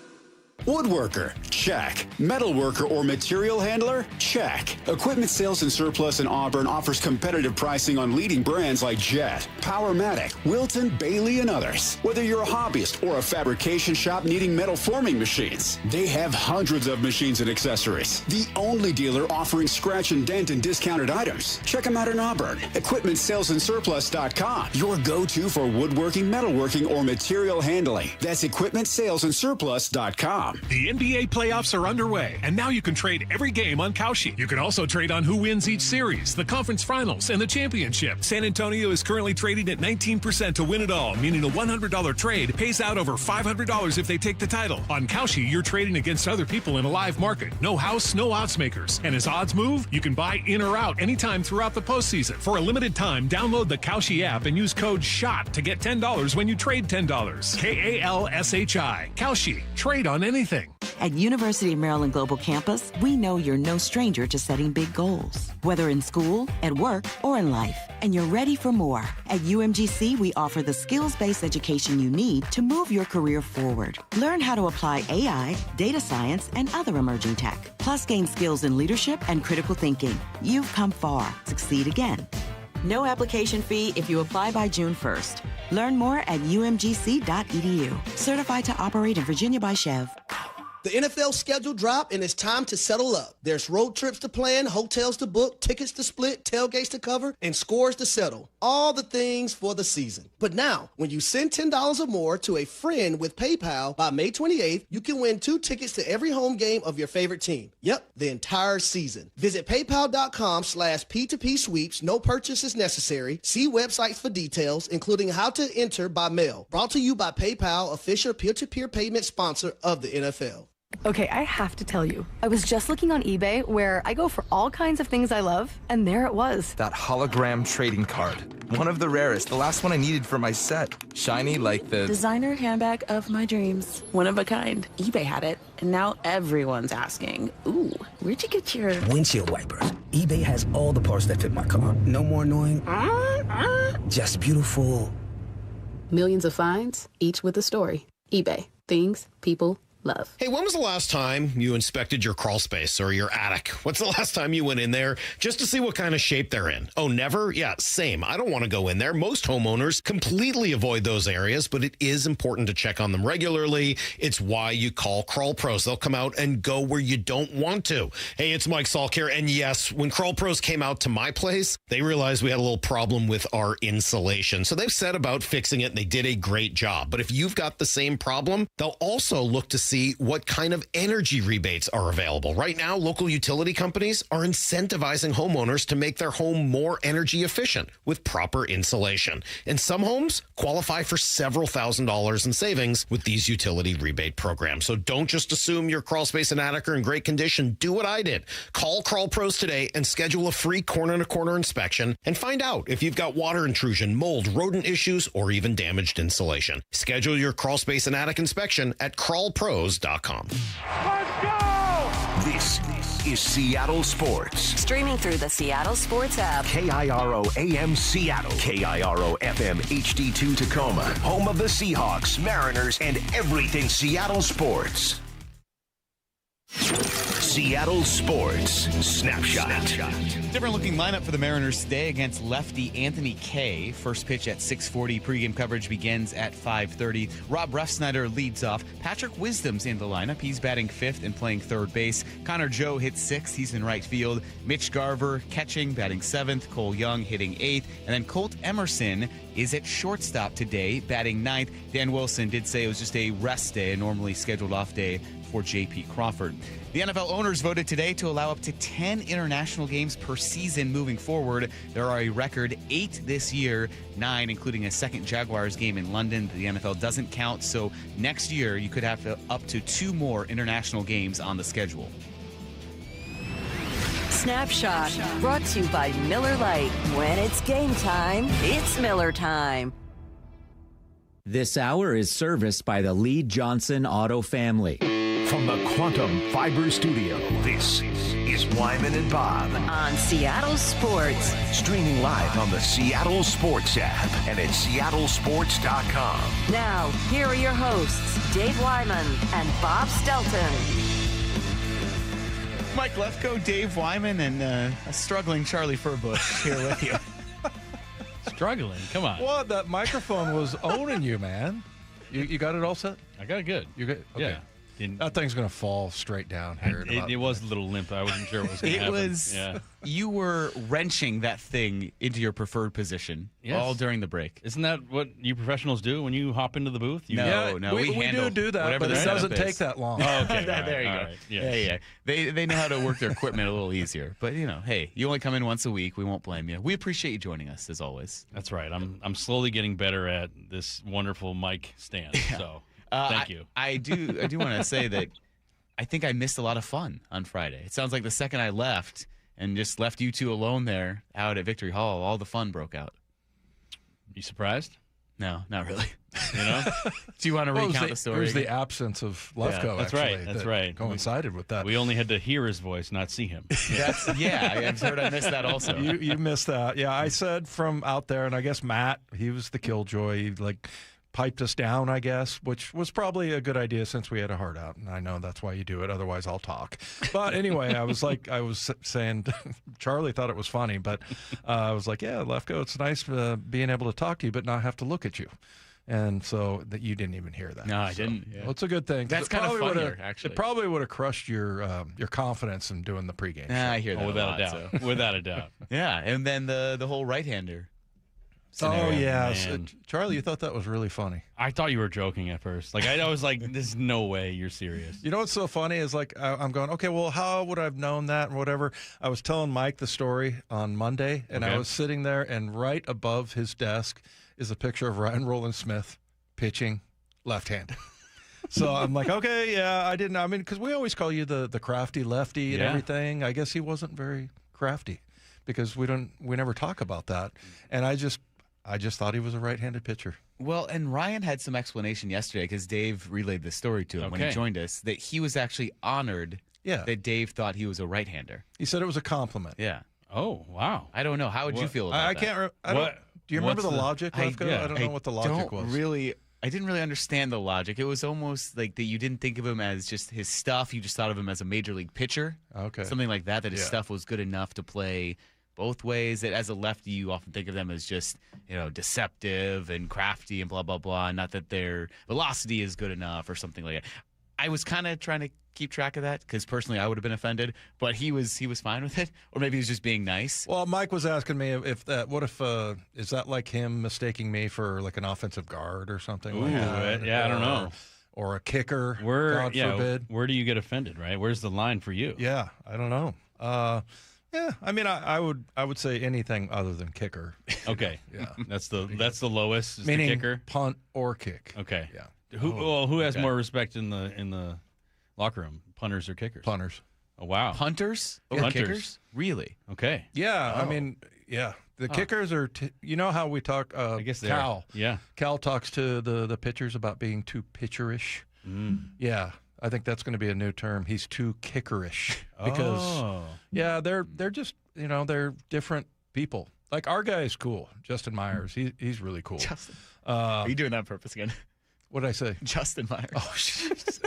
Woodworker, check. Metalworker or material handler, check. Equipment Sales and Surplus in Auburn offers competitive pricing on leading brands like Jet, Powermatic, Wilton, Bailey, and others. Whether you're a hobbyist or a fabrication shop needing metal forming machines, they have hundreds of machines and accessories. The only dealer offering scratch and dent and discounted items. Check them out in Auburn. EquipmentSalesandSurplus.com. Your go-to for woodworking, metalworking, or material handling. That's EquipmentSalesandSurplus.com. weekdays.com. The NBA playoffs are underway, and now you can trade every game on Kalshi. You can also trade on who wins each series, the conference finals, and the championship. San Antonio is currently trading at 19% to win it all, meaning a $100 trade pays out over $500 if they take the title. On Kalshi, you're trading against other people in a live market. No house, no odds makers. And as odds move, you can buy in or out anytime throughout the postseason. For a limited time, download the Kalshi app and use code SHOT to get $10 when you trade $10. KALSHI. Kalshi. Trade on anything. At University of Maryland Global Campus, we know you're no stranger to setting big goals, whether in school, at work, or in life, and you're ready for more. At UMGC, we offer the skills-based education you need to move your career forward. Learn how to apply AI, data science, and other emerging tech, plus gain skills in leadership and critical thinking. You've come far. Succeed again. No application fee if you apply by June 1st. Learn more at umgc.edu. Certified to operate in Virginia by Chev. The NFL schedule dropped, and it's time to settle up. There's road trips to plan, hotels to book, tickets to split, tailgates to cover, and scores to settle. All the things for the season. But now, when you send $10 or more to a friend with PayPal by May 28th, you can win 2 tickets to every home game of your favorite team. Yep, the entire season. Visit paypal.com/P2P sweeps. No purchase is necessary. See websites for details, including how to enter by mail. Brought to you by PayPal, official peer-to-peer payment sponsor of the NFL. Okay, I have to tell you, I was just looking on eBay where I go for all kinds of things I love, and there it was. That hologram trading card. One of the rarest, the last one I needed for my set. Shiny like the designer handbag of my dreams. One of a kind. eBay had it, and now everyone's asking, ooh, where'd you get your windshield wipers? eBay has all the parts that fit my car. No more annoying, just beautiful. Millions of finds, each with a story. eBay. Things people love. Hey, when was the last time you inspected your crawl space or your attic? What's the last time you went in there just to see what kind of shape they're in? Oh, never? Yeah, same. I don't want to go in there. Most homeowners completely avoid those areas, but it is important to check on them regularly. It's why you call Crawl Pros. They'll come out and go where you don't want to. Hey, it's Mike Salk here. And yes, when Crawl Pros came out to my place, they realized we had a little problem with our insulation. So they've set about fixing it, and they did a great job. But if you've got the same problem, they'll also look to see what kind of energy rebates are available. Right now, local utility companies are incentivizing homeowners to make their home more energy efficient with proper insulation. And some homes qualify for several $1,000s in savings with these utility rebate programs. So don't just assume your crawl space and attic are in great condition. Do what I did. Call Crawl Pros today and schedule a free corner-to-corner inspection and find out if you've got water intrusion, mold, rodent issues, or even damaged insulation. Schedule your crawl space and attic inspection at crawlpros.com. Let's go! This is Seattle Sports. Streaming through the Seattle Sports app. KIRO AM Seattle. KIRO FM HD2 Tacoma. Home of the Seahawks, Mariners, and everything Seattle sports. Seattle Sports Snapshot. Different looking lineup for the Mariners today against lefty Anthony Kay. First pitch at 6:40. Pregame coverage begins at 5:30. Rob Refsnyder leads off. Patrick Wisdom's in the lineup. He's batting 5th and playing 3rd base. Connor Joe hits 6th. He's in right field. Mitch Garver catching, batting 7th. Cole Young hitting 8th. And then Colt Emerson is at shortstop today, batting 9th. Dan Wilson did say it was just a rest day, a normally scheduled off day for J.P. Crawford. The NFL owners voted today to allow up to 10 international games per season moving forward. There are a record 8 this year, 9 including a second Jaguars game in London. The NFL doesn't count, so next year you could have up to 2 more international games on the schedule. Snapshot, brought to you by Miller Lite. When it's game time, it's Miller time. This hour is serviced by the Lee Johnson Auto family. From the Quantum Fiber Studio, this is Wyman and Bob. On Seattle Sports. Streaming live on the Seattle Sports app and at seattlesports.com. Now, here are your hosts, Dave Wyman and Bob Stelton. Mike Lefko, Dave Wyman, and a struggling Charlie Furbush here with you. Struggling? Come on. What? That microphone was owning you, man. You got it all set? I got it good. You good? Okay. Yeah. That thing's going to fall straight down here. It was a little limp. I wasn't sure what was going to happen. You were wrenching that thing into your preferred position all during the break. Isn't that what you professionals do when you hop into the booth? No, we do that, but it doesn't take that long. Oh, okay. There you go. Right. Yes. Yeah. They know how to work their equipment a little easier. But, hey, you only come in once a week. We won't blame you. We appreciate you joining us, as always. That's right. I'm slowly getting better at this wonderful mic stand. Yeah. So thank you. I do want to say that I think I missed a lot of fun on Friday. It sounds like the second I left and just left you two alone there out at Victory Hall, all the fun broke out. You surprised? No, not really. Do you want to recount the story? It was the absence of Lefko. That's actually, right. That's right. Coincided with that. We only had to hear his voice, not see him. I've heard I missed that also. You missed that. Yeah, I said from out there, and I guess Matt, he was the killjoy. He piped us down, I guess, which was probably a good idea since we had a heart out. And I know that's why you do it. Otherwise, I'll talk. But anyway, I was saying, Charlie thought it was funny, but I was like, yeah, Lefko, it's nice being able to talk to you, but not have to look at you. And so that you didn't even hear that. No, I didn't. Yeah. Well, it's a good thing. That's kind of funnier, actually. It probably would have crushed your confidence in doing the pregame show. I hear that without a doubt. So. Without a doubt. Yeah, and then the whole right-hander scenario. Oh, yeah. So, Charlie, you thought that was really funny. I thought you were joking at first. I was like, there's no way you're serious. You know what's so funny is I'm going, okay, well, how would I have known that and whatever? I was telling Mike the story on Monday, and I was sitting there, and right above his desk is a picture of Ryan Rowland-Smith pitching left-handed. So I'm like, okay, yeah, I didn't. I mean, because we always call you the crafty lefty and everything. I guess he wasn't very crafty because we never talk about that. And I just thought he was a right-handed pitcher. Well, and Ryan had some explanation yesterday because Dave relayed the story to him when he joined us that he was actually honored that Dave thought he was a right-hander. He said it was a compliment. Yeah. Oh, wow. I don't know. How would you feel about that? I can't. Do you remember the logic, Lefko? I don't know what the logic was. I didn't really understand the logic. It was almost like that you didn't think of him as just his stuff. You just thought of him as a major league pitcher. Okay. Something like that his stuff was good enough to play both ways. That as a lefty, you often think of them as just, deceptive and crafty and blah, blah, blah. Not that their velocity is good enough or something like that. I was kind of trying to keep track of that because personally I would have been offended, but he was fine with it, or maybe he was just being nice. Well, Mike was asking me is that like him mistaking me for like an offensive guard or something like that? Yeah, I don't know. Or a kicker, God forbid. Where do you get offended, right? Where's the line for you? Yeah, I don't know. Yeah, I mean, I would say anything other than kicker. Okay, yeah, that's the lowest. Is meaning the kicker, punt or kick. Okay, yeah. Who has more respect in the locker room, punters or kickers? Punters. Oh wow, punters or kickers? Really? Okay. Yeah, I mean, yeah. The kickers are. You know how we talk? I guess they Cal. Are. Yeah. Cal talks to the pitchers about being too pitcherish. Yeah. I think that's going to be a new term. He's too kickerish because, they're just they're different people. Like our guy is cool, Justin Myers. He's really cool. Justin, are you doing that on purpose again? What did I say? Justin Myers. Oh, Jesus.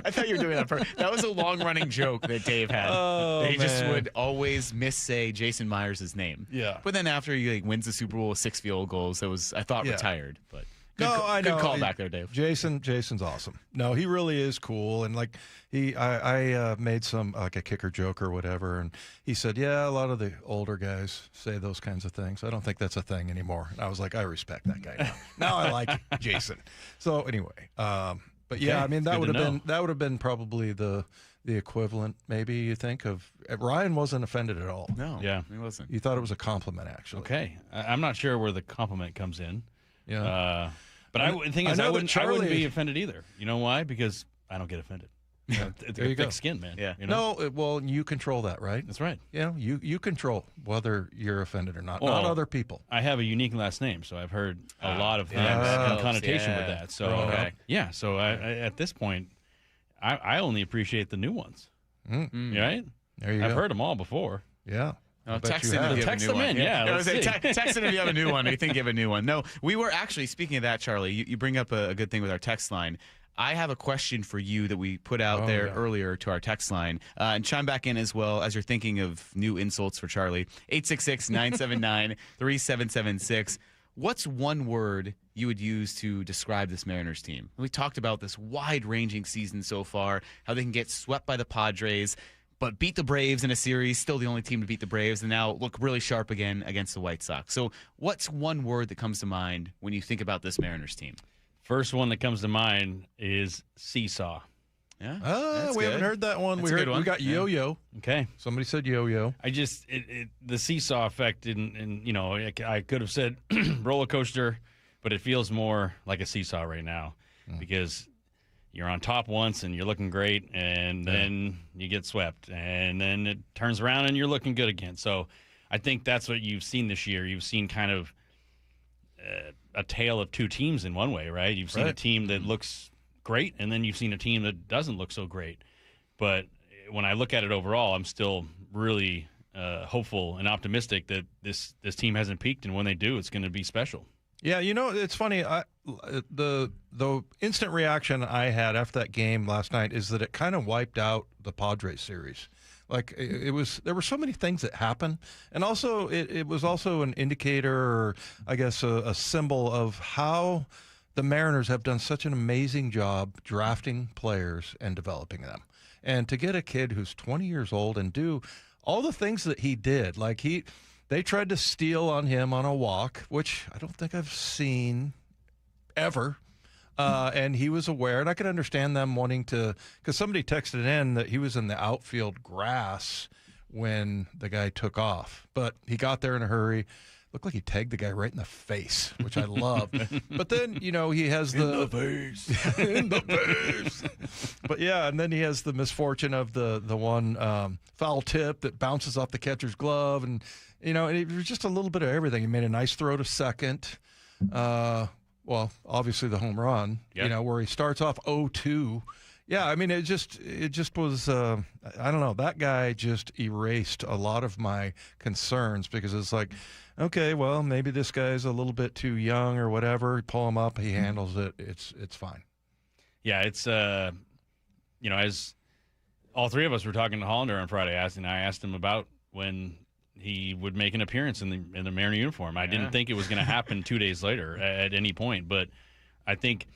I thought you were doing that on purpose. That was a long-running joke that Dave had. He just would always missay Jason Myers' name. Yeah. But then after he wins the Super Bowl with 6 field goals, that was I thought retired, but. I know. Good call back there, Dave. Jason's awesome. No, he really is cool. And like I made some like a kicker joke or whatever, and he said, "Yeah, a lot of the older guys say those kinds of things. I don't think that's a thing anymore." And I was like, "I respect that guy now. Now I like Jason." So anyway, but yeah, I mean that would have been probably the equivalent, maybe you think of. Ryan wasn't offended at all. No, he wasn't. You thought it was a compliment, actually. Okay, I'm not sure where the compliment comes in. Yeah. But I wouldn't be offended either. You know why? Because I don't get offended. It's a thick skin, man. Yeah. No, well, you control that, right? That's right. You control whether you're offended or not, not other people. I have a unique last name, so I've heard a lot of things in connotation with that. So, so I at this point, I only appreciate the new ones. Right? There you go. I've heard them all before. Yeah. Text them in text them in, text them if you have a new one or you think you have a new one. No, we were actually, speaking of that, Charlie, you bring up a good thing with our text line. I have a question for you that we put out earlier to our text line. And chime back in as well as you're thinking of new insults for Charlie. 866-979-3776. What's one word you would use to describe this Mariners team? We talked about this wide-ranging season so far, how they can get swept by the Padres, but beat the Braves in a series, still the only team to beat the Braves, and now look really sharp again against the White Sox. So what's one word that comes to mind when you think about this Mariners team? First one that comes to mind is seesaw. Yeah, we haven't heard that one. That's a good one. We got yo-yo. Okay. Somebody said yo-yo. I just the seesaw effect, and I could have said roller coaster, but it feels more like a seesaw right now because you're on top once and you're looking great, and then you get swept, and then it turns around and you're looking good again. So I think that's what you've seen this year. You've seen kind of a tale of two teams in one way, right? You've seen a team that looks great, and then you've seen a team that doesn't look so great. But when I look at it overall, I'm still really hopeful and optimistic that this team hasn't peaked, and when they do, it's going to be special. Yeah, it's funny. The instant reaction I had after that game last night is that it kind of wiped out the Padres series. Like there were so many things that happened, and also it was also an indicator, or I guess a symbol of how the Mariners have done such an amazing job drafting players and developing them. And to get a kid who's 20 years old and do all the things that he did, like they tried to steal on him on a walk, which I don't think I've seen ever. And he was aware, and I could understand them wanting to, because somebody texted in that he was in the outfield grass when the guy took off. But he got there in a hurry. Looked like he tagged the guy right in the face, which I love. But then, he has in the face. In the face. But yeah, and then he has the misfortune of the one foul tip that bounces off the catcher's glove. And, and it was just a little bit of everything. He made a nice throw to second. Well, obviously the home run, where he starts off 0-2. Yeah, I mean, it just was, I don't know, that guy just erased a lot of my concerns because it's like, okay, well, maybe this guy's a little bit too young or whatever. Pull him up, he handles it. It's fine. Yeah, it's, as all three of us were talking to Hollander on Friday, I asked him about when he would make an appearance in the Mariner uniform. I didn't think it was going to happen 2 days later at any point, but I think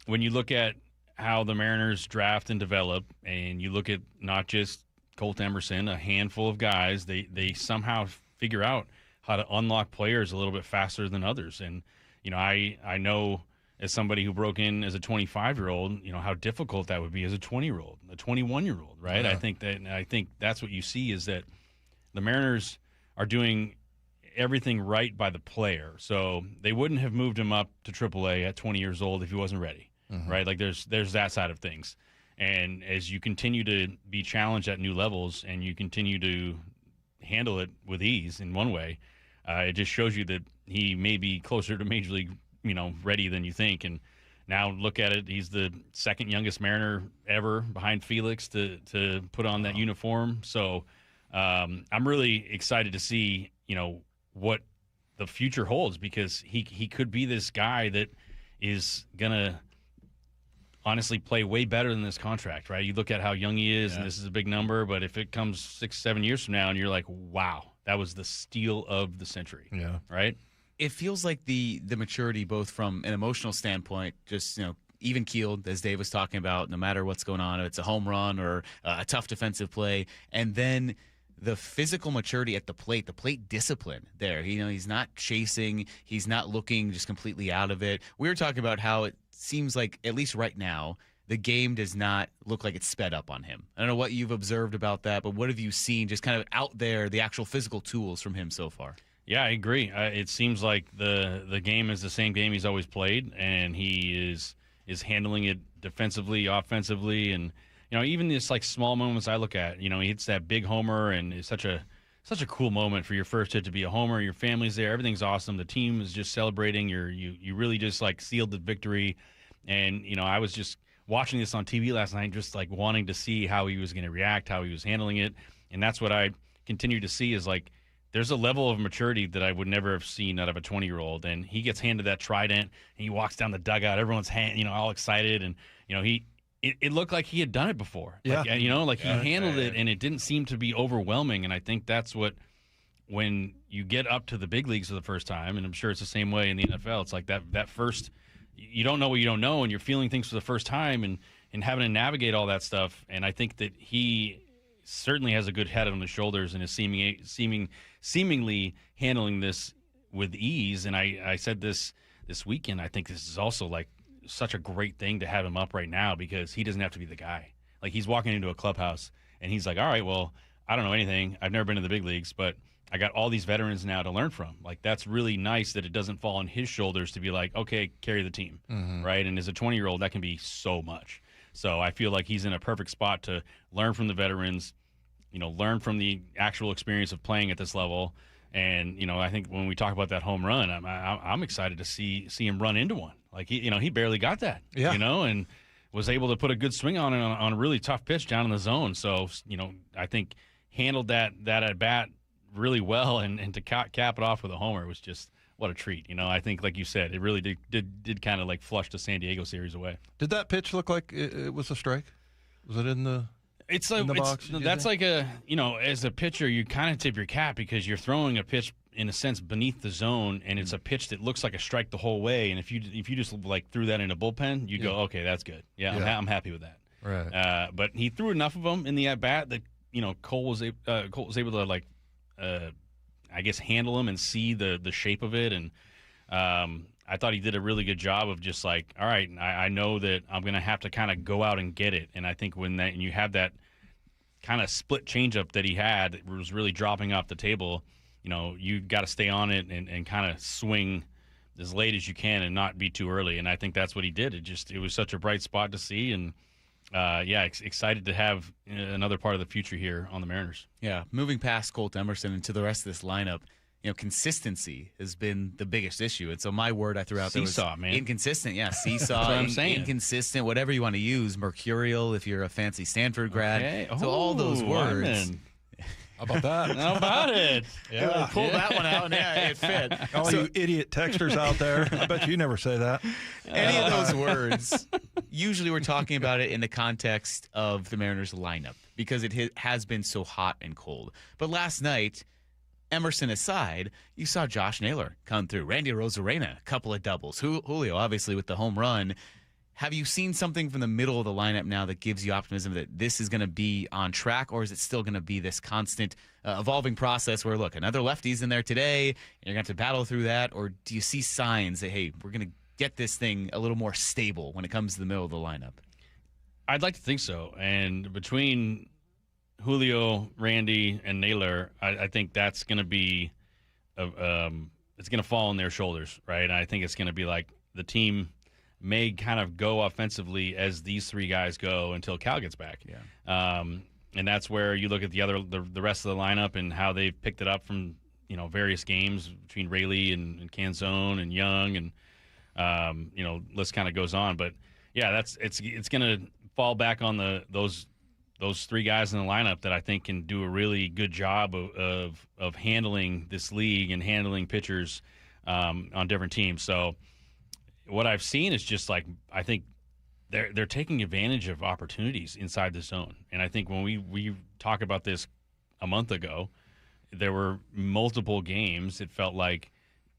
when you look at how the Mariners draft and develop, and you look at not just Colt Emerson, a handful of guys, they somehow figure out how to unlock players a little bit faster than others. And, I know as somebody who broke in as a 25-year-old, how difficult that would be as a 20-year-old, a 21-year-old, right? Yeah. I think that's what you see is that the Mariners are doing everything right by the player. So they wouldn't have moved him up to AAA at 20 years old if he wasn't ready, right? Like there's that side of things. And as you continue to be challenged at new levels and you continue to handle it with ease in one way, it just shows you that he may be closer to Major League, ready than you think. And now look at it, he's the second youngest Mariner ever behind Felix to put on that uniform. So I'm really excited to see, what the future holds because he could be this guy that is going to honestly play way better than this contract, right? You look at how young he is, and this is a big number, but if it comes 6-7 years from now and you're like, wow, that was the steal of the century, right? It feels like the maturity, both from an emotional standpoint, just, even keeled, as Dave was talking about, no matter what's going on, if it's a home run or a tough defensive play, and then the physical maturity at the plate discipline there. He's not chasing. He's not looking just completely out of it. We were talking about how it seems like, at least right now, the game does not look like it's sped up on him. I don't know what you've observed about that, but what have you seen just kind of out there, the actual physical tools from him so far? Yeah, I agree. It seems like the game is the same game he's always played, and he is handling it defensively, offensively, and even this like small moments I look at, he hits that big homer, and it's such a cool moment for your first hit to be a homer. Your family's there, everything's awesome. The team is just celebrating. You really just like sealed the victory, and I was just watching this on TV last night, just like wanting to see how he was going to react, how he was handling it, and that's what I continue to see is like there's a level of maturity that I would never have seen out of a 20-year-old, and he gets handed that trident, and he walks down the dugout, everyone's all excited, and It looked like he had done it before. Yeah. Like, he handled it, and it didn't seem to be overwhelming. And I think that's what when you get up to the big leagues for the first time, and I'm sure it's the same way in the NFL, it's like that first, you don't know what you don't know, and you're feeling things for the first time and having to navigate all that stuff. And I think that he certainly has a good head on his shoulders and is seemingly handling this with ease. And I said this weekend, I think this is also like such a great thing to have him up right now because he doesn't have to be the guy. Like, he's walking into a clubhouse and he's like, all right, well, I don't know anything. I've never been to the big leagues, but I got all these veterans now to learn from. Like, that's really nice that it doesn't fall on his shoulders to be like, okay, carry the team, right? And as a 20-year-old, that can be so much. So I feel like he's in a perfect spot to learn from the veterans, learn from the actual experience of playing at this level. And, I think when we talk about that home run, I'm excited to see him run into one. Like, he barely got that, and was able to put a good swing on it on a really tough pitch down in the zone. So, I think handled that at bat really well, and to cap it off with a homer was just what a treat. I think, like you said, it really did kind of like flush the San Diego series away. Did that pitch look like it was a strike? Was it in the? It's like box, that's like as a pitcher, you kind of tip your cap because you're throwing a pitch in a sense beneath the zone, and it's a pitch that looks like a strike the whole way. And if you just like threw that in a bullpen, you go, okay, that's good. Yeah, I'm happy with that. Right. But he threw enough of them in the at bat that Colt was able to like I guess handle him and see the shape of it. And I thought he did a really good job of just like, all right, I know that I'm going to have to kind of go out and get it. And I think when you have that kind of split changeup that he had, it was really dropping off the table. You got to stay on it and kind of swing as late as you can and not be too early. And I think that's what he did. It was such a bright spot to see. And excited to have another part of the future here on the Mariners. Yeah, moving past Colt Emerson into the rest of this lineup, consistency has been the biggest issue. And so my word I threw out there was man. Inconsistent. Yeah, seesaw, That's what I'm saying. Inconsistent, whatever you want to use. Mercurial if you're a fancy Stanford grad. Okay. So all those words. Wyman. How about that? How about it? Yeah, pull that one out, and it fit. All you idiot texters out there, I bet you never say that. Any of those words, usually we're talking about it in the context of the Mariners lineup because it has been so hot and cold. But last night, Emerson aside, you saw Josh Naylor come through. Randy Arozarena, a couple of doubles. Julio, obviously, with the home run. Have you seen something from the middle of the lineup now that gives you optimism that this is going to be on track, or is it still going to be this constant evolving process where, look, another lefty's in there today, and you're going to have to battle through that, or do you see signs that, hey, we're going to get this thing a little more stable when it comes to the middle of the lineup? I'd like to think so. And between Julio, Randy, and Naylor, I think that's going to be it's going to fall on their shoulders, right? And I think it's going to be like the team may kind of go offensively as these three guys go until Cal gets back. Yeah. And that's where you look at the rest of the lineup and how they've picked it up from various games between Rayleigh and Canzone and Young and list kind of goes on. But yeah, it's going to fall back on those three guys in the lineup that I think can do a really good job of handling this league and handling pitchers on different teams. So what I've seen is just like, I think they're taking advantage of opportunities inside the zone. And I think when we talk about this a month ago, there were multiple games. It felt like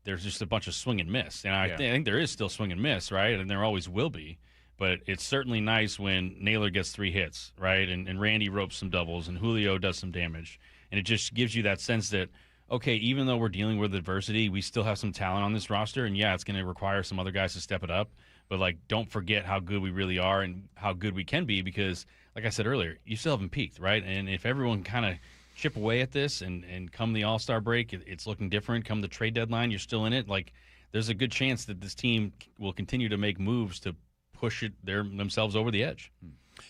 there's just a bunch of swing and miss. And I think there is still swing and miss, right? And there always will be. But it's certainly nice when Naylor gets 3 hits, right? And Randy ropes some doubles and Julio does some damage. And it just gives you that sense that, okay, even though we're dealing with adversity, we still have some talent on this roster. And, yeah, it's going to require some other guys to step it up. But, like, don't forget how good we really are and how good we can be because, like I said earlier, you still haven't peaked, right? And if everyone kind of chip away at this and come the All-Star break, it's looking different. Come the trade deadline, you're still in it. Like, there's a good chance that this team will continue to make moves to push themselves over the edge.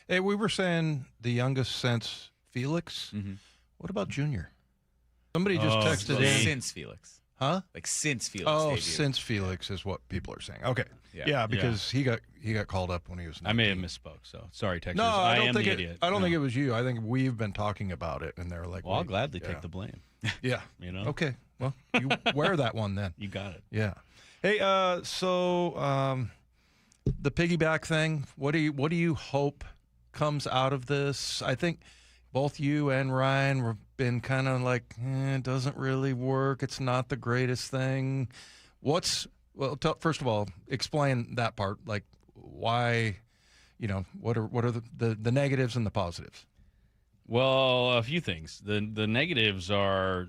Hey, we were saying the youngest since Felix. Mm-hmm. What about Junior? Somebody just texted in. Since Felix. Huh? Like since Felix. Oh, since Felix is what people are saying. Okay. Yeah, because he got called up when he was 19. I may have misspoke, so sorry, Texas. No, I am don't the idiot. I don't think it was you. I think we've been talking about it, and they're like, well, I'll gladly take the blame. Yeah. Okay. Well, you wear that one then. You got it. Yeah. Hey, so the piggyback thing, what do you hope comes out of this? I think both you and Ryan were been kind of like, it doesn't really work. It's not the greatest thing. First of all, explain that part. Like, why, what are the negatives and the positives? Well, a few things. The negatives are,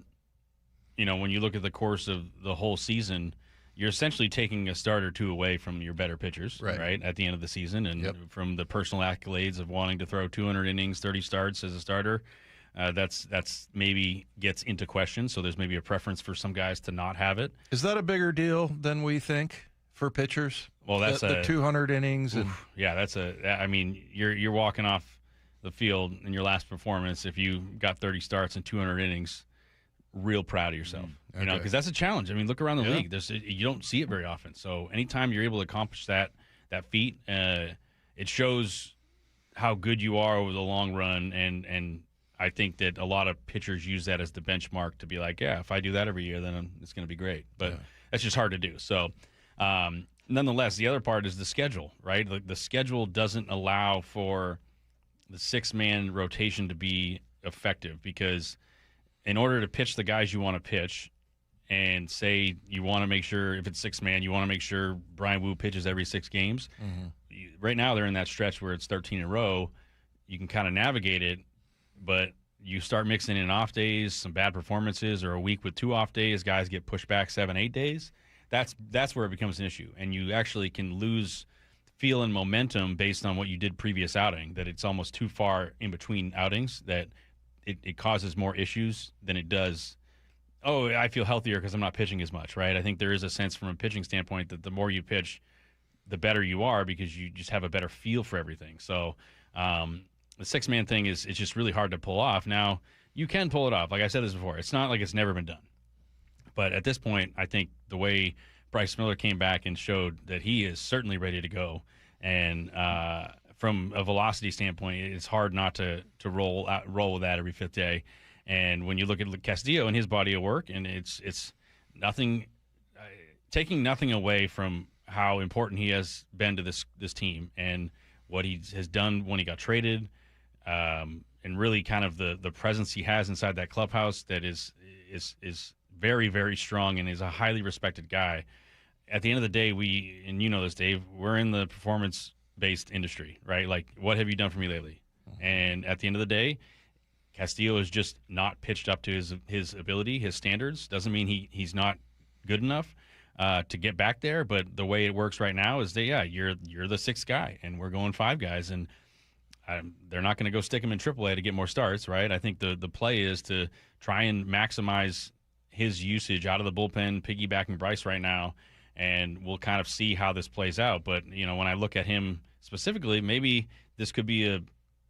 when you look at the course of the whole season, you're essentially taking a start or two away from your better pitchers, right? At the end of the season, and from the personal accolades of wanting to throw 200 innings, 30 starts as a starter, that's maybe gets into question. So there's maybe a preference for some guys to not have it. Is that a bigger deal than we think for pitchers? Well, that's the 200 innings. You're walking off the field in your last performance if you got 30 starts and 200 innings. Real proud of yourself, because that's a challenge. I mean, look around the league. You don't see it very often. So anytime you're able to accomplish that feat, it shows how good you are over the long run. And I think that a lot of pitchers use that as the benchmark to be like, yeah, if I do that every year, then it's going to be great. But that's just hard to do. So nonetheless, the other part is the schedule, right? The schedule doesn't allow for the 6-man rotation to be effective, because in order to pitch the guys you want to pitch, and say you want to make sure, if it's 6-man, you want to make sure Bryan Woo pitches every 6 games. Right now they're in that stretch where it's 13 in a row. You can kind of navigate it, but you start mixing in off days, some bad performances, or a week with 2 off days, guys get pushed back 7-8 days. That's where it becomes an issue, and you actually can lose feel and momentum based on what you did previous outing, that it's almost too far in between outings, that it causes more issues than it does, I feel healthier because I'm not pitching as much, right? I think there is a sense from a pitching standpoint that the more you pitch, the better you are, because you just have a better feel for everything. So the 6-man thing is just really hard to pull off. Now, you can pull it off. Like I said this before, it's not like it's never been done. But at this point, I think the way Bryce Miller came back and showed that he is certainly ready to go, and from a velocity standpoint, it's hard not to roll with that every 5th day. And when you look at Castillo and his body of work, and it's nothing, taking nothing away from how important he has been to this team and what he has done when he got traded, and really kind of the presence he has inside that clubhouse that is very, very strong and is a highly respected guy. At the end of the day, and you know this, Dave, we're in the performance-based industry, right? Like, what have you done for me lately? And at the end of the day, Castillo is just not pitched up to his ability, his standards. Doesn't mean he's not good enough to get back there, but the way it works right now is that, you're the 6th guy, and we're going 5 guys, and they're not going to go stick him in AAA to get more starts, right? I think the play is to try and maximize his usage out of the bullpen, piggybacking Bryce right now, and we'll kind of see how this plays out. But, when I look at him specifically, maybe this could be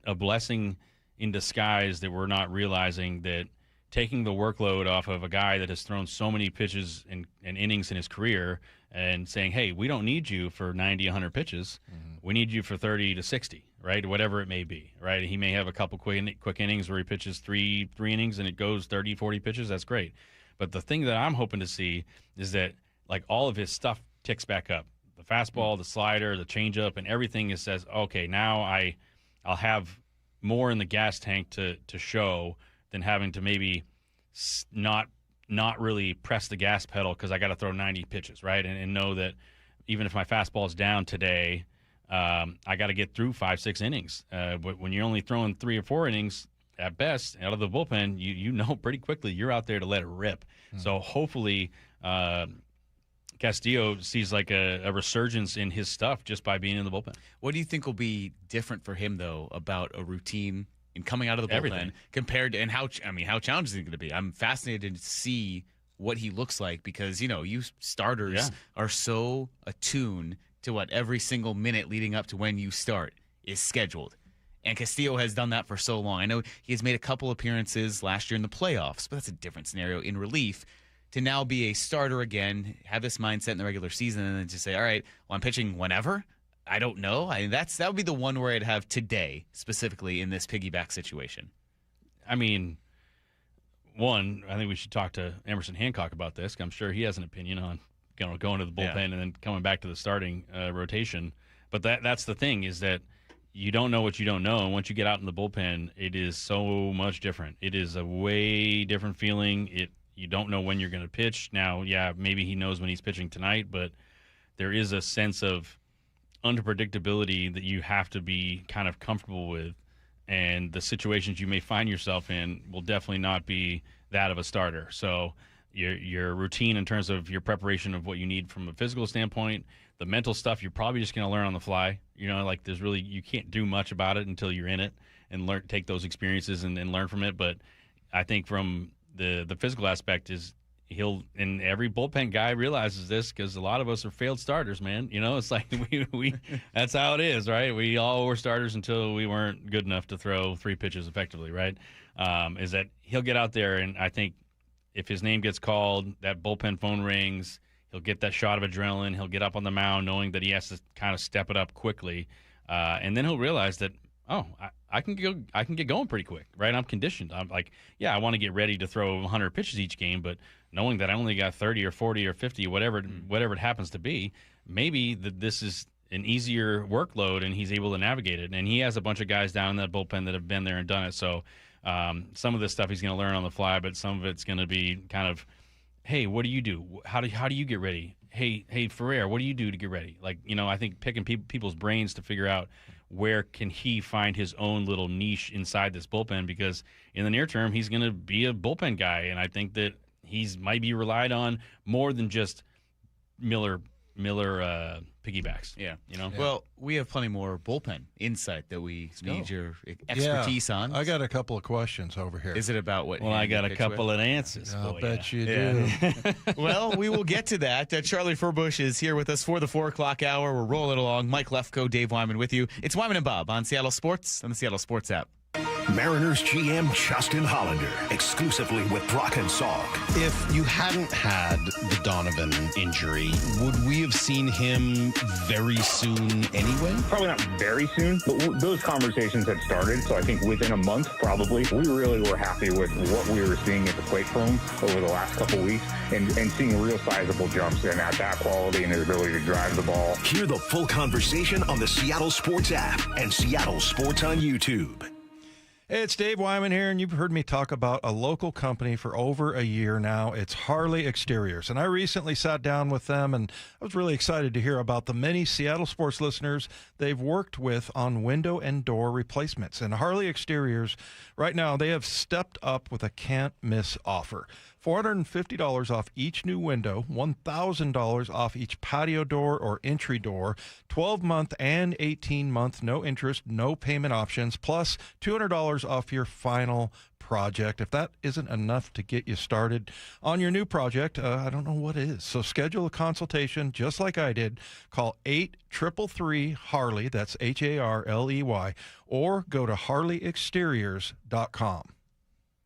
a blessing in disguise that we're not realizing, that taking the workload off of a guy that has thrown so many pitches and innings in his career and saying, hey, we don't need you for 90, 100 pitches. We need you for 30 to 60, right? Whatever it may be, right? He may have a couple quick innings where he pitches three innings and it goes 30, 40 pitches. That's great. But the thing that I'm hoping to see is that, like, all of his stuff ticks back up. The fastball, the slider, the changeup, and everything says, okay, now I'll have more in the gas tank to show than having to maybe not really press the gas pedal because I got to throw 90 pitches, right? And know that even if my fastball is down today, I got to get through 5-6 innings. But when you're only throwing 3 or 4 innings at best out of the bullpen, you know pretty quickly you're out there to let it rip. So hopefully Castillo sees like a resurgence in his stuff just by being in the bullpen. What do you think will be different for him, though, about a routine in coming out of the bullpen Everything. compared to, and how challenging is it going to be? I'm fascinated to see what he looks like, because, you starters are so attuned to what every single minute leading up to when you start is scheduled. And Castillo has done that for so long. I know he has made a couple appearances last year in the playoffs, but that's a different scenario in relief. To now be a starter again, have this mindset in the regular season, and then just say, all right, well, I'm pitching whenever? I don't know. That would be the one where I'd have today, specifically in this piggyback situation. I mean, one, I think we should talk to Emerson Hancock about this. I'm sure he has an opinion on going to the bullpen and then coming back to the starting rotation. But that's the thing, is that you don't know what you don't know. And once you get out in the bullpen, it is so much different. It is a way different feeling. You don't know when you're going to pitch. Now, yeah, maybe he knows when he's pitching tonight, but there is a sense of unpredictability that you have to be kind of comfortable with. And the situations you may find yourself in will definitely not be that of a starter. So your routine in terms of your preparation of what you need from a physical standpoint, the mental stuff, you're probably just going to learn on the fly. Like you can't do much about it until you're in it and take those experiences and learn from it. But I think from the physical aspect is and every bullpen guy realizes this, because a lot of us are failed starters, man. It's like we that's how it is, right? We all were starters until we weren't good enough to throw 3 pitches effectively, right? Is that he'll get out there, and I think if his name gets called, that bullpen phone rings, he'll get that shot of adrenaline, he'll get up on the mound knowing that he has to kind of step it up quickly, and then he'll realize that, I can get going pretty quick, right? I'm conditioned. I'm like, I want to get ready to throw 100 pitches each game, but knowing that I only got 30 or 40 or 50, whatever it happens to be, maybe this is an easier workload and he's able to navigate it. And he has a bunch of guys down in that bullpen that have been there and done it. So some of this stuff he's going to learn on the fly, but some of it's going to be kind of, hey, what do you do? How do you get ready? Hey, Ferrer, what do you do to get ready? Like, I think picking people's brains to figure out where can he find his own little niche inside this bullpen, because in the near term, he's going to be a bullpen guy. And I think that might be relied on more than just Miller piggybacks. Yeah. Well, we have plenty more bullpen insight that we need your expertise on. I got a couple of questions over here. Is it about what? Well, I got a couple of answers. I'll bet you do. Well, we will get to that. Charlie Furbush is here with us for the 4 o'clock hour. We're rolling along. Mike Lefko, Dave Wyman with you. It's Wyman and Bob on Seattle Sports and the Seattle Sports app. Mariners GM Justin Hollander, exclusively with Brock and Salk. If you hadn't had the Donovan injury, would we have seen him very soon anyway? Probably not very soon, but those conversations had started. So I think within a month, probably. We really were happy with what we were seeing at the plate for him over the last couple weeks and seeing real sizable jumps in at bat quality and his ability to drive the ball. Hear the full conversation on the Seattle Sports app and Seattle Sports on YouTube. Hey, it's Dave Wyman here, and you've heard me talk about a local company for over a year now. It's Harley Exteriors, and I recently sat down with them, and I was really excited to hear about the many Seattle sports listeners they've worked with on window and door replacements. And Harley Exteriors, right now, they have stepped up with a can't-miss offer. $450 off each new window, $1,000 off each patio door or entry door, 12-month and 18-month, no interest, no payment options, plus $200 off your final project. If that isn't enough to get you started on your new project, I don't know what is. So schedule a consultation just like I did. Call 833-HARLEY, that's HARLEY, or go to harleyexteriors.com.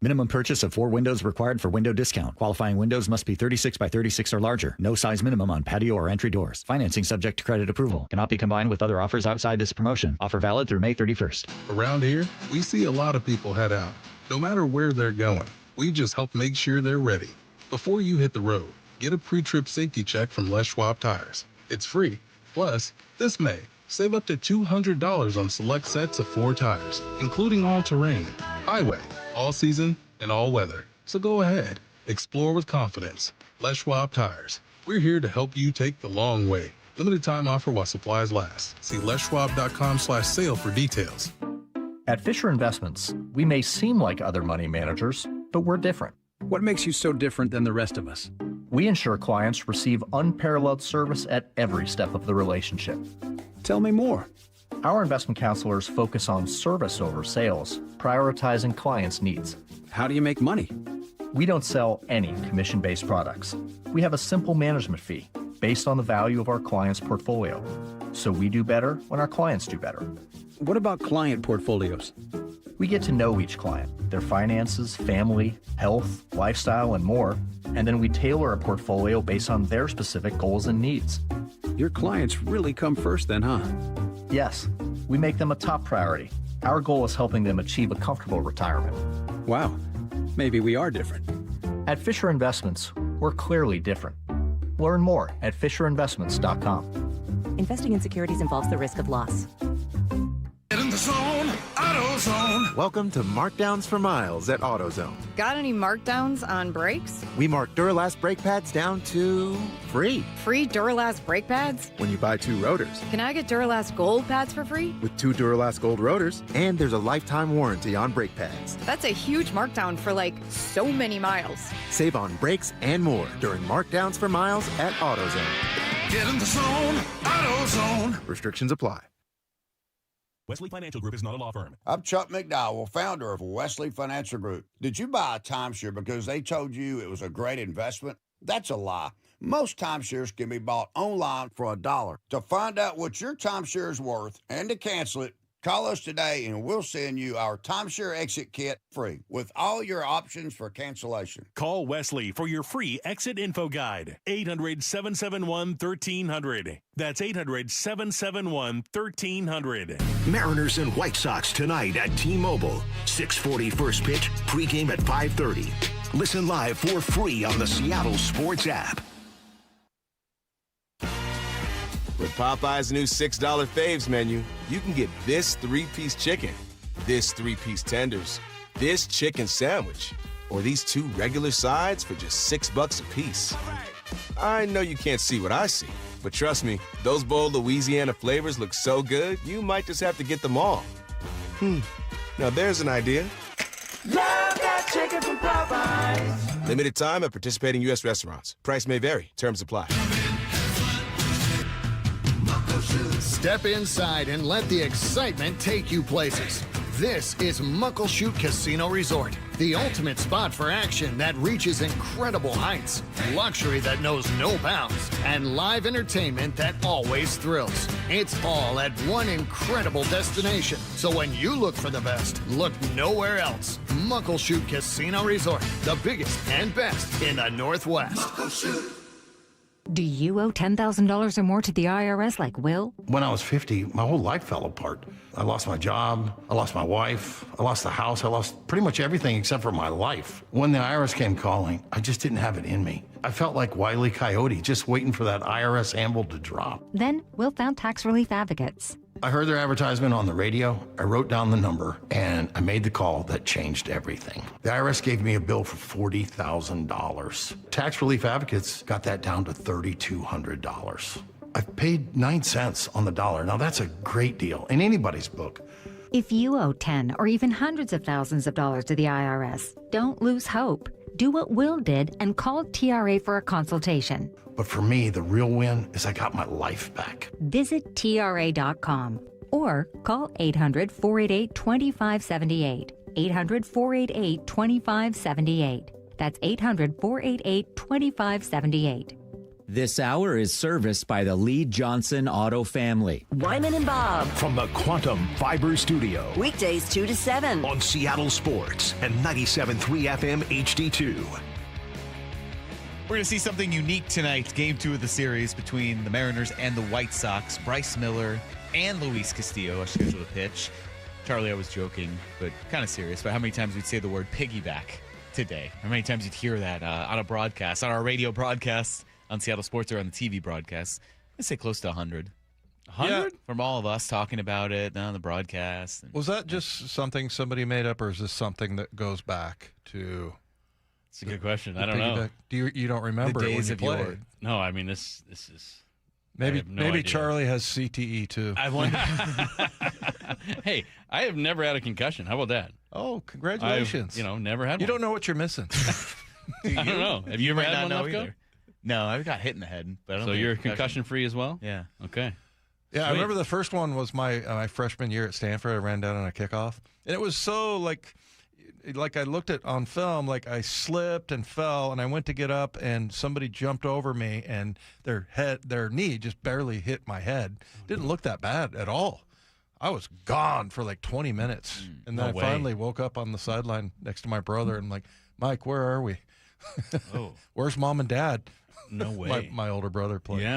Minimum purchase of 4 windows required for window discount. Qualifying windows must be 36 by 36 or larger. No size minimum on patio or entry doors. Financing subject to credit approval. Cannot be combined with other offers outside this promotion. Offer valid through May 31st. Around here, we see a lot of people head out. No matter where they're going, we just help make sure they're ready. Before you hit the road, get a pre-trip safety check from Les Schwab Tires. It's free. Plus, this May, save up to $200 on select sets of 4 tires, including all-terrain, highway, all season, and all weather. So go ahead. Explore with confidence. Les Schwab Tires. We're here to help you take the long way. Limited time offer while supplies last. See leschwab.com/sale for details. At Fisher Investments, we may seem like other money managers, but we're different. What makes you so different than the rest of us? We ensure clients receive unparalleled service at every step of the relationship. Tell me more. Our investment counselors focus on service over sales, prioritizing clients' needs. How do you make money? We don't sell any commission-based products. We have a simple management fee based on the value of our client's portfolio. So we do better when our clients do better. What about client portfolios? We get to know each client, their finances, family, health, lifestyle, and more, and then we tailor a portfolio based on their specific goals and needs. Your clients really come first then, huh? Yes, we make them a top priority. Our goal is helping them achieve a comfortable retirement. Wow, maybe we are different. At Fisher Investments, we're clearly different. Learn more at FisherInvestments.com. Investing in securities involves the risk of loss. Get Welcome to Markdowns for Miles at AutoZone. Got any markdowns on brakes? We mark Duralast brake pads down to free. Free Duralast brake pads? When you buy 2 rotors. Can I get Duralast Gold pads for free? With 2 Duralast Gold rotors, and there's a lifetime warranty on brake pads. That's a huge markdown for so many miles. Save on brakes and more during Markdowns for Miles at AutoZone. Get in the zone, AutoZone. Restrictions apply. Wesley Financial Group is not a law firm. I'm Chuck McDowell, founder of Wesley Financial Group. Did you buy a timeshare because they told you it was a great investment? That's a lie. Most timeshares can be bought online for $1. To find out what your timeshare is worth and to cancel it, call us today and we'll send you our timeshare exit kit free with all your options for cancellation. Call Wesley for your free exit info guide. 800-771-1300. That's 800-771-1300. Mariners and White Sox tonight at T-Mobile. 6:40 first pitch, pregame at 5:30. Listen live for free on the Seattle Sports app. With Popeye's new $6 faves menu, you can get this 3-piece chicken, this 3-piece tenders, this chicken sandwich, or these 2 regular sides for just $6 a piece. I know you can't see what I see, but trust me, those bold Louisiana flavors look so good, you might just have to get them all. Now there's an idea. Love that chicken from Popeyes. Limited time at participating U.S. restaurants. Price may vary. Terms apply. Step inside and let the excitement take you places. This is Muckleshoot Casino Resort, the ultimate spot for action that reaches incredible heights, luxury that knows no bounds, and live entertainment that always thrills. It's all at one incredible destination. So when you look for the best, look nowhere else. Muckleshoot Casino Resort, the biggest and best in the Northwest. Muckleshoot. Do you owe $10,000 or more to the IRS like Will? When I was 50, my whole life fell apart. I lost my job, I lost my wife, I lost the house, I lost pretty much everything except for my life. When the IRS came calling, I just didn't have it in me. I felt like Wile E. Coyote, just waiting for that IRS anvil to drop. Then Will found tax relief advocates. I heard their advertisement on the radio, I wrote down the number, and I made the call that changed everything. The IRS gave me a bill for $40,000. Tax Relief Advocates got that down to $3,200. I've paid 9 cents on the dollar. Now that's a great deal in anybody's book. If you owe 10 or even hundreds of thousands of dollars to the IRS, don't lose hope. Do what Will did and call TRA for a consultation. But for me, the real win is I got my life back. Visit TRA.com or call 800-488-2578. 800-488-2578. That's 800-488-2578. This hour is serviced by the Lee Johnson Auto family. Wyman and Bob. From the Quantum Fiber Studio. Weekdays 2 to 7. On Seattle Sports and 97.3 FM HD2. We're going to see something unique tonight. Game 2 of the series between the Mariners and the White Sox. Bryce Miller and Luis Castillo are scheduled to pitch. Charlie, I was joking, but kind of serious about how many times we'd say the word piggyback today. How many times you'd hear that on a broadcast, on our radio broadcast, on Seattle Sports or on the TV broadcast. I'd say close to 100. 100? Yeah, from all of us talking about it on the broadcast. Was that just something somebody made up, or is this something that goes back to... It's a good question. I don't know. Do you don't remember the it when days you of played? No, I mean, this is... Maybe idea. Charlie has CTE, too. I wonder... Hey, I have never had a concussion. How about that? Oh, congratulations. I've, never had one. You don't know what you're missing. I don't know. Have you ever had one, Lefko? No, I got hit in the head. But I don't so think you're concussion-free as well? Yeah. Okay. Yeah, Sweet. I remember the first one was my freshman year at Stanford. I ran down on a kickoff. And it was so, like I looked at on film, like I slipped and fell, and I went to get up, and somebody jumped over me, and their knee just barely hit my head. Didn't look that bad at all. I was gone for like 20 minutes. And then I finally woke up on the sideline next to my brother, and I'm like, Mike, where are we? Oh. Where's mom and dad? No way. My older brother played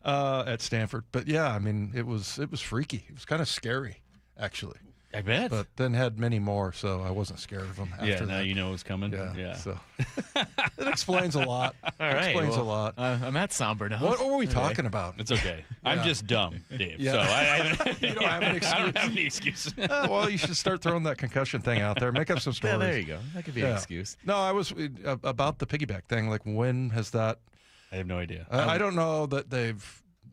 at Stanford. But yeah, I mean, it was freaky. It was kind of scary, actually. I bet. But then had many more, so I wasn't scared of him. After Now that. you know it's coming. Yeah. So it explains a lot. All right. Explains a lot. I'm at somber now. What were we talking about? It's okay. I'm just dumb, Dave. Yeah. So I You don't have an excuse. I don't have any excuse. Well, you should start throwing that concussion thing out there. Make up some stories. Yeah, there you go. That could be an excuse. No, I was about the piggyback thing. Like, when has that? I have no idea. I don't know that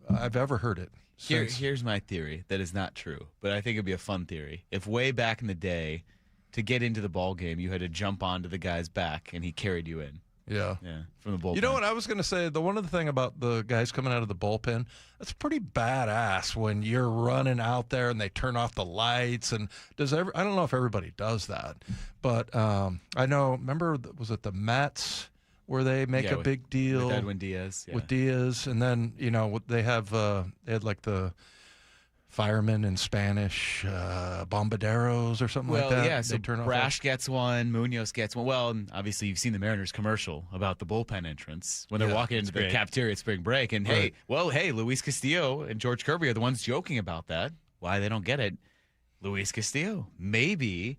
I've ever heard it. Here's my theory that is not true, but I think it'd be a fun theory. If way back in the day, to get into the ball game, you had to jump onto the guy's back and he carried you in. Yeah. From the bullpen. You know what I was going to say? The one other thing about the guys coming out of the bullpen, that's pretty badass when you're running out there and they turn off the lights. And I don't know if everybody does that, but I know. Remember, was it the Mets where they make a big deal with Edwin Diaz? With Diaz, and then they had like the firemen in Spanish, bombarderos or something like that. Well, yeah, so turn off Brash gets one, Munoz gets one. Well, and obviously you've seen the Mariners commercial about the bullpen entrance when they're walking into the cafeteria at spring break. And hey, Luis Castillo and George Kirby are the ones joking about that. Why they don't get it. Luis Castillo. Maybe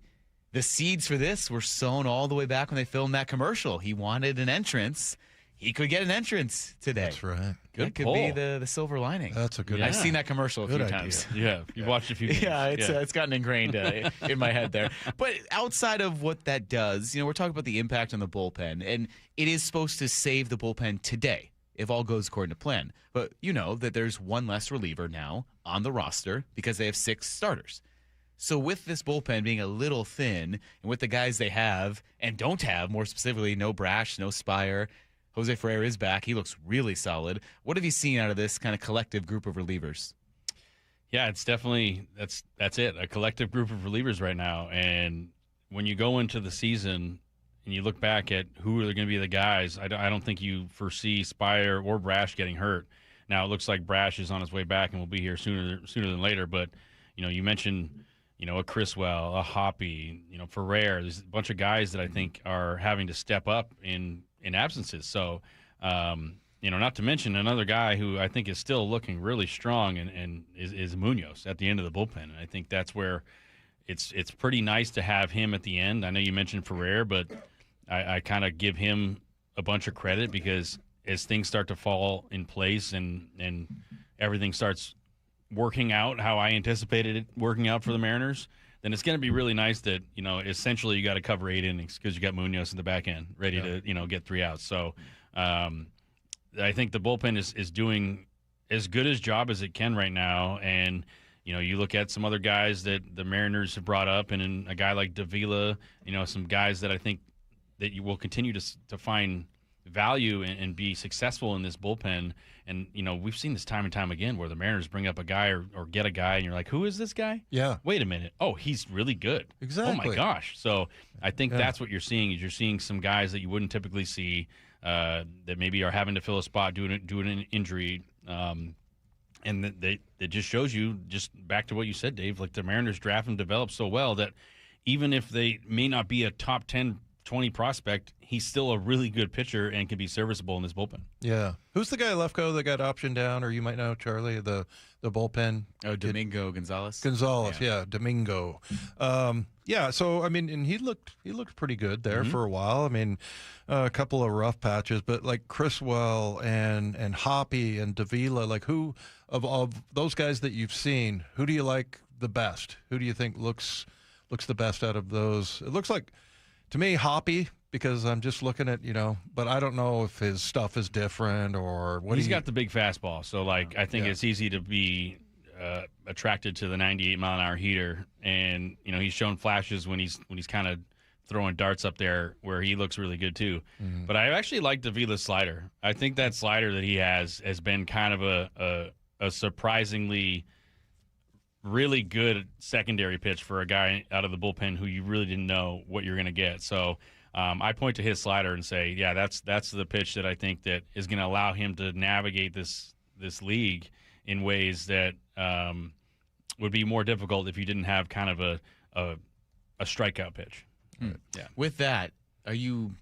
the seeds for this were sown all the way back when they filmed that commercial. He wanted an entrance. He could get an entrance today. That's right. That could be the silver lining. That's a good idea. I've seen that commercial a few times. Yeah, you've watched a few times. Yeah, it's gotten ingrained in my head there. But outside of what that does, we're talking about the impact on the bullpen, and it is supposed to save the bullpen today if all goes according to plan. But you know that there's one less reliever now on the roster because they have 6 starters. So with this bullpen being a little thin, and with the guys they have and don't have, more specifically, no Brash, no Spire, Jose Ferrer is back. He looks really solid. What have you seen out of this kind of collective group of relievers? Yeah, it's definitely that's it. A collective group of relievers right now. And when you go into the season and you look back at who are going to be the guys, I don't think you foresee Spire or Brash getting hurt. Now it looks like Brash is on his way back and will be here sooner than later. But you mentioned a Criswell, a Hoppy, Ferrer. There's a bunch of guys that I think are having to step up in absences. So, not to mention another guy who I think is still looking really strong and is Munoz at the end of the bullpen. And I think that's where it's pretty nice to have him at the end. I know you mentioned Ferrer, but I kind of give him a bunch of credit because as things start to fall in place and everything starts working out how I anticipated it working out for the Mariners, then it's going to be really nice that, essentially you got to cover 8 innings because you got Munoz in the back end ready to, get 3 outs. So I think the bullpen is doing as good a job as it can right now. And, you look at some other guys that the Mariners have brought up and a guy like Davila, some guys that I think that you will continue to find value and be successful in this bullpen. And, we've seen this time and time again where the Mariners bring up a guy or get a guy and you're like, who is this guy? Yeah. Wait a minute. Oh, he's really good. Exactly. Oh, my gosh. So I think that's what you're seeing is you're seeing some guys that you wouldn't typically see that maybe are having to fill a spot due to an injury. And that just shows you, just back to what you said, Dave, like the Mariners draft and develop so well that even if they may not be a top 10, 20 prospect, he's still a really good pitcher and can be serviceable in this bullpen. Yeah. Who's the guy left go that got optioned down, or you might know, Charlie, the bullpen? Oh, Domingo Gonzalez. Yeah, Domingo. Yeah, so I mean, and he looked pretty good there for a while. I mean, a couple of rough patches, but like Criswell and Hoppy and Davila, like who of those guys that you've seen, who do you like the best? Who do you think looks the best out of those? It looks like to me Hoppy, because I'm just looking at, but I don't know if his stuff is different or what. He's got the big fastball, so I think it's easy to be attracted to the 98-mile-an-hour heater, and he's shown flashes when he's kind of throwing darts up there where he looks really good too. Mm-hmm. But I actually like Davila's slider. I think that slider that he has been kind of a surprisingly really good secondary pitch for a guy out of the bullpen who you really didn't know what you're going to get. So I point to his slider and say, yeah, that's the pitch that I think that is going to allow him to navigate this league in ways that would be more difficult if you didn't have kind of a strikeout pitch. Yeah. With that, are you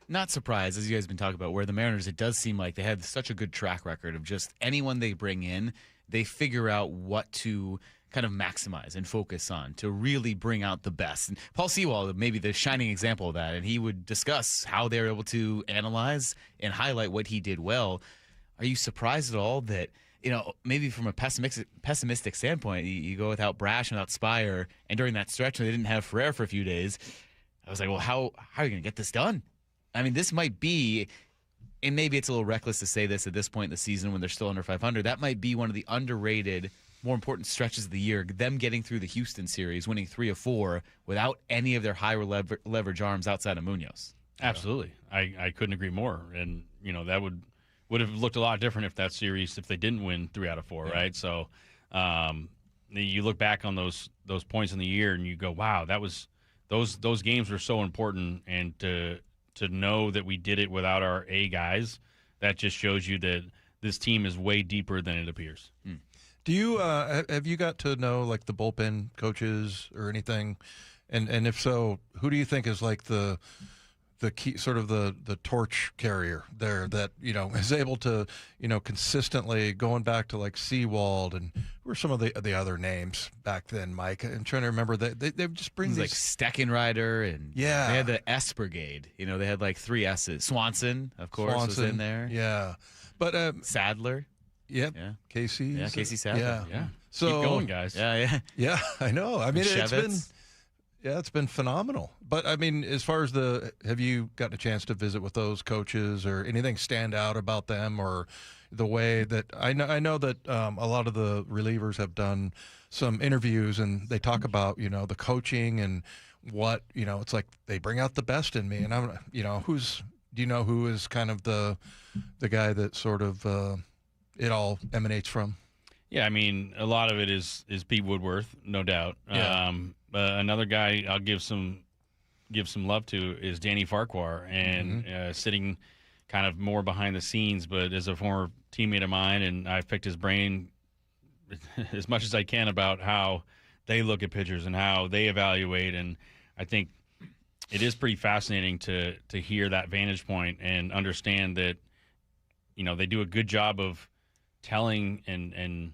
not surprised, as you guys have been talking about, where the Mariners, it does seem like they have such a good track record of just anyone they bring in, they figure out what to kind of maximize and focus on to really bring out the best? And Paul Sewald may be the shining example of that, and he would discuss how they were able to analyze and highlight what he did well. Are you surprised at all that, maybe from a pessimistic standpoint, you go without Brash and without Spire, and during that stretch when they didn't have Ferrer for a few days, I was like, well, how are you going to get this done? I mean, this might be, and maybe it's a little reckless to say this at this point in the season when they're still under 500, that might be one of the underrated, more important stretches of the year, them getting through the Houston series, winning 3 of 4 without any of their higher leverage arms outside of Munoz. Absolutely. I couldn't agree more. And, that would have looked a lot different if that series, if they didn't win 3 out of 4, right? So you look back on those points in the year and you go, wow, that was those games were so important, and to know that we did it without our A guys, that just shows you that this team is way deeper than it appears. Do you have you got to know like the bullpen coaches or anything? And if so, who do you think is like the key, sort of the torch carrier there that, is able to, consistently going back to like Sewald and who were some of the other names back then, Mike? I'm trying to remember that they just bring these like Steckenrider and they had the S Brigade. They had like 3 S's. Swanson, of course, was in there. Yeah. But Sadler. Yep. Yeah. Casey. Yeah, Casey Sadler. Yeah. So keep going, guys. Yeah. Yeah, I know. I mean, Shevitz. it's been phenomenal. But I mean, as far as have you gotten a chance to visit with those coaches or anything stand out about them or the way that I know that a lot of the relievers have done some interviews and they talk about, the coaching and what, it's like they bring out the best in me. And I'm, do you know who is kind of the guy that sort of it all emanates from? Yeah, I mean, a lot of it is Pete Woodworth, no doubt. Yeah. Another guy I'll give some love to is Danny Farquhar, and sitting kind of more behind the scenes, but as a former teammate of mine, and I've picked his brain as much as I can about how they look at pitchers and how they evaluate, and I think it is pretty fascinating to hear that vantage point and understand that, they do a good job of telling and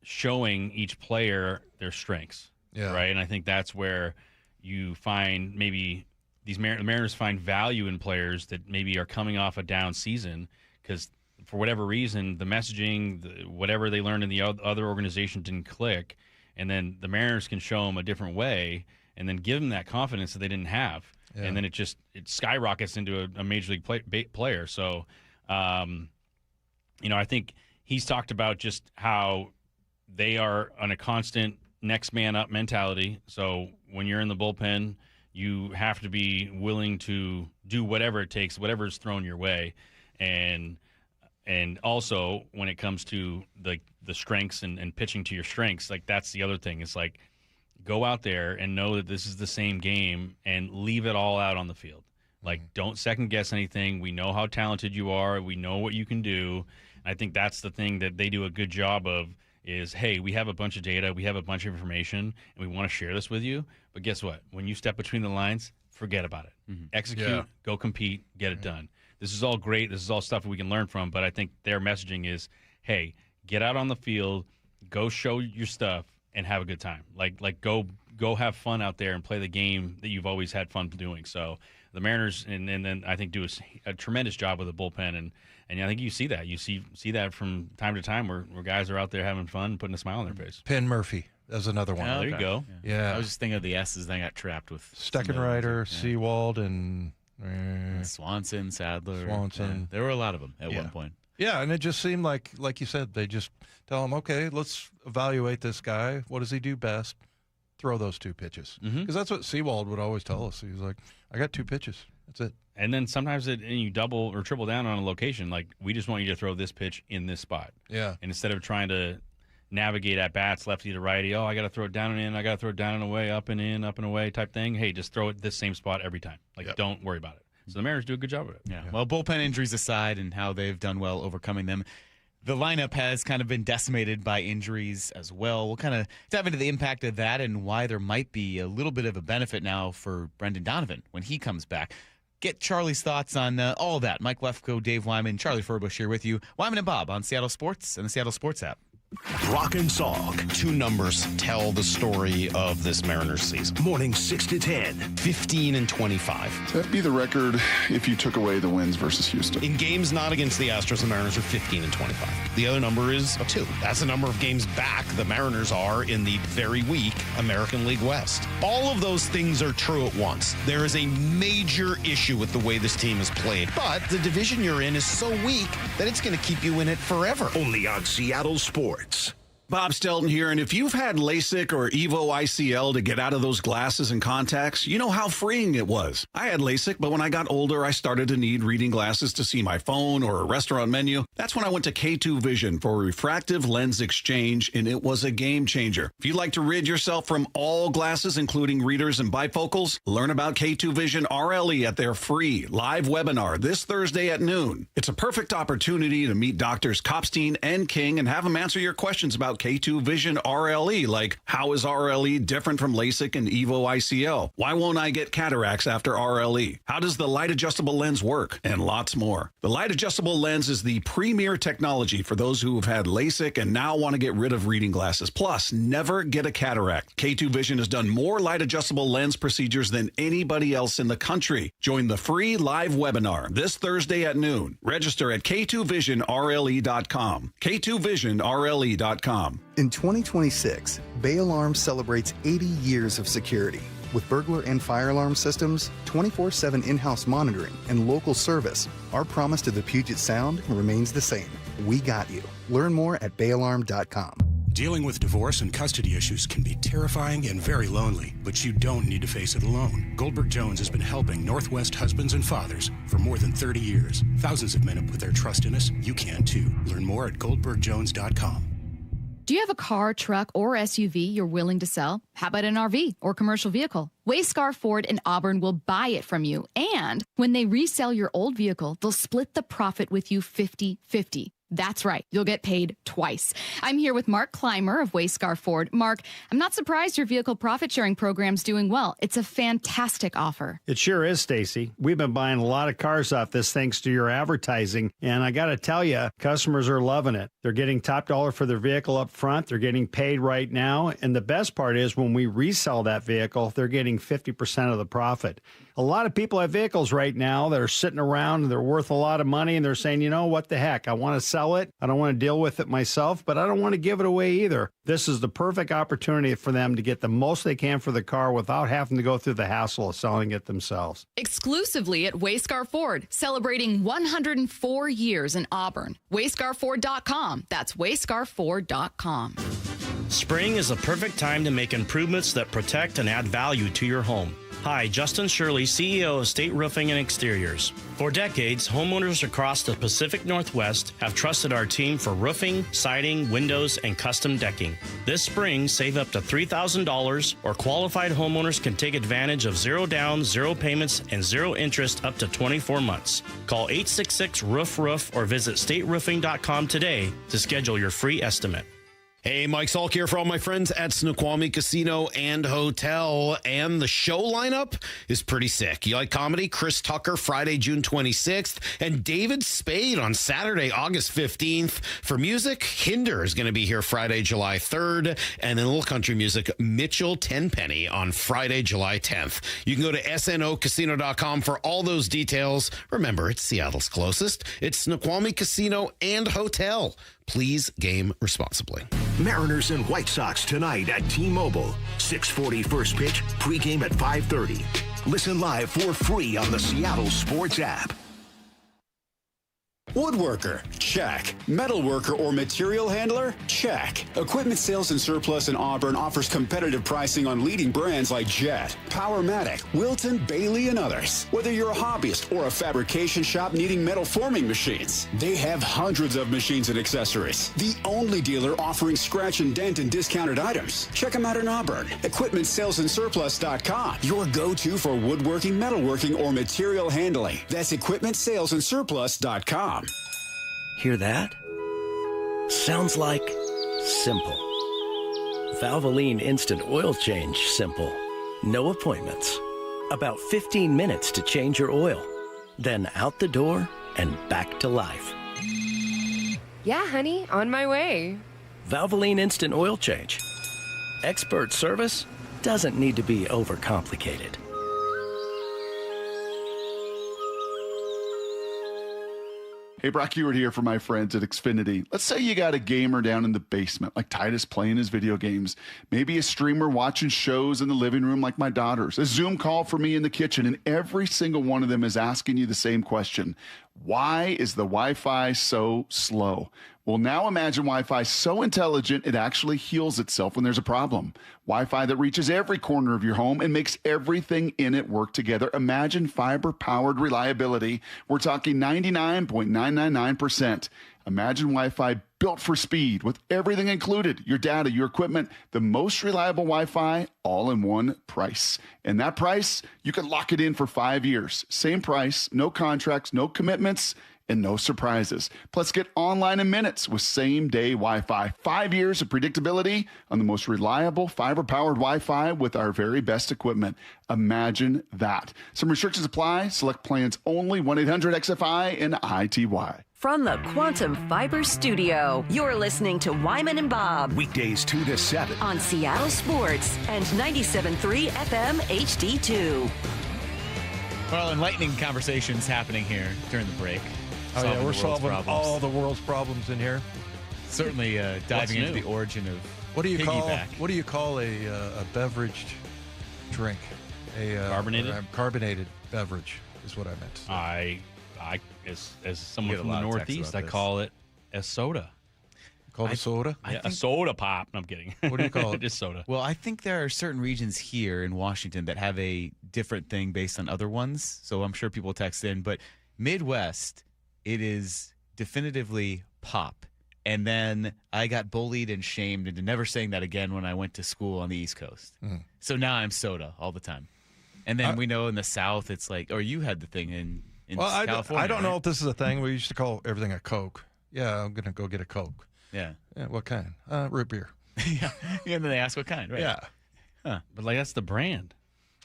showing each player their strengths. Yeah. Right. And I think that's where you find maybe the Mariners find value in players that maybe are coming off a down season because for whatever reason, the messaging, whatever they learned in the other organization didn't click. And then the Mariners can show them a different way and then give them that confidence that they didn't have. Yeah. And then it skyrockets into a major league player. So, I think he's talked about just how they are on a constant next man up mentality. So when you're in the bullpen, you have to be willing to do whatever it takes, whatever is thrown your way. And also when it comes to the strengths and pitching to your strengths, like that's the other thing. It's like go out there and know that this is the same game and leave it all out on the field. Like don't second guess anything. We know how talented you are. We know what you can do. I think that's the thing that they do a good job of is, hey, we have a bunch of data, we have a bunch of information, and we want to share this with you. But guess what? When you step between the lines, forget about it. Execute, go compete, get it done. This is all great. This is all stuff we can learn from. But I think their messaging is, hey, get out on the field, go show your stuff, and have a good time. Like go have fun out there and play the game that you've always had fun doing. So the Mariners and then I think do a tremendous job with the bullpen, and I think you see that. You see that from time to time where guys are out there having fun, putting a smile on their face. Penn Murphy is another one. Oh, there you go. Yeah. I was just thinking of the S's, then I got trapped with Steckenrider, Sewald, and Swanson, Sadler. Swanson. There were a lot of them at one point. Yeah, and it just seemed like you said, they just tell him, okay, let's evaluate this guy. What does he do best? Throw those 2 pitches. Because that's what Sewald would always tell us. He's like, I got 2 pitches. That's it. And then sometimes you double or triple down on a location. Like, we just want you to throw this pitch in this spot. Yeah. And instead of trying to navigate at bats lefty to righty, I got to throw it down and in, I got to throw it down and away, up and in, up and away type thing. Hey, just throw it this same spot every time. Like, don't worry about it. So the Mariners do a good job of it. Yeah. Well, bullpen injuries aside and how they've done well overcoming them, the lineup has kind of been decimated by injuries as well. We'll kind of dive into the impact of that and why there might be a little bit of a benefit now for Brendan Donovan when he comes back. Get Charlie's thoughts on all of that. Mike Lefko, Dave Wyman, Charlie Furbush here with you. Wyman and Bob on Seattle Sports and the Seattle Sports app. Brock and Salk. Two numbers tell the story of this Mariners season. Morning 6 to 10. 15 and 25. That'd be the record if you took away the wins versus Houston. In games not against the Astros, the Mariners are 15 and 25. The other number is 2. That's the number of games back the Mariners are in the very weak American League West. All of those things are true at once. There is a major issue with the way this team is played, but the division you're in is so weak that it's going to keep you in it forever. Only on Seattle Sports. Bob Stelton here, and if you've had LASIK or EVO ICL to get out of those glasses and contacts, you know how freeing it was. I had LASIK, but when I got older, I started to need reading glasses to see my phone or a restaurant menu. That's when I went to K2 Vision for refractive lens exchange, and it was a game changer. If you'd like to rid yourself from all glasses, including readers and bifocals, learn about K2 Vision RLE at their free live webinar this Thursday at noon. It's a perfect opportunity to meet Doctors Kopstein and King and have them answer your questions about K2 Vision RLE, like how is RLE different from LASIK and EVO ICL? Why won't I get cataracts after RLE? How does the light adjustable lens work? And lots more. The light adjustable lens is the premier technology for those who have had LASIK and now want to get rid of reading glasses. Plus, never get a cataract. K2 Vision has done more light adjustable lens procedures than anybody else in the country. Join the free live webinar this Thursday at noon. Register at K2VisionRLE.com. K2VisionRLE.com. In 2026, Bay Alarm celebrates 80 years of security. With burglar and fire alarm systems, 24/7 in-house monitoring, and local service, our promise to the Puget Sound remains the same. We got you. Learn more at bayalarm.com. Dealing with divorce and custody issues can be terrifying and very lonely, but you don't need to face it alone. Goldberg Jones has been helping Northwest husbands and fathers for more than 30 years. Thousands of men have put their trust in us. You can too. Learn more at goldbergjones.com. Do you have a car, truck, or SUV you're willing to sell? How about an RV or commercial vehicle? Wayscar Ford in Auburn will buy it from you. And when they resell your old vehicle, they'll split the profit with you 50-50. That's right. You'll get paid twice. I'm here with Mark Clymer of Wayscar Ford. Mark, I'm not surprised your vehicle profit-sharing program's doing well. It's a fantastic offer. It sure is, Stacy. We've been buying a lot of cars off this thanks to your advertising, and I got to tell you, customers are loving it. They're getting top dollar for their vehicle up front. They're getting paid right now, and the best part is when we resell that vehicle, they're getting 50% of the profit. A lot of people have vehicles right now that are sitting around and they're worth a lot of money, and they're saying, you know, what the heck? I want to sell it. I don't want to deal with it myself, but I don't want to give it away either. This is the perfect opportunity for them to get the most they can for the car without having to go through the hassle of selling it themselves. Exclusively at Wayscar Ford, celebrating 104 years in Auburn. WayscarFord.com. That's WayscarFord.com. Spring is the perfect time to make improvements that protect and add value to your home. Hi, Justin Shirley, CEO of State Roofing and Exteriors. For decades, homeowners across the Pacific Northwest have trusted our team for roofing, siding, windows, and custom decking. This spring, save up to $3,000, or qualified homeowners can take advantage of 0 down, 0 payments, and 0 interest up to 24 months. Call 866-ROOF-ROOF or visit stateroofing.com today to schedule your free estimate. Hey, Mike Salk here for all my friends at Snoqualmie Casino and Hotel. And the show lineup is pretty sick. You like comedy? Chris Tucker, Friday, June 26th. And David Spade on Saturday, August 15th. For music, Hinder is going to be here Friday, July 3rd. And in little country music, Mitchell Tenpenny on Friday, July 10th. You can go to snocasino.com for all those details. Remember, it's Seattle's closest. It's Snoqualmie Casino and Hotel. Please game responsibly. Mariners and White Sox tonight at T-Mobile. 6:40 first pitch, pregame at 5:30. Listen live for free on the Seattle Sports app. Woodworker, check. Metalworker or material handler, check. Equipment Sales and Surplus in Auburn offers competitive pricing on leading brands like Jet, Powermatic, Wilton, Bailey, and others. Whether you're a hobbyist or a fabrication shop needing metal forming machines, they have hundreds of machines and accessories. The only dealer offering scratch and dent and discounted items. Check them out in Auburn. EquipmentSalesandSurplus.com. Your go-to for woodworking, metalworking, or material handling. That's EquipmentSalesandSurplus.com. Hear that? Sounds like simple. Valvoline Instant Oil Change simple. No appointments. About 15 minutes to change your oil. Then out the door and back to life. Yeah, honey, on my way. Valvoline Instant Oil Change. Expert service doesn't need to be overcomplicated. Hey, Brock Ewart here for my friends at Xfinity. Let's say you got a gamer down in the basement, like Titus playing his video games. Maybe a streamer watching shows in the living room like my daughters. A Zoom call for me in the kitchen, and every single one of them is asking you the same question. Why is the Wi-Fi so slow? Well, now imagine Wi-Fi so intelligent it actually heals itself when there's a problem. Wi-Fi that reaches every corner of your home and makes everything in it work together. Imagine fiber-powered reliability. We're talking 99.999%. Imagine Wi-Fi built for speed with everything included, your data, your equipment, the most reliable Wi-Fi, all in one price. And that price, you can lock it in for 5 years. Same price, no contracts, no commitments, and no surprises. Plus, get online in minutes with same-day Wi-Fi. 5 years of predictability on the most reliable fiber-powered Wi-Fi with our very best equipment. Imagine that. Some restrictions apply. Select plans only. 1-800-XFI and ITY. From the Quantum Fiber Studio, you're listening to Wyman and Bob. Weekdays 2 to 7. On Seattle Sports and 97.3 FM HD2. Well, enlightening conversations happening here during the break. Oh, yeah, we're solving all the world's problems in here. Certainly diving into the origin of piggyback. What do you call a beveraged drink? A carbonated beverage is what I meant to say. As someone from the Northeast, I call it a soda. Called a soda? A soda pop. No, I'm kidding. What do you call it? Just soda. Well, I think there are certain regions here in Washington that have a different thing based on other ones. So I'm sure people text in. But Midwest, it is definitively pop. And then I got bullied and shamed into never saying that again when I went to school on the East Coast. So now I'm soda all the time. And then we know in the South it's like, or you had the thing in California. I don't know if this is a thing. We used to call everything a Coke. Yeah, I'm going to go get a Coke. Yeah. What kind? Root beer. Yeah. And then they ask what kind, right? Yeah. Huh. But that's the brand.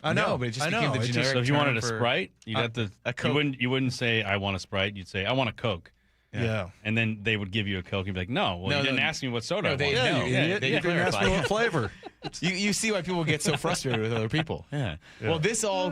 I know, but it just became the generic So if you term wanted a for Sprite, you'd have to. A Coke. You wouldn't say I want a Sprite. You'd say I want a Coke. Yeah. And then they would give you a Coke. And you'd be like, no, you didn't ask me what soda I want. They didn't ask me what flavor. You see why people get so frustrated with other people. Yeah. Well, this all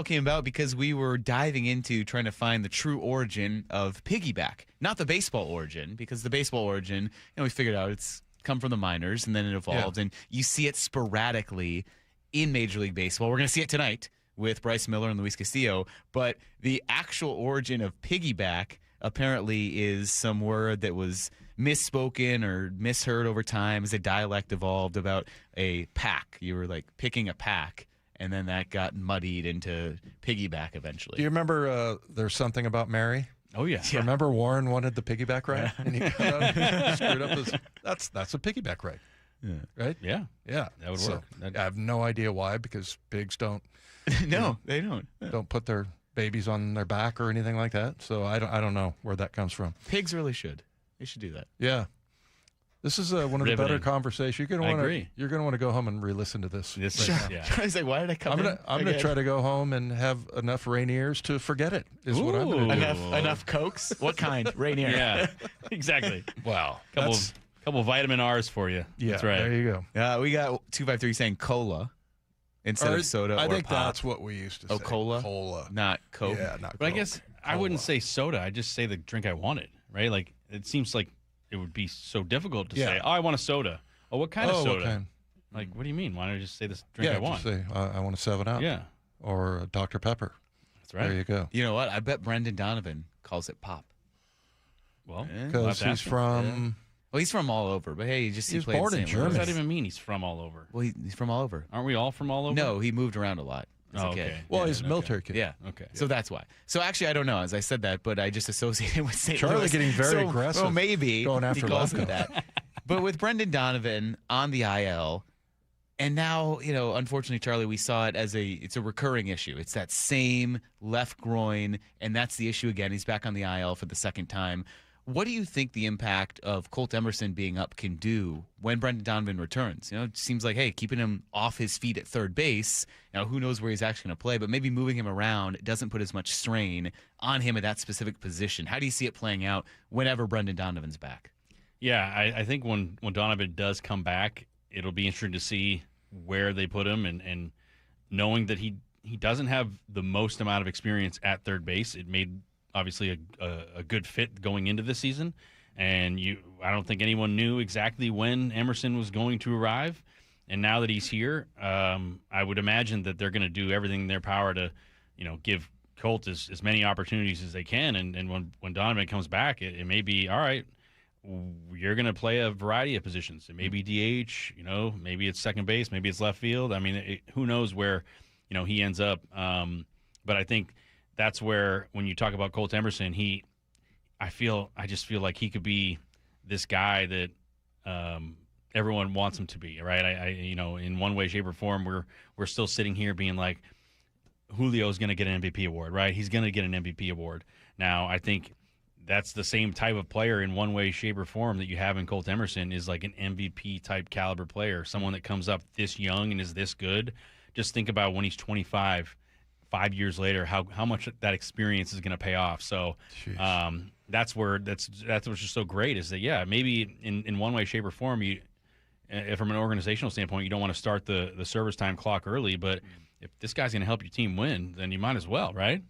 came about because we were diving into trying to find the true origin of piggyback, not the baseball origin, because the baseball origin, we figured out it's come from the minors and then it evolved, and you see it sporadically in Major League Baseball. We're going to see it tonight with Bryce Miller and Luis Castillo, but the actual origin of piggyback apparently is some word that was misspoken or misheard over time as a dialect evolved about a pack. You were like picking a pack, and then that got muddied into piggyback eventually. Do you remember There's Something About Mary? Oh, yeah. Remember Warren wanted the piggyback ride? And he screwed up his... That's a piggyback ride. Yeah. Right? Yeah. Yeah. That would work. I have no idea why, because pigs don't... No, they don't. Don't put their babies on their back or anything like that. So I don't know where that comes from. Pigs really should. They should do that. Yeah. This is one of the better conversations. You're going to want to go home and re-listen to this. Yeah. I was like, why did I come I'm going to try to go home and have enough Rainiers to forget it, is what I'm going to do. Enough Cokes? What kind? Rainier. Yeah, exactly. Wow. Couple vitamin R's for you. Yeah, that's right. There you go. We got 253 saying cola instead of soda I think pop. that's what we used to say. Oh, cola? Cola. Not Coke? Yeah, not But Coke. I guess I wouldn't say soda. I'd just say the drink I wanted, right? Like, it seems like it would be so difficult to say, I want a soda. Oh, what kind of soda? What kind? Like, what do you mean? Why don't I just say this drink I want? Just say, I want a 7-Up. Yeah. Or a Dr. Pepper. That's right. There you go. You know what? I bet Brendan Donovan calls it pop. Well, because he's from... Well, he's from all over, but hey, he was born in Germany. What does that even mean, he's from all over? Well, he's from all over. Aren't we all from all over? No, he moved around a lot as a kid. Okay. Well, he's a military kid. Yeah. Okay. So that's why. So actually, I don't know. As I said that, but I just associated with St. Charlie Louis. getting very aggressive. Well, maybe going after he calls Lefko. me that. But with Brendan Donovan on the IL, and now, unfortunately, Charlie, we saw it as it's a recurring issue. It's that same left groin, and that's the issue again. He's back on the IL for the second time. What do you think the impact of Colt Emerson being up can do when Brendan Donovan returns? It seems like, hey, keeping him off his feet at third base, who knows where he's actually going to play, but maybe moving him around doesn't put as much strain on him at that specific position. How do you see it playing out whenever Brendan Donovan's back? Yeah, I think when Donovan does come back, it'll be interesting to see where they put him, and knowing that he doesn't have the most amount of experience at third base. It made obviously a good fit going into the season, and I don't think anyone knew exactly when Emerson was going to arrive. And now that he's here, I would imagine that they're going to do everything in their power to, give Colt as many opportunities as they can. And when Donovan comes back, it may be, all right, you're going to play a variety of positions. It may be DH, maybe it's second base, maybe it's left field. I mean, who knows where, he ends up. But I think that's where, when you talk about Colt Emerson, I just feel like he could be this guy that everyone wants him to be, right? In one way, shape, or form, we're still sitting here being like, Julio's going to get an MVP award, right? He's going to get an MVP award. Now, I think that's the same type of player in one way, shape, or form that you have in Colt Emerson, is like an MVP type caliber player, someone that comes up this young and is this good. Just think about when he's 25, 5 years later, how much that experience is going to pay off. So that's what's just so great, is that, yeah, maybe in one way, shape, or form, from an organizational standpoint, you don't want to start the service time clock early, but if this guy's going to help your team win, then you might as well, right?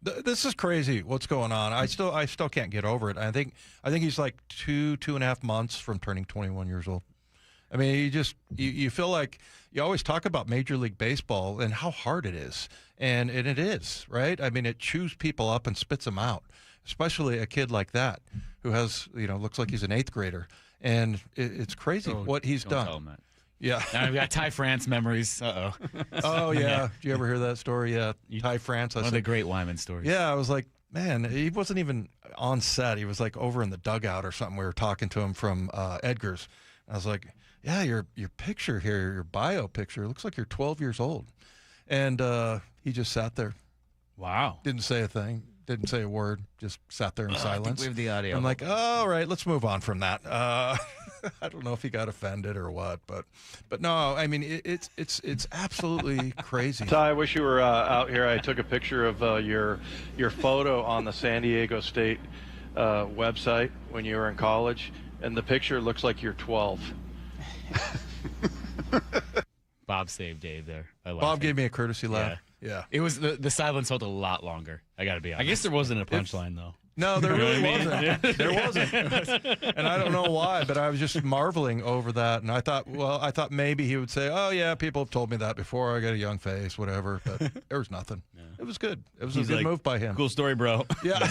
This is crazy. What's going on? I still can't get over it. I think he's like 2.5 months from turning 21 years old. I mean, you feel like you always talk about Major League Baseball and how hard it is, and it is, right? I mean, it chews people up and spits them out, especially a kid like that who has, looks like he's an 8th grader, and it's crazy what he's done. Tell him that. Yeah. Now we've got Ty France memories. Uh-oh. Oh, yeah. Did you ever hear that story? Yeah. Ty France. One of the great Wyman stories. Yeah, I was like, man, he wasn't even on set. He was like over in the dugout or something. We were talking to him from Edgar's. I was like, yeah, your picture here, your bio picture, looks like you're 12 years old. And he just sat there. Wow. Didn't say a thing. Didn't say a word. Just sat there in silence. I think we have the audio. I'm like, all right, let's move on from that. I don't know if he got offended or what, but no, I mean, it's absolutely crazy. Ty, I wish you were out here. I took a picture of your photo on the San Diego State website when you were in college, and the picture looks like you're 12. Bob saved Dave there. Bob gave me a courtesy laugh. Yeah. It was the silence felt a lot longer. I got to be honest. I guess there wasn't a punchline, though. No, there really wasn't. There wasn't. And I don't know why, but I was just marveling over that. And I thought maybe he would say, oh, yeah, people have told me that before. I got a young face, whatever. But there was nothing. Yeah. It was good. It was a good move by him. Cool story, bro. Yeah.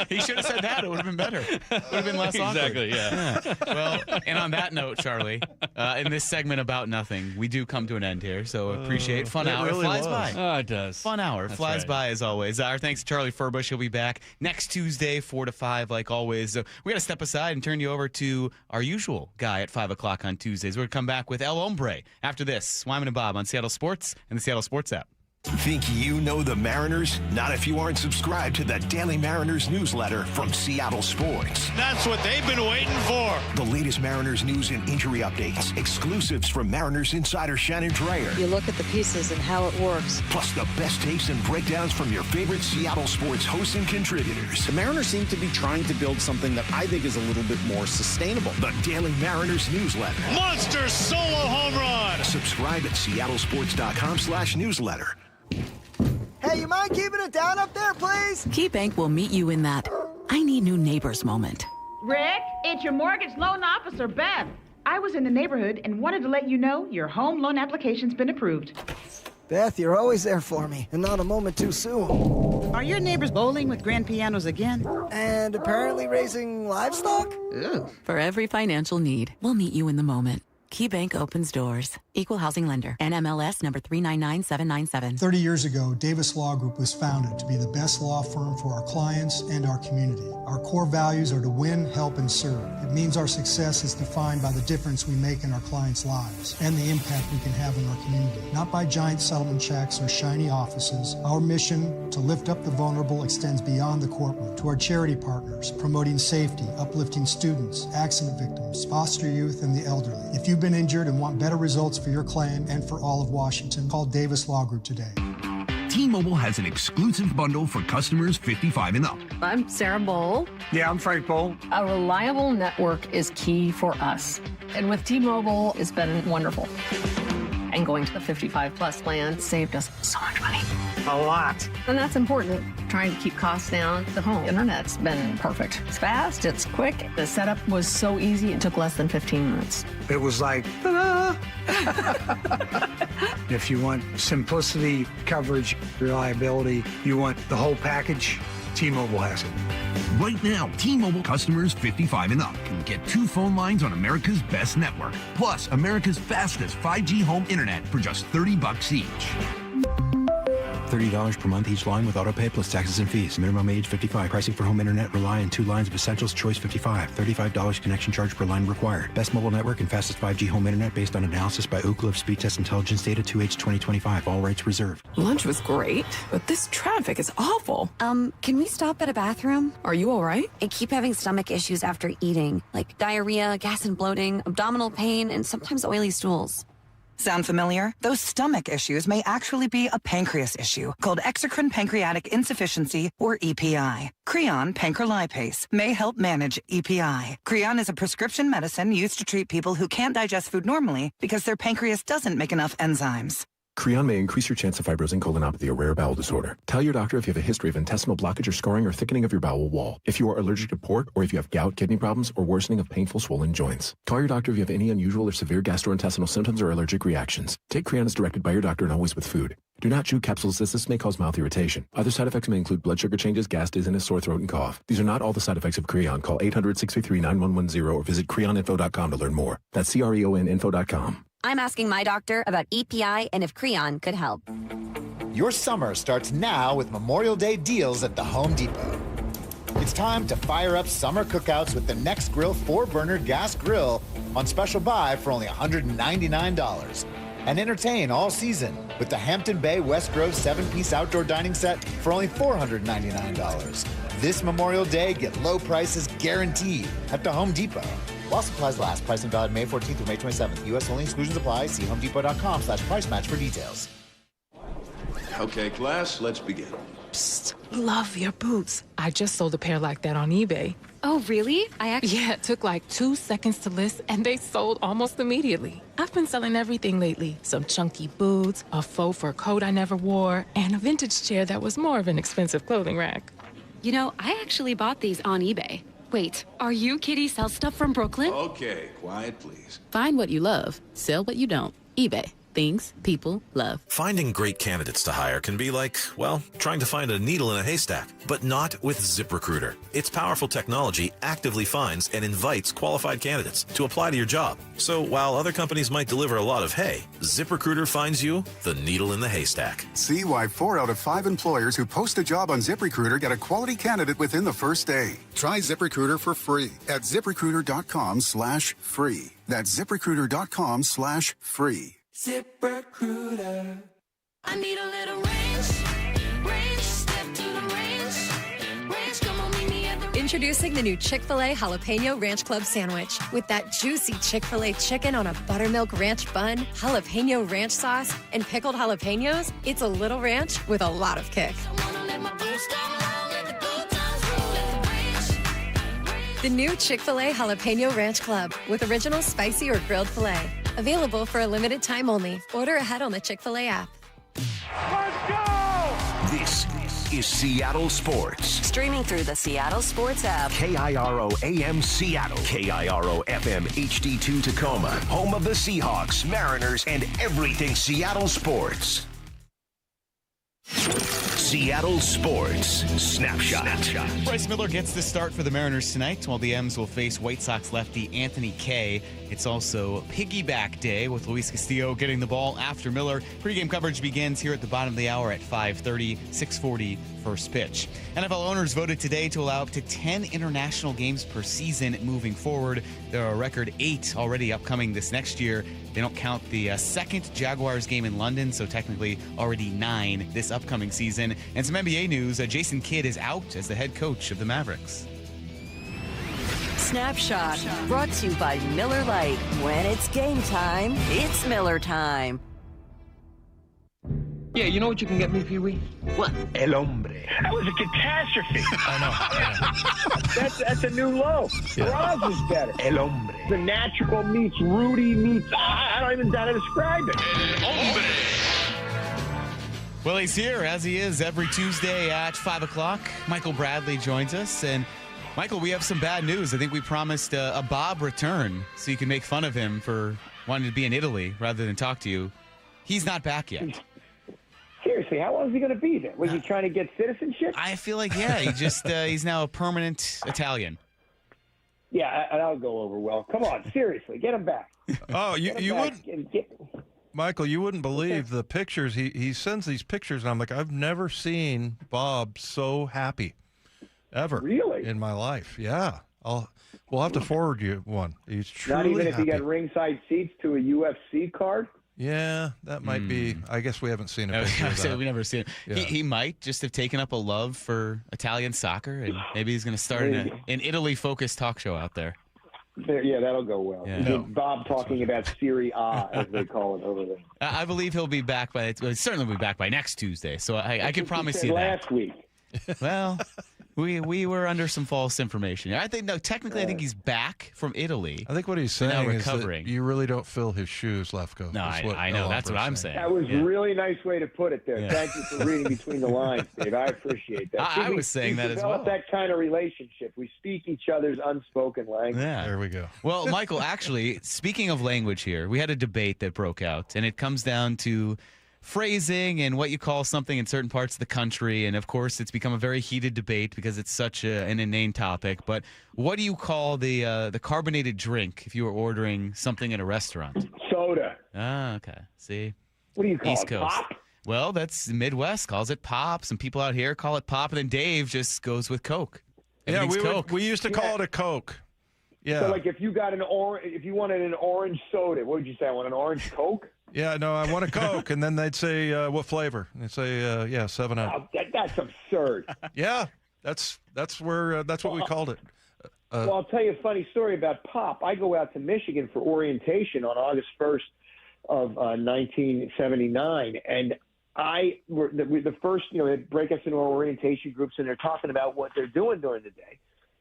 He should have said that. It would have been better. It would have been less awkward. Exactly, yeah. Well, and on that note, Charlie, in this segment about nothing, we do come to an end here. So appreciate Fun hour. Really flies was. by. Oh, it does. Fun hour. That's flies right. by as always. Our thanks to Charlie Furbush. He'll be back next Tuesday, 4 to 5, like always. So we got to step aside and turn you over to our usual guy at 5 o'clock on Tuesdays. We're going to come back with El Hombre after this. Wyman and Bob on Seattle Sports and the Seattle Sports app. Think you know the Mariners? Not if you aren't subscribed to the Daily Mariners newsletter from Seattle Sports. That's what they've been waiting for. The latest Mariners news and injury updates, exclusives from Mariners insider Shannon Dreyer. You look at the pieces and how it works. Plus the best takes and breakdowns from your favorite Seattle Sports hosts and contributors. The Mariners seem to be trying to build something that I think is a little bit more sustainable. The Daily Mariners newsletter. Monster solo home run. Subscribe at seattlesports.com/newsletter. Hey, you mind keeping it down up there, please? KeyBank will meet you in that I need new neighbors moment. Rick, it's your mortgage loan officer, Beth. I was in the neighborhood and wanted to let you know your home loan application's been approved. Beth, you're always there for me, and not a moment too soon. Are your neighbors bowling with grand pianos again? And apparently raising livestock? Ew. For every financial need, we'll meet you in the moment. KeyBank opens doors. Equal housing lender. NMLS number 399797. 30 years ago, Davis Law Group was founded to be the best law firm for our clients and our community. Our core values are to win, help, and serve. It means our success is defined by the difference we make in our clients' lives and the impact we can have in our community. Not by giant settlement checks or shiny offices. Our mission to lift up the vulnerable extends beyond the courtroom to our charity partners, promoting safety, uplifting students, accident victims, foster youth, and the elderly. If you've been injured and want better results for your claim and for all of Washington, call Davis Law Group today. T-Mobile has an exclusive bundle for customers 55 and up. I'm Sarah Bowl. Yeah, I'm Frank Bowl. A reliable network is key for us. And with T-Mobile, it's been wonderful. And going to the 55 plus plan saved us so much money. A lot. And that's important. Trying to keep costs down. The home internet's been perfect. It's fast, it's quick. The setup was so easy, it took less than 15 minutes. It was like, ta-da! If you want simplicity, coverage, reliability, you want the whole package, T-Mobile has it. Right now, T-Mobile customers 55 and up can get 2 phone lines on America's best network, plus America's fastest 5G home internet for just $30 each. $30 per month each line with autopay plus taxes and fees. Minimum age 55. Pricing for home internet rely on 2 lines of essentials. Choice 55. $35 connection charge per line required. Best mobile network and fastest 5G home internet based on analysis by Ookla of Speed Test Intelligence data 2H 2025. All rights reserved. Lunch was great, but this traffic is awful. Can we stop at a bathroom? Are you all right? I keep having stomach issues after eating, like diarrhea, gas and bloating, abdominal pain, and sometimes oily stools. Sound familiar? Those stomach issues may actually be a pancreas issue called exocrine pancreatic insufficiency, or EPI. Creon pancrelipase may help manage EPI. Creon is a prescription medicine used to treat people who can't digest food normally because their pancreas doesn't make enough enzymes. Creon may increase your chance of fibrosing colonopathy, a rare bowel disorder. Tell your doctor if you have a history of intestinal blockage or scarring or thickening of your bowel wall, if you are allergic to pork, or if you have gout, kidney problems, or worsening of painful swollen joints. Call your doctor if you have any unusual or severe gastrointestinal symptoms or allergic reactions. Take Creon as directed by your doctor and always with food. Do not chew capsules as this may cause mouth irritation. Other side effects may include blood sugar changes, gas, dizziness, sore throat, and cough. These are not all the side effects of Creon. Call 800-633-9110 or visit creoninfo.com to learn more. That's CREONinfo.com. I'm asking my doctor about EPI and if Creon could help. Your summer starts now with Memorial Day deals at the Home Depot. It's time to fire up summer cookouts with the Next Grill 4-burner gas grill on special buy for only $199. And entertain all season with the Hampton Bay West Grove 7-piece outdoor dining set for only $499. This Memorial Day, get low prices guaranteed at the Home Depot. While supplies last, price and valid May 14th through May 27th. U.S. only, exclusions apply. See homedepot.com/price match for details. Okay, class, let's begin. Psst, love your boots. I just sold a pair like that on eBay. Oh, really? Yeah, it took like 2 seconds to list, and they sold almost immediately. I've been selling everything lately. Some chunky boots, a faux fur coat I never wore, and a vintage chair that was more of an expensive clothing rack. You know, I actually bought these on eBay. Wait, are you Kitty Sell Stuff from Brooklyn? Okay, quiet, please. Find what you love, sell what you don't. eBay. Things people love. Finding great candidates to hire can be like, well, trying to find a needle in a haystack, but not with ZipRecruiter. Its powerful technology actively finds and invites qualified candidates to apply to your job. So while other companies might deliver a lot of hay, ZipRecruiter finds you the needle in the haystack. See why 4 out of 5 employers who post a job on ZipRecruiter get a quality candidate within the first day. Try ZipRecruiter for free at ZipRecruiter.com/free. That's ZipRecruiter.com/free. ZipRecruiter. I need a little range, step to the range, come on, meet me at the... Introducing the new Chick-fil-A Jalapeno Ranch Club Sandwich. With that juicy Chick-fil-A chicken on a buttermilk ranch bun, jalapeno ranch sauce, and pickled jalapenos, it's a little ranch with a lot of kick. The new Chick-fil-A Jalapeno Ranch Club with original spicy or grilled filet. Available for a limited time only. Order ahead on the Chick-fil-A app. Let's go! This is Seattle Sports. Streaming through the Seattle Sports app. KIRO AM Seattle. KIRO FM HD2 Tacoma. Home of the Seahawks, Mariners, and everything Seattle sports. Seattle Sports Snapshot. Bryce Miller gets the start for the Mariners tonight, while the M's will face White Sox lefty Anthony Kay. It's also piggyback day with Luis Castillo getting the ball after Miller. Pre-game coverage begins here at the bottom of the hour at 5:30, 6:40 first pitch. NFL owners voted today to allow up to 10 international games per season moving forward. There are a record 8 already upcoming this next year. They don't count the second Jaguars game in London, so technically already 9 this upcoming season. And some NBA news, Jason Kidd is out as the head coach of the Mavericks. Snapshot, brought to you by Miller Lite. When it's game time, it's Miller time. Yeah, you know what you can get me, Pee-wee? What? El Hombre. That was a catastrophe. I know. That's a new low. Yeah. Roz is better. El Hombre. The natural meets Rudy meets. I don't even know how to describe it. Well, he's here, as he is every Tuesday at 5 o'clock. Michael Bradley joins us. And, Michael, we have some bad news. I think we promised a Bob return so you can make fun of him for wanting to be in Italy rather than talk to you. He's not back yet. Seriously, how long is he going to be there? Was he trying to get citizenship? I feel like, yeah, he's now a permanent Italian. Yeah, that'll go over well. Come on, seriously, get him back. Oh, you wouldn't, Michael, you wouldn't believe the pictures. He sends these pictures, and I'm like, I've never seen Bob so happy, ever. Really? In my life. Yeah. We'll have to forward you one. He's truly Not even if happy. he got ringside seats to a UFC card? Yeah, that might be. I guess we haven't seen a picture of that. We've never seen it. Yeah. He might just have taken up a love for Italian soccer, and maybe he's going to start an Italy-focused talk show out there. Yeah, that'll go well. Yeah. Bob talking about Serie A, as they call it over there. I believe he'll be back certainly be back by next Tuesday, so I can promise you that. Last week. Well, we were under some false information. I think technically I think he's back from Italy. I think what he's Now saying is recovering. that you really don't fill his shoes, Lefko. No, I know. That's what I'm saying. That was Yeah. a really nice way to put it there. Yeah. Thank you for reading between the lines, Dave. I appreciate that. I was saying that as develop well. that kind of relationship. We speak each other's unspoken language. Yeah. There we go. Well, Michael, actually, speaking of language here, we had a debate that broke out, and it comes down to phrasing and what you call something in certain parts of the country. And, of course, it's become a very heated debate because it's such an inane topic. But what do you call the carbonated drink if you were ordering something at a restaurant? Soda. Ah, okay. See? What do you call East it? Coast. Pop? Well, that's Midwest calls it pop. Some people out here call it pop, and then Dave just goes with Coke. Yeah, Everything's Coke. we used to call it a Coke. Yeah. So, like, if you wanted an orange soda, what would you say? I want an orange Coke? Yeah, no, I want a Coke, and then they'd say, "What flavor?" And they'd say, "Yeah, 7-Up." Oh, that's absurd. Yeah, that's what we called it. Well, I'll tell you a funny story about pop. I go out to Michigan for orientation on August 1st of 1979, and the first, they break us into our orientation groups, and they're talking about what they're doing during the day,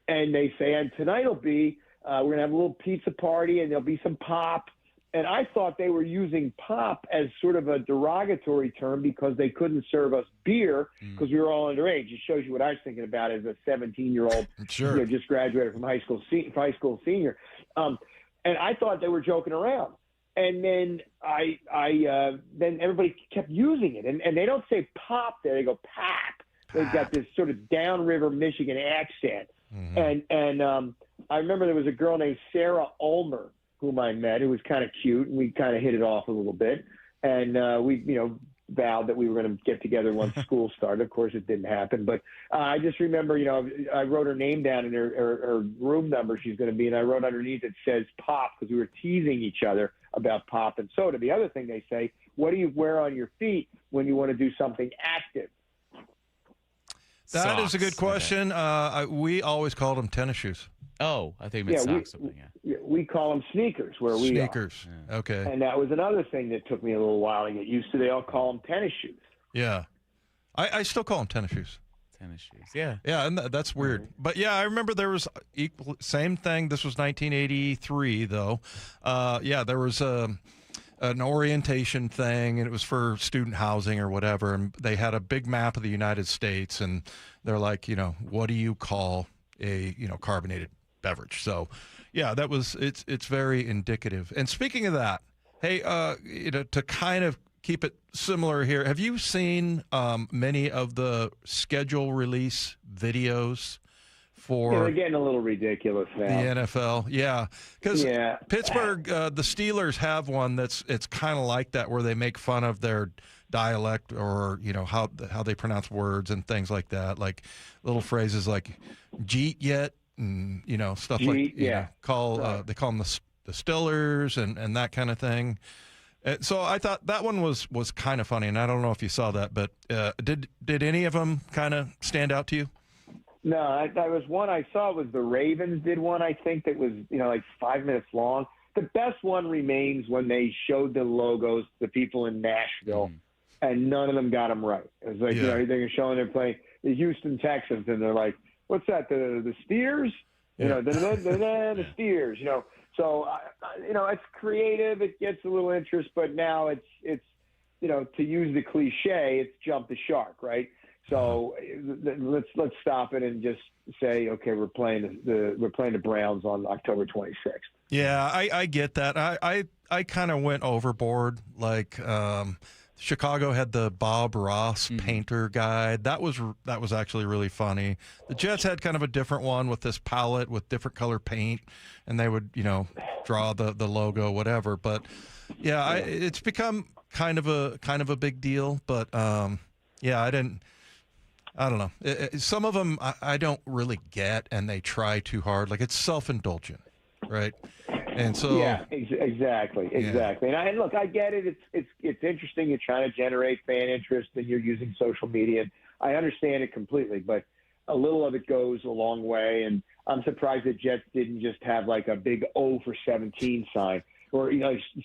and they say, and tonight will be we're gonna have a little pizza party, and there'll be some pop. And I thought they were using pop as sort of a derogatory term because they couldn't serve us beer because we were all underage. It shows you what I was thinking about as a 17-year-old, Sure. Just graduated from high school senior. And I thought they were joking around. And then then everybody kept using it. And they don't say pop there; they go pap. They've got this sort of downriver Michigan accent. Mm-hmm. And I remember there was a girl named Sarah Ulmer whom I met, who was kind of cute, and we kind of hit it off a little bit. And we, vowed that we were going to get together once school started. Of course, it didn't happen. But I just remember, I wrote her name down and her room number she's going to be, and I wrote underneath it says pop because we were teasing each other about pop and soda. The other thing they say, what do you wear on your feet when you want to do something active? That is a good question. We always called them tennis shoes. Oh, I think it meant socks. We call them sneakers where we are. Sneakers. Yeah. Okay. And that was another thing that took me a little while to get used to. They all call them tennis shoes. Yeah. I still call them tennis shoes. Tennis shoes. Yeah. Yeah, and that's weird. But, yeah, I remember there was same thing. This was 1983, though. There was an orientation thing, and it was for student housing or whatever. And they had a big map of the United States, and they're like, what do you call a, carbonated beverage? So, yeah, it's very indicative. And speaking of that, hey, to kind of keep it similar here, have you seen many of the schedule release videos for they're getting a little ridiculous now. The NFL? Yeah, because Pittsburgh, the Steelers have one it's kind of like that, where they make fun of their dialect or how they pronounce words and things like that, like little phrases like "jeet yet" and stuff like they call them the Stillers and that kind of thing. So I thought that one was kind of funny, and I don't know if you saw that, but did any of them kind of stand out to you? No, there was one I saw was the Ravens did one, I think, that was like 5 minutes long. The best one remains when they showed the logos to the people in Nashville and none of them got them right. It was like, they're showing they're playing the Houston Texans, and they're like, what's that, the Steers? The Steers, So, it's creative. It gets a little interest, but now it's to use the cliche, it's jump the shark, right? So let's stop it and just say, okay, we're playing the Browns on October 26th. Yeah, I get that. I kind of went overboard. Like Chicago had the Bob Ross painter guide. That was actually really funny. The Jets had kind of a different one with this palette with different color paint, and they would draw the logo, whatever. But yeah, it's become kind of a big deal. But I don't know. Some of them I don't really get, and they try too hard. Like, it's self-indulgent, right? And so exactly. And look, I get it. It's interesting. You're trying to generate fan interest, and you're using social media. I understand it completely, but a little of it goes a long way. And I'm surprised that Jets didn't just have like a big 0 for 17 sign, or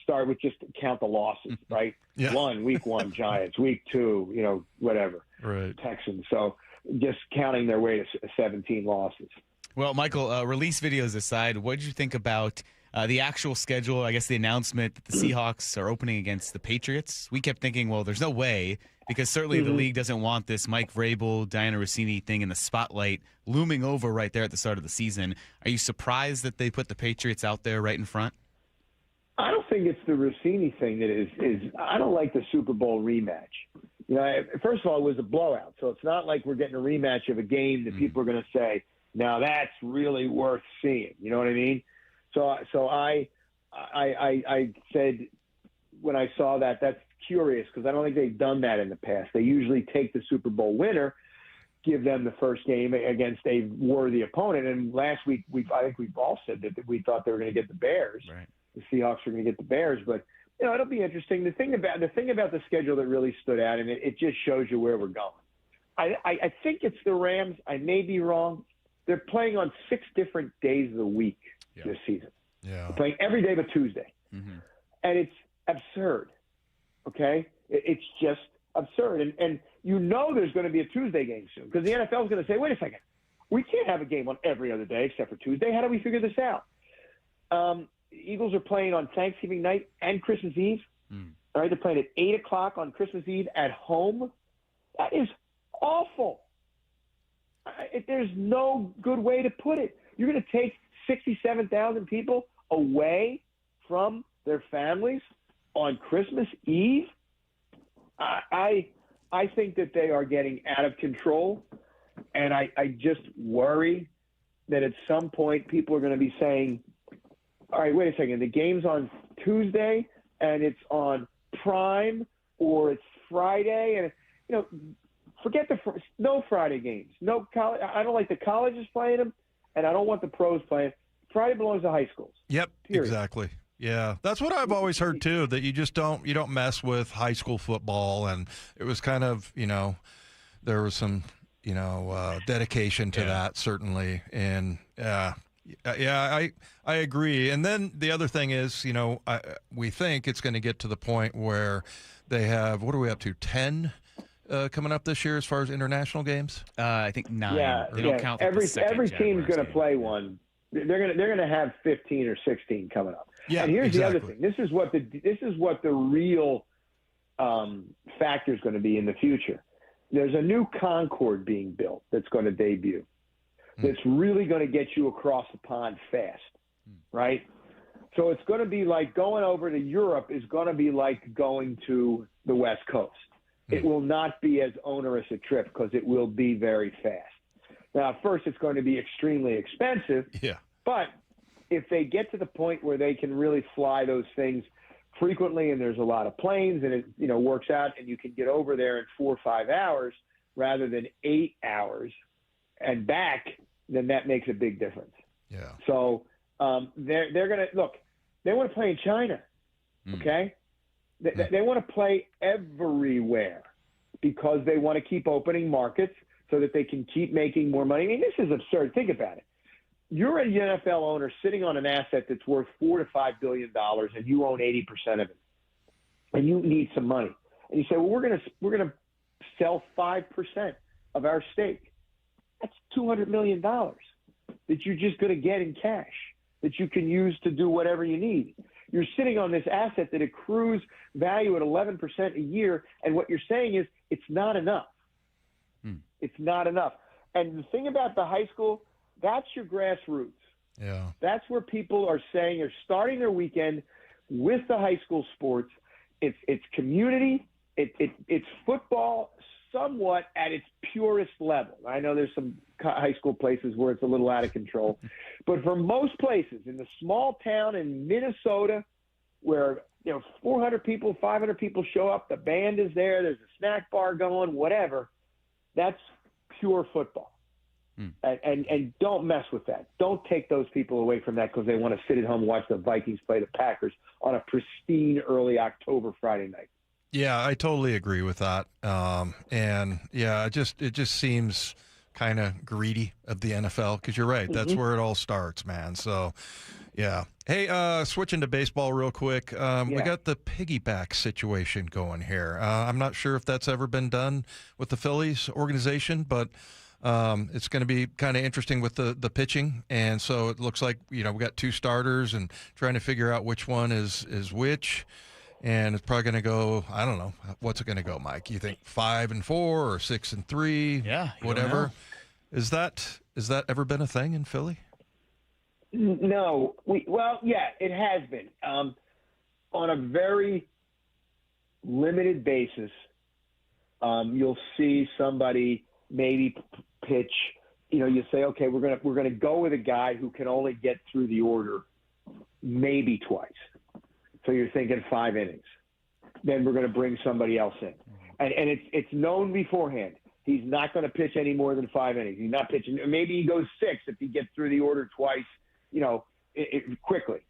start with just count the losses, right? Yeah. Week 1 Giants, week 2, whatever. Right. Texans. So just counting their way to 17 losses. Well, Michael, release videos aside, what did you think about the actual schedule? I guess the announcement that the Seahawks are opening against the Patriots. We kept thinking, well, there's no way, because certainly the league doesn't want this Mike Vrabel, Diana Rossini thing in the spotlight looming over right there at the start of the season. Are you surprised that they put the Patriots out there right in front? I don't think it's the Rossini thing that is. I don't like the Super Bowl rematch. First of all, it was a blowout, so it's not like we're getting a rematch of a game that people are going to say, now that's really worth seeing. You know what I mean? So I said when I saw that, that's curious, because I don't think they've done that in the past. They usually take the Super Bowl winner, give them the first game against a worthy opponent. And last week, I think we've all said that we thought they were going to get the Bears. Right. The Seahawks are going to get the Bears, but it'll be interesting. The thing about the schedule that really stood out, and it just shows you where we're going. I think it's the Rams. I may be wrong. They're playing on 6 different days of the week this season. Yeah, they're playing every day but Tuesday, and it's absurd. Okay, it's just absurd, and there's going to be a Tuesday game soon, because the NFL is going to say, wait a second, we can't have a game on every other day except for Tuesday. How do we figure this out? Eagles are playing on Thanksgiving night and Christmas Eve. All right, they're playing at 8 o'clock on Christmas Eve at home. That is awful. There's no good way to put it. You're going to take 67,000 people away from their families on Christmas Eve? I think that they are getting out of control, and I just worry that at some point people are going to be saying, all right, wait a second, the game's on Tuesday and it's on Prime, or it's Friday, and forget no Friday games, no college. I don't like the colleges playing them, and I don't want the pros playing. Friday belongs to high schools. Yep, period. Exactly. Yeah, that's what I've always heard too. That you don't mess with high school football, and it was kind of there was some dedication to that certainly, and I agree. And then the other thing is, we think it's going to get to the point where they have, what are we up to, 10 coming up this year as far as international games? I think 9. Yeah, they don't count every team's going to play game. one. They're going to have 15 or 16 coming up. Yeah, and here's exactly. the other thing. This is what the real factor is going to be in the future. There's a new Concorde being built that's going to debut. That's really going to get you across the pond fast, right? So it's going to be like going over to Europe is going to be like going to the West Coast. It will not be as onerous a trip because it will be very fast. Now, at first, it's going to be extremely expensive. Yeah. But if they get to the point where they can really fly those things frequently, and there's a lot of planes, and it works out, and you can get over there in 4 or 5 hours rather than 8 hours and back, then that makes a big difference. Yeah. So they're going to look. They want to play in China. Okay. They want to play everywhere because they want to keep opening markets so that they can keep making more money. I mean, this is absurd. Think about it. You're an NFL owner sitting on an asset that's worth $4 to $5 billion, and you own 80% of it, and you need some money. and you say, well, we're gonna sell 5% of our stake. That's $200 million that you're just going to get in cash that you can use to do whatever you need. You're sitting on this asset that accrues value at 11% a year, and what you're saying is it's not enough. It's not enough. And the thing about the high school, that's your grassroots. Yeah. That's where people are saying they're starting their weekend with the high school sports. It's community. It's football somewhat at its purest level. I know there's some high school places where it's a little out of control. But for most places, in the small town in Minnesota where 400 people, 500 people show up, the band is there, there's a snack bar going, whatever, that's pure football. And don't mess with that. Don't take those people away from that because they want to sit at home and watch the Vikings play the Packers on a pristine early October Friday night. Yeah, I totally agree with that. And yeah, it just seems kind of greedy of the NFL because you're right. That's where it all starts, man. So, yeah. Hey, switching to baseball real quick. We got the piggyback situation going here. I'm not sure if that's ever been done with the Phillies organization, but it's going to be kind of interesting with the pitching. And so it looks like, we got two starters and trying to figure out which one is which. And it's probably going to go, I don't know, what's it going to go, Mike? You think 5-4 or 6-3? Yeah, whatever. Is that ever been a thing in Philly? No. Yeah, it has been. On a very limited basis, you'll see somebody maybe pitch. You say, okay, we're gonna go with a guy who can only get through the order maybe twice. So you're thinking 5 innings. Then we're going to bring somebody else in. And it's known beforehand. He's not going to pitch any more than 5 innings. He's not pitching. Maybe he goes 6 if he gets through the order twice, quickly.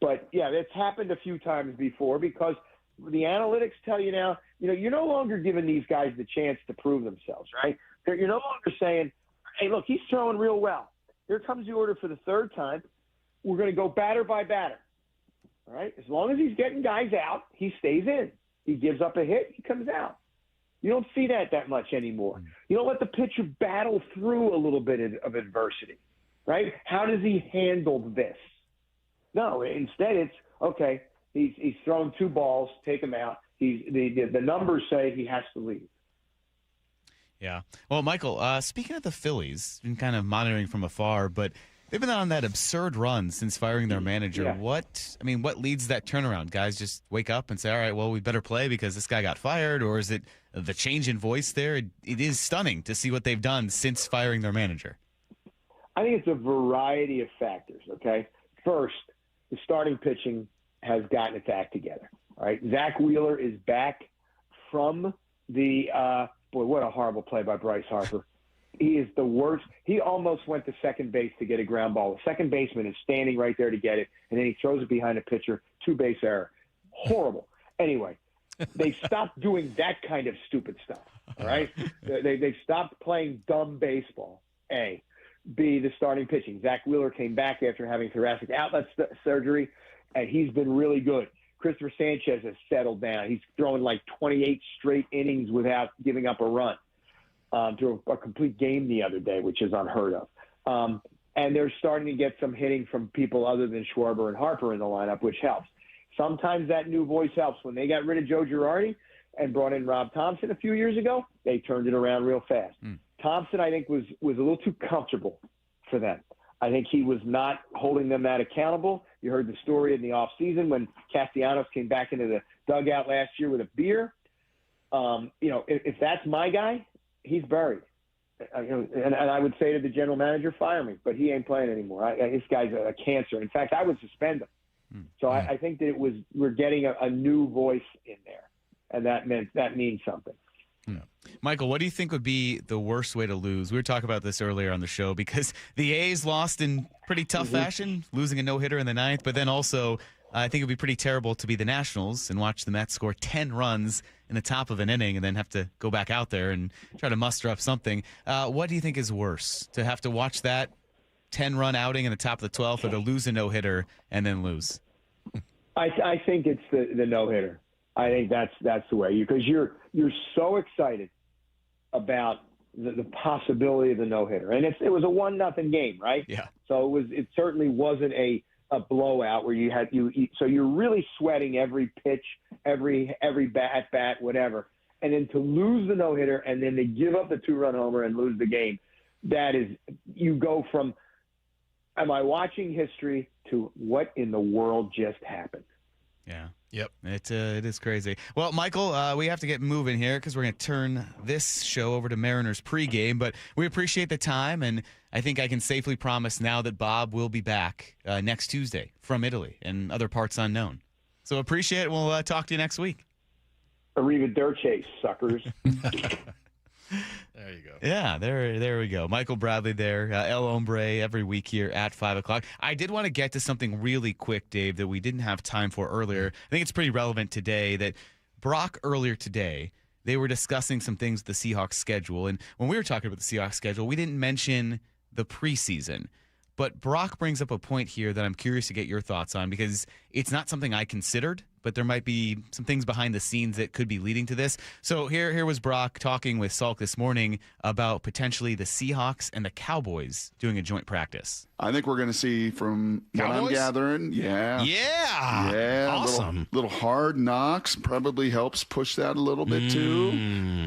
But, yeah, it's happened a few times before because the analytics tell you now, you're no longer giving these guys the chance to prove themselves, right? You're no longer saying, hey, look, he's throwing real well. Here comes the order for the third time. We're going to go batter by batter. All right. As long as he's getting guys out, he stays in. He gives up a hit, he comes out. You don't see that much anymore. You don't let the pitcher battle through a little bit of adversity, right? How does he handle this? No, instead it's, okay, he's throwing 2 balls, take him out. The numbers say he has to leave. Yeah. Well, Michael, speaking of the Phillies, been kind of monitoring from afar, but they've been on that absurd run since firing their manager. Yeah. What leads that turnaround? Guys just wake up and say, all right, well, we better play because this guy got fired, or is it the change in voice there? It is stunning to see what they've done since firing their manager. I think it's a variety of factors, okay? First, the starting pitching has gotten its act together, all right? Zach Wheeler is back from the boy, what a horrible play by Bryce Harper. He is the worst. He almost went to second base to get a ground ball. The second baseman is standing right there to get it, and then he throws it behind a pitcher. 2-base error. Horrible. Anyway, they stopped doing that kind of stupid stuff, all right? They stopped playing dumb baseball, A. B, the starting pitching. Zach Wheeler came back after having thoracic outlet surgery, and he's been really good. Christopher Sanchez has settled down. He's throwing like 28 straight innings without giving up a run. Through a complete game the other day, which is unheard of. And they're starting to get some hitting from people other than Schwarber and Harper in the lineup, which helps. Sometimes that new voice helps. When they got rid of Joe Girardi and brought in Rob Thompson a few years ago, they turned it around real fast. Thompson, I think, was a little too comfortable for them. I think he was not holding them that accountable. You heard the story in the offseason when Castellanos came back into the dugout last year with a beer. If that's my guy, he's buried. And I would say to the general manager, fire me, but he ain't playing anymore. This guy's a cancer. In fact, I would suspend him. So I think that we're getting a new voice in there, and that means something. Michael, what do you think would be the worst way to lose? We were talking about this earlier on the show because the A's lost in pretty tough fashion, losing a no-hitter in the 9th, but then also I think it would be pretty terrible to be the Nationals and watch the Mets score 10 runs in the top of an inning and then have to go back out there and try to muster up something. What do you think is worse, to have to watch that 10-run outing in the top of the 12th or to lose a no-hitter and then lose? I think it's the no-hitter. I think that's the way, because you're so excited about the possibility of the no-hitter. And it was a 1-0 game, right? Yeah. So it certainly wasn't a blowout where so you're really sweating every pitch, every bat, whatever. And then to lose the no-hitter and then to give up the 2-run homer and lose the game, that is, you go from, am I watching history, to what in the world just happened? Yeah. Yep. It is crazy. Well, Michael, we have to get moving here because we're going to turn this show over to Mariners pregame, but we appreciate the time, and I think I can safely promise now that Bob will be back next Tuesday from Italy and other parts unknown. So appreciate it. We'll talk to you next week. Arrivederci, suckers. There you go. Yeah, there we go. Michael Bradley there, El Hombre, every week here at 5 o'clock. I did want to get to something really quick, Dave, that we didn't have time for earlier. I think it's pretty relevant today that Brock earlier today, they were discussing some things with the Seahawks schedule. And when we were talking about the Seahawks schedule, we didn't mention the preseason. But Brock brings up a point here that I'm curious to get your thoughts on, because it's not something I considered, but there might be some things behind the scenes that could be leading to this. So here was Brock talking with Salk this morning about potentially the Seahawks and the Cowboys doing a joint practice. I think we're going to see, from what I'm gathering, awesome. Little hard knocks probably helps push that a little bit too.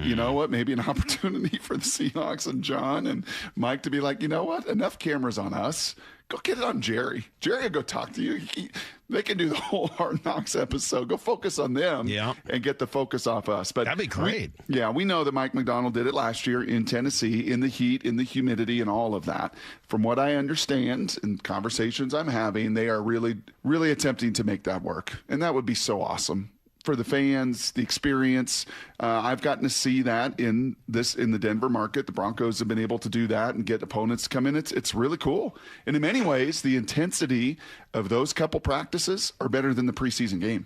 You know what? Maybe an opportunity for the Seahawks and John and Mike to be like, you know what? Enough cameras on us. Go get it on Jerry. Jerry will go talk to you. They can do the whole Hard Knocks episode. Go focus on them and get the focus off us. But that'd be great. We know that Mike McDonald did it last year in Tennessee, in the heat, in the humidity, and all of that. From what I understand in conversations I'm having, they are really, really attempting to make that work. And that would be so awesome for the fans, the experience. I've gotten to see that in the Denver market. The Broncos have been able to do that and get opponents to come in. It's really cool. And in many ways, the intensity of those couple practices are better than the preseason game.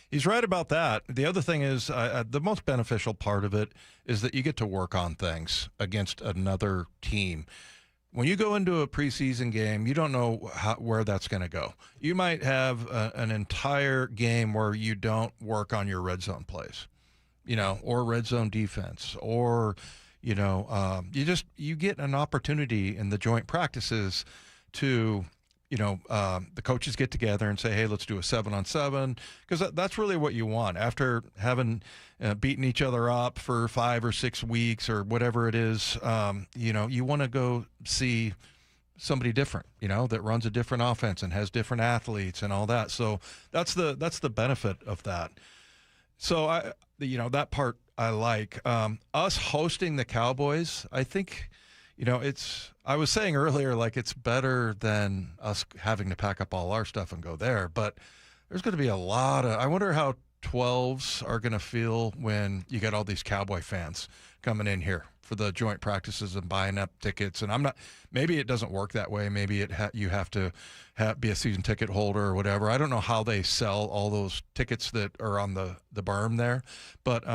He's right about that. The other thing is the most beneficial part of it is that you get to work on things against another team. When you go into a preseason game, you don't know where that's going to go. You might have an entire game where you don't work on your red zone plays, or red zone defense, or, you get an opportunity in the joint practices to, the coaches get together and say, hey, let's do a 7-on-7, because that's really what you want after having beaten each other up for 5 or 6 weeks or whatever it is. You want to go see somebody different, that runs a different offense and has different athletes and all that. So that's the benefit of that. So that part I like. Us hosting the Cowboys, I think, I was saying earlier, like, it's better than us having to pack up all our stuff and go there. But there's going to be a lot of, I wonder how 12s are going to feel when you get all these Cowboy fans coming in here for the joint practices and buying up tickets. And maybe it doesn't work that way. Maybe you have to be a season ticket holder or whatever. I don't know how they sell all those tickets that are on the berm there. But,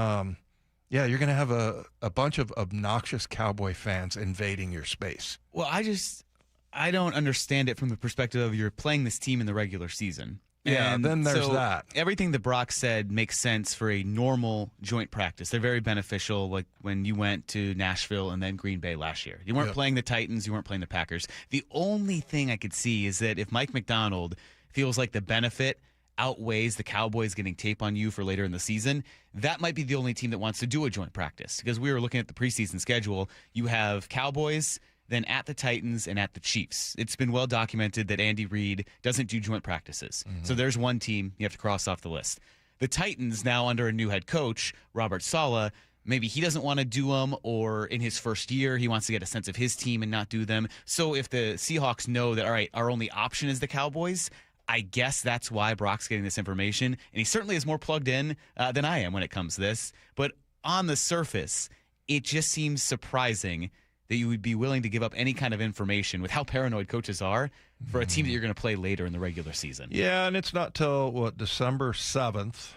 yeah, you're going to have a bunch of obnoxious Cowboy fans invading your space. Well, I don't understand it from the perspective of you're playing this team in the regular season. Yeah, and then there's so that. Everything that Brock said makes sense for a normal joint practice. They're very beneficial, like when you went to Nashville and then Green Bay last year. You weren't playing the Titans, you weren't playing the Packers. The only thing I could see is that if Mike McDonald feels like the benefit outweighs the Cowboys getting tape on you for later in the season, that might be the only team that wants to do a joint practice. Because we were looking at the preseason schedule. You have Cowboys, then at the Titans, and at the Chiefs. It's been well documented that Andy Reid doesn't do joint practices. Mm-hmm. So there's one team you have to cross off the list. The Titans, now under a new head coach, Robert Saleh, maybe he doesn't want to do them, or in his first year, he wants to get a sense of his team and not do them. So if the Seahawks know that, all right, our only option is the Cowboys, I guess that's why Brock's getting this information. And he certainly is more plugged in than I am when it comes to this. But on the surface, it just seems surprising that you would be willing to give up any kind of information with how paranoid coaches are for a team that you're going to play later in the regular season. Yeah, and it's not till, December 7th,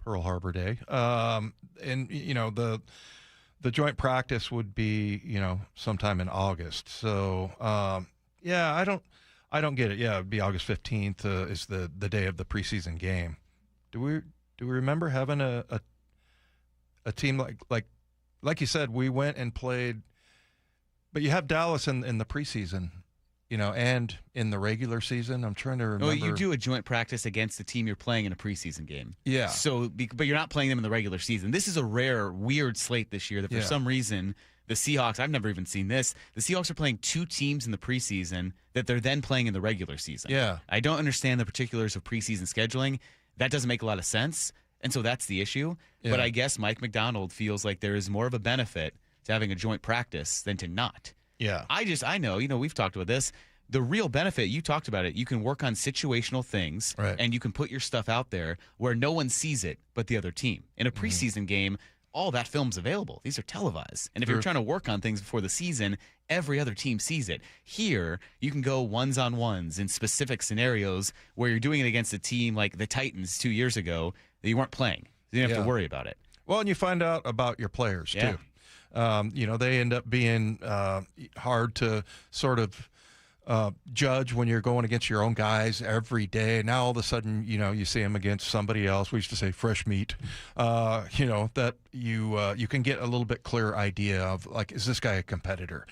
Pearl Harbor Day. And, the joint practice would be, sometime in August. So, I don't get it. Yeah, it'd be August 15th is the day of the preseason game. Do Do we remember having a team like you said, we went and played, but you have Dallas in the preseason, and in the regular season. I'm trying to remember. Well, you do a joint practice against the team you're playing in a preseason game. Yeah. So, but you're not playing them in the regular season. This is a rare, weird slate this year that for some reason the Seahawks, I've never even seen this. The Seahawks are playing 2 teams in the preseason that they're then playing in the regular season. Yeah. I don't understand the particulars of preseason scheduling. That doesn't make a lot of sense. And so that's the issue. Yeah. But I guess Mike McDonald feels like there is more of a benefit to having a joint practice than to not. Yeah. I know, we've talked about this. The real benefit, you talked about it, you can work on situational things and you can put your stuff out there where no one sees it but the other team. In a preseason game, all that film's available. These are televised. And if you're trying to work on things before the season, every other team sees it. Here, you can go ones-on-ones in specific scenarios where you're doing it against a team like the Titans 2 years ago that you weren't playing. You didn't have to worry about it. Well, and you find out about your players, too. They end up being hard to sort of judge when you're going against your own guys every day. Now all of a sudden, you see them against somebody else. We used to say fresh meat. That you can get a little bit clearer idea of, like, is this guy a competitor?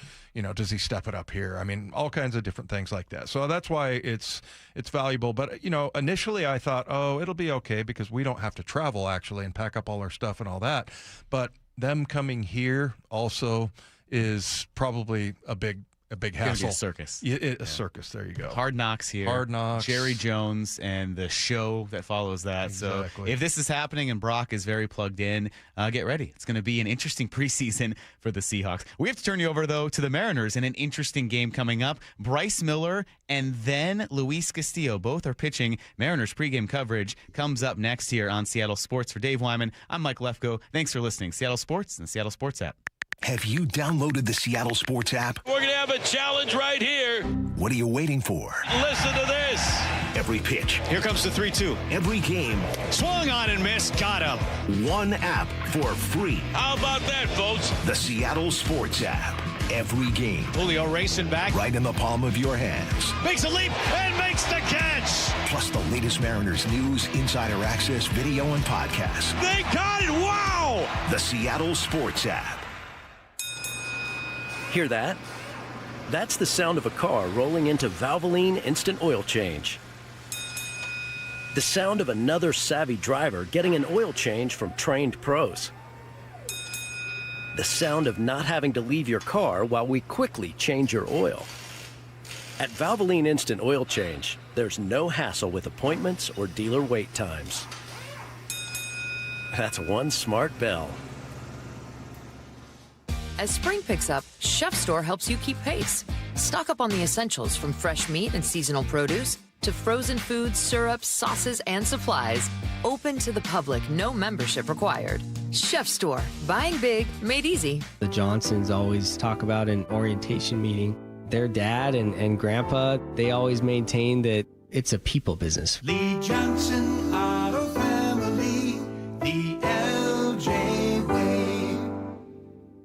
Does he step it up here? I mean, all kinds of different things like that. So that's why it's valuable. But initially I thought, oh, it'll be okay because we don't have to travel actually and pack up all our stuff and all that. But them coming here also is probably a big hassle. A circus. A circus. There you go. Hard Knocks here. Hard Knocks. Jerry Jones and the show that follows that. Exactly. So if this is happening and Brock is very plugged in, get ready. It's going to be an interesting preseason for the Seahawks. We have to turn you over, though, to the Mariners in an interesting game coming up. Bryce Miller and then Luis Castillo both are pitching. Mariners pregame coverage comes up next here on Seattle Sports. For Dave Wyman, I'm Mike Lefko. Thanks for listening. Seattle Sports and the Seattle Sports app. Have you downloaded the Seattle Sports app? We're going to have a challenge right here. What are you waiting for? Listen to this. Every pitch. Here comes the 3-2. Every game. Swung on and missed. Got him. One app for free. How about that, folks? The Seattle Sports app. Every game. Julio racing back. Right in the palm of your hands. Makes a leap and makes the catch. Plus the latest Mariners news, insider access, video, and podcasts. They got it. Wow. The Seattle Sports app. Hear that? That's the sound of a car rolling into Valvoline Instant Oil Change. The sound of another savvy driver getting an oil change from trained pros. The sound of not having to leave your car while we quickly change your oil. At Valvoline Instant Oil Change, there's no hassle with appointments or dealer wait times. That's one smart bell. As spring picks up, Chef Store helps you keep pace. Stock up on the essentials from fresh meat and seasonal produce to frozen foods, syrups, sauces, and supplies. Open to the public, no membership required. Chef Store. Buying big, made easy. The Johnsons always talk about an orientation meeting. Their dad and grandpa, they always maintain that it's a people business. Lee Johnson Auto Family, the LJ way.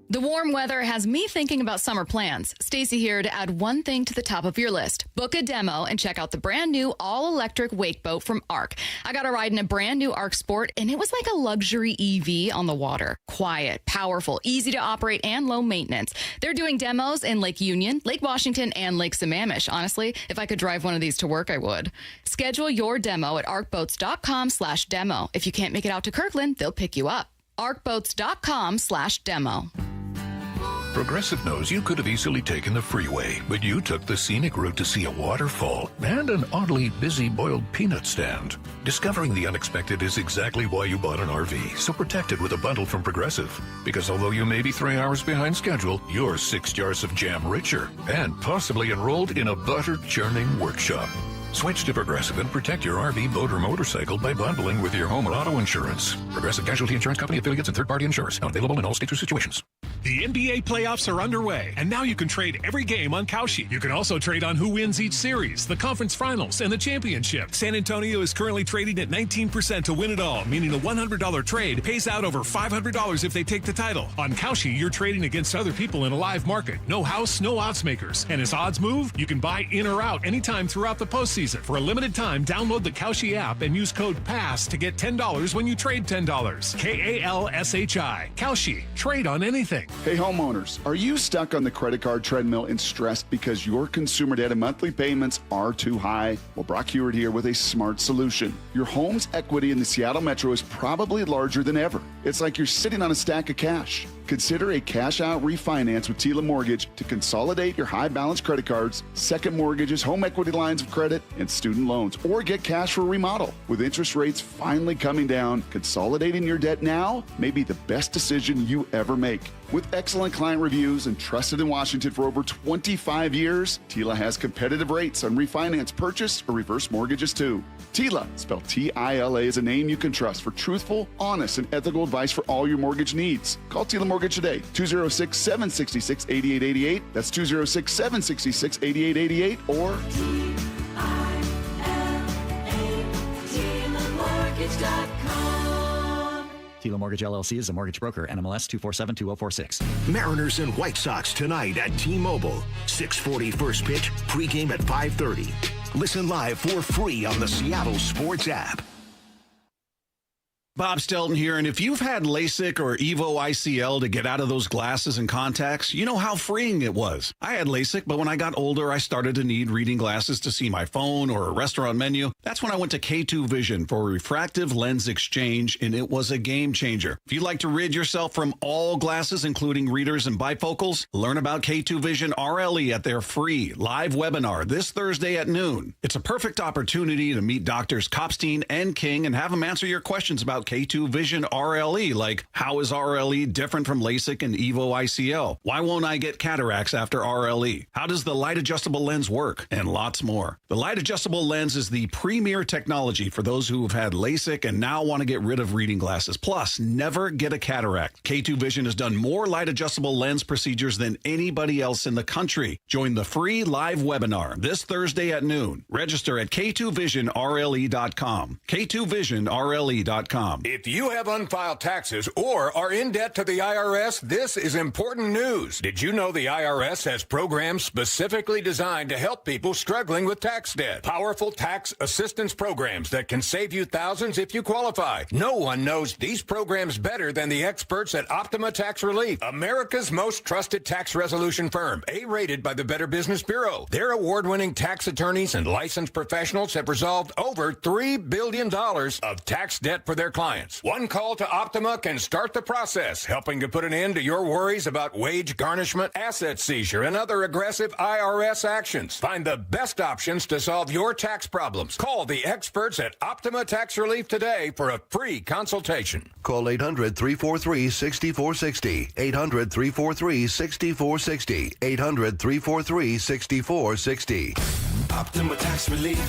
The warm weather has me thinking about summer plans. Stacy here to add one thing to the top of your list. Book a demo and check out the brand new all-electric wake boat from ARC. I got a ride in a brand new ARC Sport, and it was like a luxury EV on the water. Quiet, powerful, easy to operate, and low maintenance. They're doing demos in Lake Union, Lake Washington, and Lake Sammamish. Honestly, if I could drive one of these to work, I would. Schedule your demo at arcboats.com/demo. If you can't make it out to Kirkland, they'll pick you up. arcboats.com/demo. Progressive knows you could have easily taken the freeway, but you took the scenic route to see a waterfall and an oddly busy boiled peanut stand. Discovering the unexpected is exactly why you bought an RV, so protect it with a bundle from Progressive. Because although you may be 3 hours behind schedule, you're 6 jars of jam richer and possibly enrolled in a butter-churning workshop. Switch to Progressive and protect your RV, boat, or motorcycle by bundling with your home or auto insurance. Progressive Casualty Insurance Company, affiliates, and third-party insurers. Not available in all states or situations. The NBA playoffs are underway, and now you can trade every game on Kalshi. You can also trade on who wins each series, the conference finals, and the championship. San Antonio is currently trading at 19% to win it all, meaning a $100 trade pays out over $500 if they take the title. On Kalshi, you're trading against other people in a live market. No house, no odds makers. And as odds move, you can buy in or out anytime throughout the postseason. For a limited time, download the Kalshi app and use code PASS to get $10 when you trade $10. Kalshi. Kalshi. Trade on anything. Hey homeowners, are you stuck on the credit card treadmill and stressed because your consumer debt and monthly payments are too high? Well, Brock Hewitt here with a smart solution. Your home's equity in the Seattle Metro is probably larger than ever. It's like you're sitting on a stack of cash. Consider a cash-out refinance with Tila Mortgage to consolidate your high-balance credit cards, second mortgages, home equity lines of credit, and student loans, or get cash for a remodel. With interest rates finally coming down, consolidating your debt now may be the best decision you ever make. With excellent client reviews and trusted in Washington for over 25 years, Tila has competitive rates on refinance, purchase, or reverse mortgages too. Tila, spelled T-I-L-A, is a name you can trust for truthful, honest, and ethical advice for all your mortgage needs. Call Tila Mortgage today, 206-766-8888. That's 206-766-8888 or TilaMortgage.com. Tila Mortgage LLC is a mortgage broker. NMLS 2472046. Mariners and White Sox tonight at T-Mobile. 6:40 first pitch, pregame at 5:30. Listen live for free on the Seattle Sports app. Bob Stelton here, and if you've had LASIK or EVO ICL to get out of those glasses and contacts, you know how freeing it was. I had LASIK, but when I got older, I started to need reading glasses to see my phone or a restaurant menu. That's when I went to K2 Vision for refractive lens exchange, and it was a game changer. If you'd like to rid yourself from all glasses, including readers and bifocals, learn about K2 Vision RLE at their free live webinar this Thursday at noon. It's a perfect opportunity to meet Doctors Kopstein and King and have them answer your questions about K2 Vision RLE, like how is RLE different from LASIK and EVO ICL? Why won't I get cataracts after RLE? How does the light adjustable lens work? And lots more. The light adjustable lens is the premier technology for those who have had LASIK and now want to get rid of reading glasses. Plus, never get a cataract. K2 Vision has done more light adjustable lens procedures than anybody else in the country. Join the free live webinar this Thursday at noon. Register at K2VisionRLE.com. K2VisionRLE.com. If you have unfiled taxes or are in debt to the IRS, this is important news. Did you know the IRS has programs specifically designed to help people struggling with tax debt? Powerful tax assistance programs that can save you thousands if you qualify. No one knows these programs better than the experts at Optima Tax Relief, America's most trusted tax resolution firm, A-rated by the Better Business Bureau. Their award-winning tax attorneys and licensed professionals have resolved over $3 billion of tax debt for their clients. One call to Optima can start the process, helping to put an end to your worries about wage garnishment, asset seizure, and other aggressive IRS actions. Find the best options to solve your tax problems. Call the experts at Optima Tax Relief today for a free consultation. Call 800-343-6460. 800-343-6460. 800-343-6460. Optima Tax Relief.